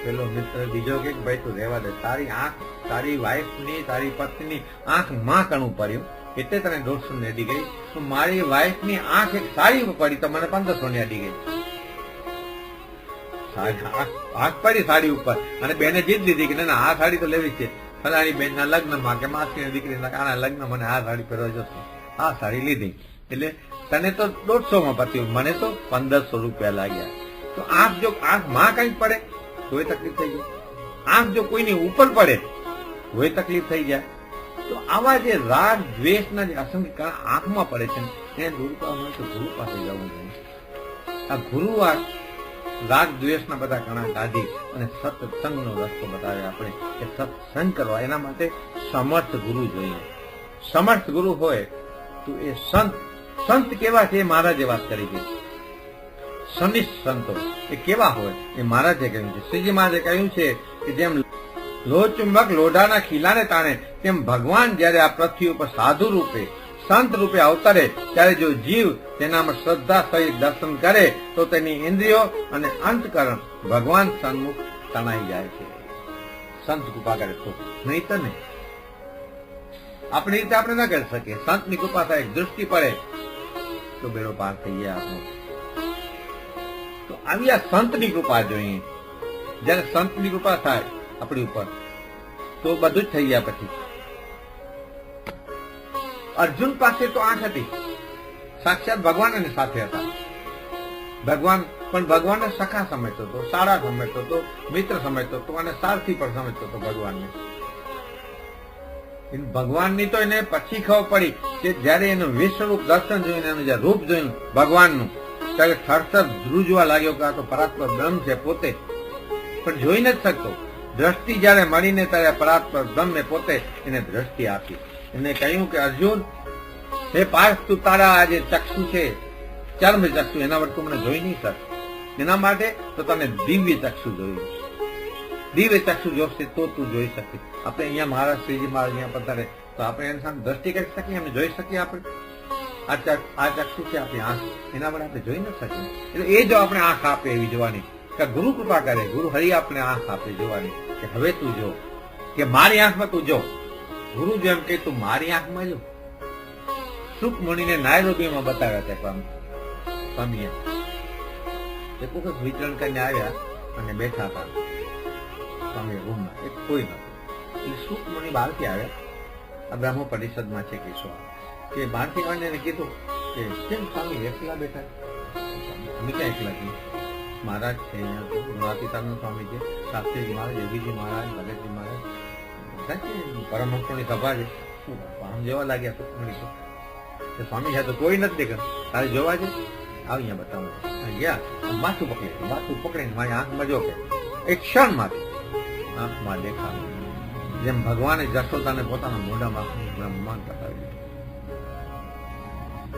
પેલો મિત્ર બીજો કે ભાઈ તું રહેવા દે, તારી આંખ, તારી વાઈફની, તારી પત્નીની આંખમાં ઘણું પડ્યું એટલે તને 150 ની અડી ગઈ. તો મારી વાઈફની આંખ એક સાડી પડી તો મને 1500 ની અડી ગઈ. આંખ પડી સાડી ઉપર અને બેને જીત લીધી કે ના આ સાડી તો લેવી છે. ફલાણી બેન ના લગ્નમાં કે માસી દીકરીના આના લગ્ન મને આ સાડી પહેરવા જશે, આ સાડી લીધી. એટલે તને તો 150 માં પત્યું, મને તો 1500 રૂપિયા લાગ્યા. તો આંખ જો આંખમાં કઈ પડે તોય તકલીફ થઈ જાય, આંખ જો કોઈની ઉપર પડે તોય તકલીફ થઈ જાય. તો આવા જે રાગ દ્વેષના જે અસંખ્ય કણા આંખમાં પડે છે એને દૂર કરવા હોય તો ગુરુ પાસે જવું જોઈએ. આ ગુરુ આ રાગ દ્વેષના બધા કણા કાઢી અને સત્સંગનો રસ્તો બતાવે આપણે કે સત્સંગ કરવા. એના માટે સમર્થ ગુરુ જોઈએ. સમર્થ ગુરુ હોય તો એ સંત કેવા છે એ મહારાજે વાત કરી છે. સનિષ્ઠ સંતો એ કેવા હોય એ મહારાજે કહ્યું છે. શ્રીજી મહારાજે કહ્યું છે કે જેમ લોહચુંબક લોઢાના ખીલાને તાણે તેમ ભગવાન જયારે આ પૃથ્વી ઉપર સાધુ રૂપે, સંત રૂપે અવતરે ત્યારે જો જીવ તેનામાં શ્રદ્ધા સહિત દર્શન કરે તો તેની ઇન્દ્રિયો અને અંતકરણ ભગવાન સન્મુખ તણાઈ જાય છે. સંત કૃપા કરે તો, નહીં તો નહીં. આપણી રીતે આપણે ન કરી શકીએ. સંતની કૃપા થાય, દૃષ્ટિ પડે તો બેડો પાર થઈ જાય આપણો. તો આવી આ સંતની કૃપા જોઈએ. જયારે સંતની કૃપા થાય આપણી ઉપર તો બધું જ થઈ ગયા. પછી અર્જુન પાસે તો આંખ હતી, સાક્ષાત ભગવાન એની સાથે હતા. ભગવાન પણ ભગવાનને સખા સમજતો હતો, સારા સમજતો હતો, મિત્ર સમજતો હતો અને સારથી પણ સમજતો હતો ભગવાનને. ભગવાનની તો એને પછી ખબર પડી કે જયારે એનું વિશ્વરૂપ દર્શન જોઈને, એનું જે રૂપ જોયું ભગવાનનું, ત્યારે થરથર ધ્રુજવા લાગ્યો કે આ તો પરાત્પર બ્રહ્મ છે પોતે, પણ જોઈ નથી શકતો. દ્રષ્ટિ જયારે મળીને ત્યારે પરાત્પર બ્રહ્મે પોતે એને દ્રષ્ટિ આપી. એને કહ્યું કે અર્જુન, હે પાર્થ, તું તારા આ જે ચક્ષુ છે, ચર્મ ચક્ષુ, એના વડે તું મને જોઈ નહીં શક. એના માટે તો તને દિવ્ય ચક્ષુ જોયું. દિવ્ય ચક્ષુ જોશે તો તું જોઈ શકે. આપણે અહીંયા મહારાજ શ્રીજી મહારાજ અહીંયા પધારે તો આપણે એની સામે દ્રષ્ટિ કરી શકીએ, એમને જોઈ શકીએ. આપણે આ ચક્ષુ છે આપણી આંખ, એના વડે આપણે જોઈ ન શકીએ. એટલે એ જો આપણે આંખ આપે એવી જોવાની, કે ગુરુ કૃપા કરે, ગુરુ હરિ આપણે આંખ આપે જોવાની, કે હવે તું જો, કે મારી આંખમાં તું જો. ગુરુ જેમ કે તું મારી આંખમાં જો. સુખ મુનિને નાયરોબીમાં બતાવ્યા હતા સ્વામીએ. એક વખત વિચરણ કરીને આવ્યા અને બેઠા હતા સ્વામી રૂમમાં, એક કોઈ નતું. એટલે સુખ મુનિ બહારથી આવ્યા, આ બ્રહ્મ પરિષદમાં છે કેશો, કે બહારથી આવીને એને કીધું કે કેમ સ્વામી એકલા બેઠા? અમે ક્યાં એકલા છીએ? મહારાજ છે અહીંયા, તો ગુણાતીતાનંદ સ્વામી છે, શાસ્ત્રીજી મહારાજ, યોગીજી મહારાજ, ભગતજી મહારાજ, પરમહંસોની સભા છે. શું આમ જેવા લાગ્યા સુખ મુનિ તો સ્વામી છે તો કોઈ નથી દેખાતું, તારે જોવા છે, આવ અહીંયા બતાવો. ગયા માથું પકડીને મારી આંખમાં જો, કે એક ક્ષણમાંથી આંખમાં દેખાય. જેમ ભગવાને જશોદાને પોતાના મોઢામાં બ્રહ્માંડ બતાવી દીધું,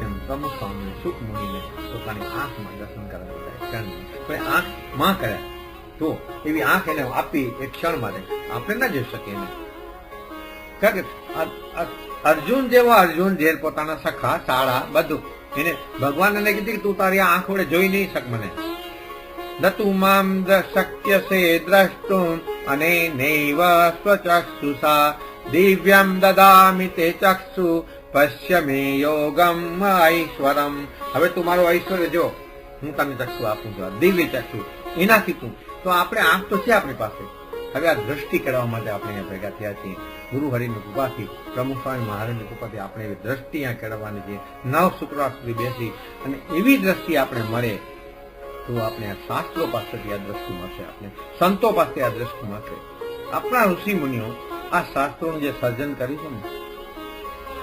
એમ પ્રમુખ સ્વામી સુખ મુનિને પોતાની આંખમાં દર્શન કરાવ્યા. કોઈ આંખમાં કર્યા તો એવી આંખ એને આપી એક ક્ષણ માટે. આપણે ના જોઈ શકીએ એને. કારણ કે અર્જુન જેવો અર્જુન જે પોતાના સખા શાળા બધું એને ભગવાન એને કીધું કે તું તારી આંખ વડે જોઈ નહીં શક મને. નતું મામ શક્ય છે દ્રષ્ટુમ અને નૈવ સ્વચક્ષુષા દિવ્યમ દદામિ તે ચક્ષુ પશ્ય મે યોગમ ઐશ્વરમ. હવે તું મારું ઐશ્વર્ય જો, હું તને ચક્ષુ આપું છું, દિવ્ય ચક્ષુ. એનાથી તું તો આપણે આંખ તો છે આપણી પાસે. હવે આ દ્રષ્ટિ કરવા માટે આપણે અહીંયા ભેગા થયા છીએ. ગુરુ હરિની કૃપાથી, પ્રમુખ સ્વામી મહારાજની કૃપાથી આપણે એવી દ્રષ્ટિ અહીંયા કેળવવાની છે. 9 શુક્રવાર સુધી બેસી અને એવી દ્રષ્ટિ આપણે મળે તો આપણે આ શાસ્ત્રો પાસેથી આ દ્રષ્ટિ મળશે, આપણે સંતો પાસે આ દ્રષ્ટિ મળશે. આપણા ઋષિ મુનિઓ આ શાસ્ત્રોનું જે સર્જન કર્યું છે ને,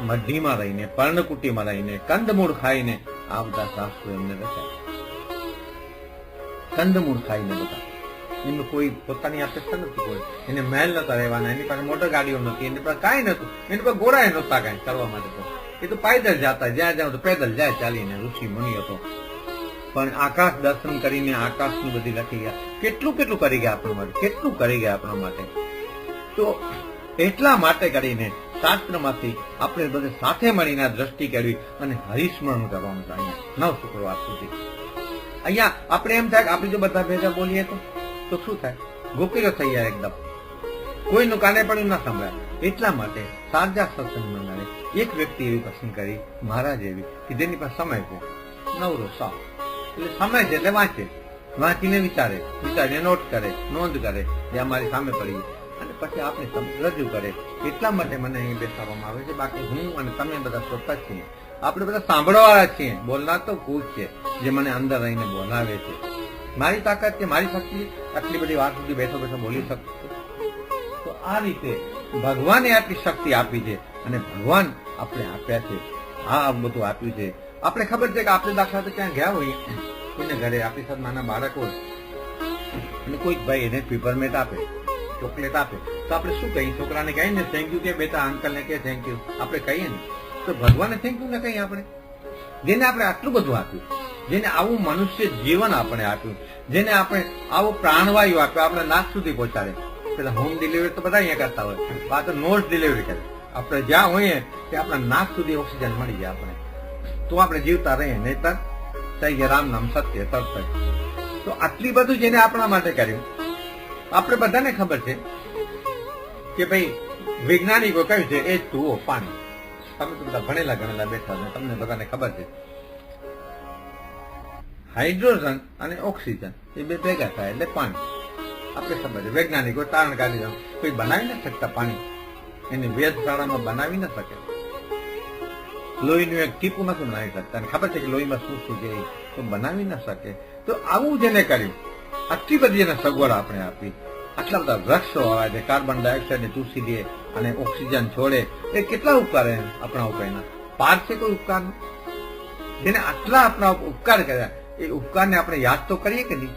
મઢીમાં રહીને, પર્ણકુટીમાં રહીને, કંદમૂળ ખાઈને આ બધા શાસ્ત્રો એમને રચાય. કંદમૂળ ખાઈને બધા. એનું કોઈ પોતાની અપેક્ષા નથી, કોઈ એને મહેલ નતા રહેવાના, એની પાસે મોટર ગાડીઓ નથી, એની પાસે કાંઈ નતું, એની પાસે ઘોડા નહોતા કાંઈ કરવા માટે. તો એ તો પાયદળ જતા, જ્યાં જાવ તો પેદલ જાય ચાલીને. ઋષિ મુનિઓ તો પણ આકાશ દર્શન કરીને આકાશની બધી લખી ગયા. કેટલું કેટલું કરી ગયા આપણા માટે, કેટલું કરી ગયા આપણા માટે. તો એટલા માટે કરીને શાસ્ત્રમાંથી આપણે બધે સાથે મળીને દ્રષ્ટિ કરવી અને હરિસ્મરણ કરવાનું છે. અહીંયા 9 શુક્રવાર સુધી અહીંયા આપણે એમ થાય કે આપણે જો બધા ભેગા બોલીએ તો શું થાય? ગોકીલો થઈ જાય એકદમ, કોઈનું કાને પણ ના સંભળાય. એટલા માટે સારજા સત્સંગ મંડળે એક વ્યક્તિ એવી પસંદ કરી, મહારાજ એવી, કે જેની પાસે સમય છે, નવરો સાવ. એટલે સમય છે એટલે વાંચીને વિચારીને નોટ કરે, નોંધ કરે જે અમારી સામે પડી, અને પછી આપણે રજૂ કરે. એટલા માટે મને અહીં બેસાડવામાં આવે છે. બાકી હું અને તમે બધા શ્રોતા છીએ, આપણે બધા સાંભળવાવાળા છીએ. બોલનાર તો કોઈ છે જે મને અંદર રહીને બોલાવે છે. મારી તાકાત છે, મારી શક્તિ આટલી બધી વાર સુધી બેઠો બોલી શકું. તો આ રીતે ભગવાને આટલી શક્તિ આપી છે અને ભગવાન આપણે આપ્યા છે. આ બધું આપ્યું છે. આપણે ખબર છે કે આપણે દાખલા તો ક્યાં ગયા હોઈએ, કોઈને ઘરે આપણી સાથે નાના બાળક હોય અને કોઈક ભાઈ એને પેપરમેટ આપે, ચોકલેટ આપે, તો આપણે શું કહીએ? છોકરાને કહીએ ને થેન્ક યુ, કે બેટા અંકલ ને કે થેન્ક યુ, આપણે કહીએ ને. તો ભગવાને થેન્ક યુ ને કહીએ આપણે, જેને આપણે આટલું બધું આપ્યું, જેને આવું મનુષ્ય જીવન આપણે આપ્યું, જેને આપણે આવો પ્રાણવાયુ આપ્યો, આપણે નાક સુધી પહોંચાડે. પેલા હોમ ડિલિવરી તો બધા અહીંયા કરતા હોય, આ તો નોઝ ડિલિવરી કરે. આપણે જ્યાં હોઈએ તે આપણા નાક સુધી ઓક્સિજન મળી જાય આપણે, તો આપણે જીવતા રહીએ. નહીતર થઈ ગયા રામ નામ સત્ય તરત. તો આટલી બધું જેને આપણા માટે કર્યું, આપણે બધાને ખબર છે કે ભાઈ વૈજ્ઞાનિકો કહ્યું છે એ જુઓ પાણી. તમે તો બધા ભણેલા ગણેલા બેઠા છે, તમને બધાને ખબર છે હાઇડ્રોજન અને ઓક્સિજન એ બે ભેગા થાય એટલે પાણી. આપણે ખબર છે, વૈજ્ઞાનિકો તારણ કાઢી દે. કોઈ બનાવી ન શકતા પાણી, એની વેધશાળામાં બનાવી ન શકે. લોહીનું એક ટીપું નથી બનાવી શકતા, અને ખબર છે કે લોહીમાં શું શું છે તો બનાવી ન શકે. તો આવું જેને કર્યું, આટલી બધી એને સગવડ આપણે આપી, આટલા બધા વૃક્ષો આવે છે, કાર્બન ડાયોક્સાઇડ ને ચૂસી દે અને ઓક્સિજન છોડે, એ કેટલા ઉપકાર આપણા ઉપરના પાર છે કોઈ ઉપકાર? જેને આટલા આપણા ઉપકાર કર્યા એ ઉપકારને આપણે યાદ તો કરીએ કે નહીં?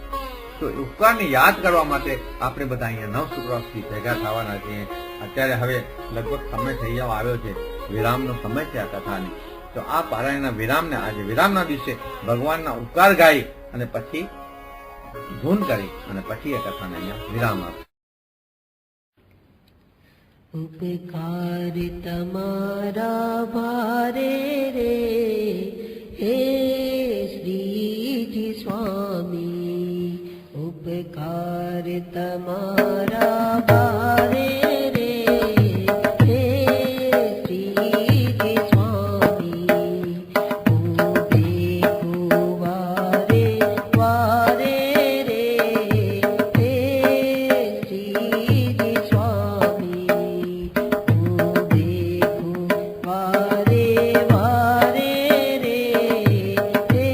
તો ઉપકારને યાદ કરવા માટે આપણે બધા અહીંયા 9 શુક્રવારથી ભેગા થવાના છીએ. અત્યારે હવે લગભગ સમય થઈ જવા આવ્યો છે, વિરામનો સમય છે આ કથાની. તો આ પારાયણના વિરામને આજે વિરામના દિવસે ભગવાનના ઉપકાર ગાઈ અને પછી ધૂન કરી અને પછી એ કથાને અહીંયા વિરામ આપે. ઉપકાર તમારા ભારે રે હે શ્રીજી સ્વામી, ઉપકાર તમારા ભારે રે હે શ્રીજી સ્વામી, હું દેખું વારે વારે રે હે શ્રીજી સ્વામી, હું દેખું વારે વારે રે હે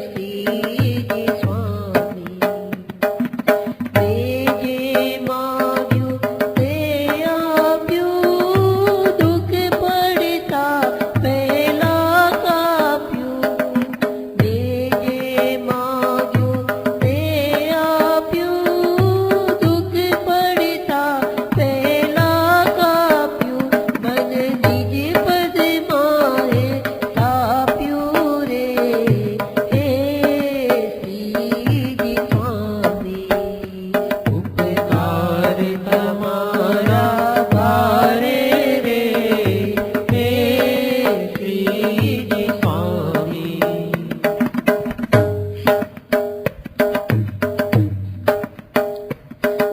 શ્રીજી સ્વામી. તે જે માગ્યું તે આપ્યું, દુઃખ પડતા પહેલા કાપ્યું. તે જે માગ્યું તે આપ્યું, દુઃખ પડતા પહેલા કાપ્યું. મન નિજ પદમાં એ થાપ્યું રે હે શ્રીજી સ્વામી, ઉપકાર તમારા ભારે રે હે શ્રીજી સ્વામી.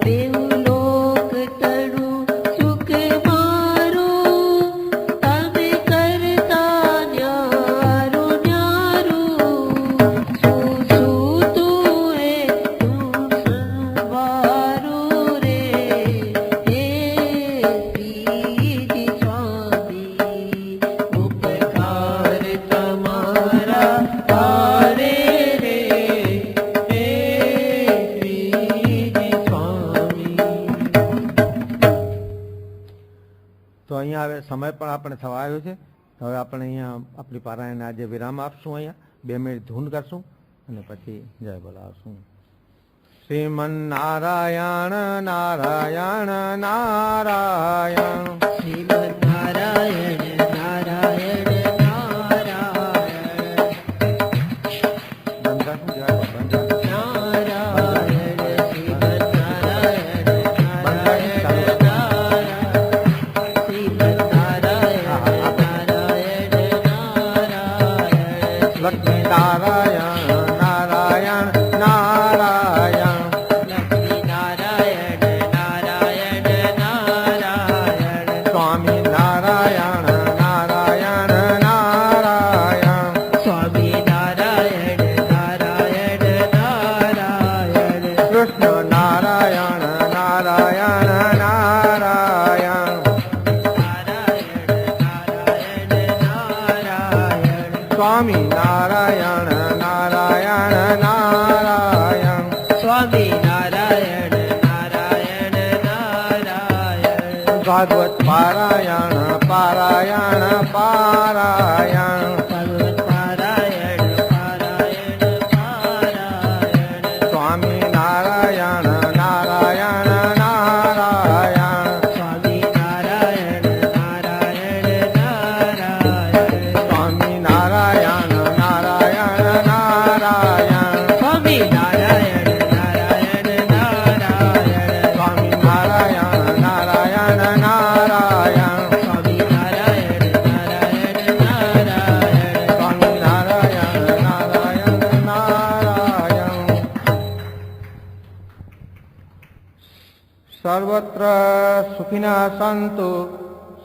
દેવલોક તણું સુખ મારું, તમે કરતા ન્યારું ન્યારું. શું શું તું એ તું સંવારું રે હે શ્રીજી સ્વામી, ઉપકાર તમારા ભારે રે હે શ્રીજી સ્વામી. તો અહીંયા હવે સમય પણ આપણે થવા આવ્યો છે. હવે આપણે અહીંયા આપણી પારાયણને આજે વિરામ આપશું. અહીંયા 2 મિનિટ ધૂન કરશું અને પછી જય બોલાવશું. શ્રીમન નારાયણ નારાયણ નારાયણ, શ્રીમદ નારાયણ નારાયણ નારાયણ, બંધ જય બંધ નારાયણ શ્રીમદ નારાયણ નારાયણ નારાયણ, શ્રીમદ નારાયણ નારાયણ નારાયણ, લક્ષ્મી નારાયણ નારાયણ નારાયણ, લક્ષ્મી નારાયણ નારાયણ નારાયણ, સ્વામી નારાયણ નારાયણ નારાયણ, સ્વામી નારાયણ નારાયણ નારાયણ, કૃષ્ણ નારાયણ નારાયણ નારાયણ, નારાયણ નારાયણ નારાયણ, સ્વામી નારાયણ નારાયણ નારાયણ, સ્વામી નારાયણ નારાયણ નારાયણ, ભાગવત પારાયણ પારાયણ પારાયણ, ભગવત પારાયણ પારાયણ પારાયણ, સ્વામી નારાયણ નારાયણ નારાયણ, સ્વામી નારાયણ નારાયણ નારાયણ, સ્વામી નારાયણ નારાયણ નારાયણ, સ્વામી નારાયણ નારાયણ નારાયણ, સ્વામી નારાયણ નારાયણ નારાયણ, સ્વામી નારાયણ નારાયણ નારાયણ, સ્વામી નારાયણ નારાયણ નારાયણ. સર્વત્ર સુખિનઃ સંતુ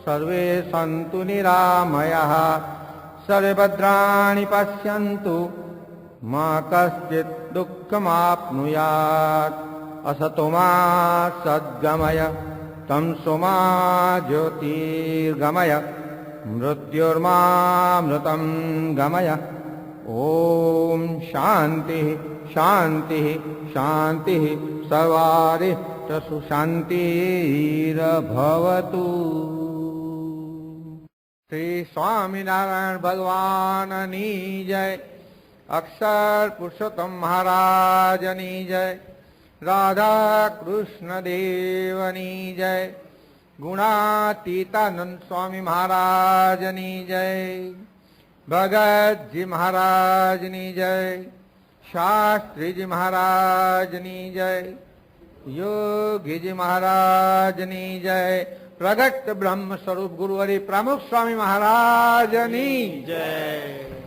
સર્વે સંતુ નિરામયઃ, સર્વે ભદ્રાણિ પશ્યन्तु મા કશ્ચિत् દુઃખમાપ્નુયાत्. असतो मा सद्गमय तमसो मा ज्योतिर्गमय मृत्युर्मामृतं गमय। ओम शांति शांति शांति सर्वारिष्टसु शांतिर्भवतु। श्री स्वामीनारायण भगवान नी जय। અક્ષર પુરુષોત્તમ મહારાજની જય, રાધા કૃષ્ણ દેવની જય, ગુણાતીતાનંદ સ્વામી મહારાજની જય, ભગતજી મહારાજની જય, શાસ્ત્રીજી મહારાજની જય, યોગીજી મહારાજની જય, પ્રગટ બ્રહ્મ સ્વરૂપ ગુરુ હરિ પ્રમુખ સ્વામી મહારાજની જય.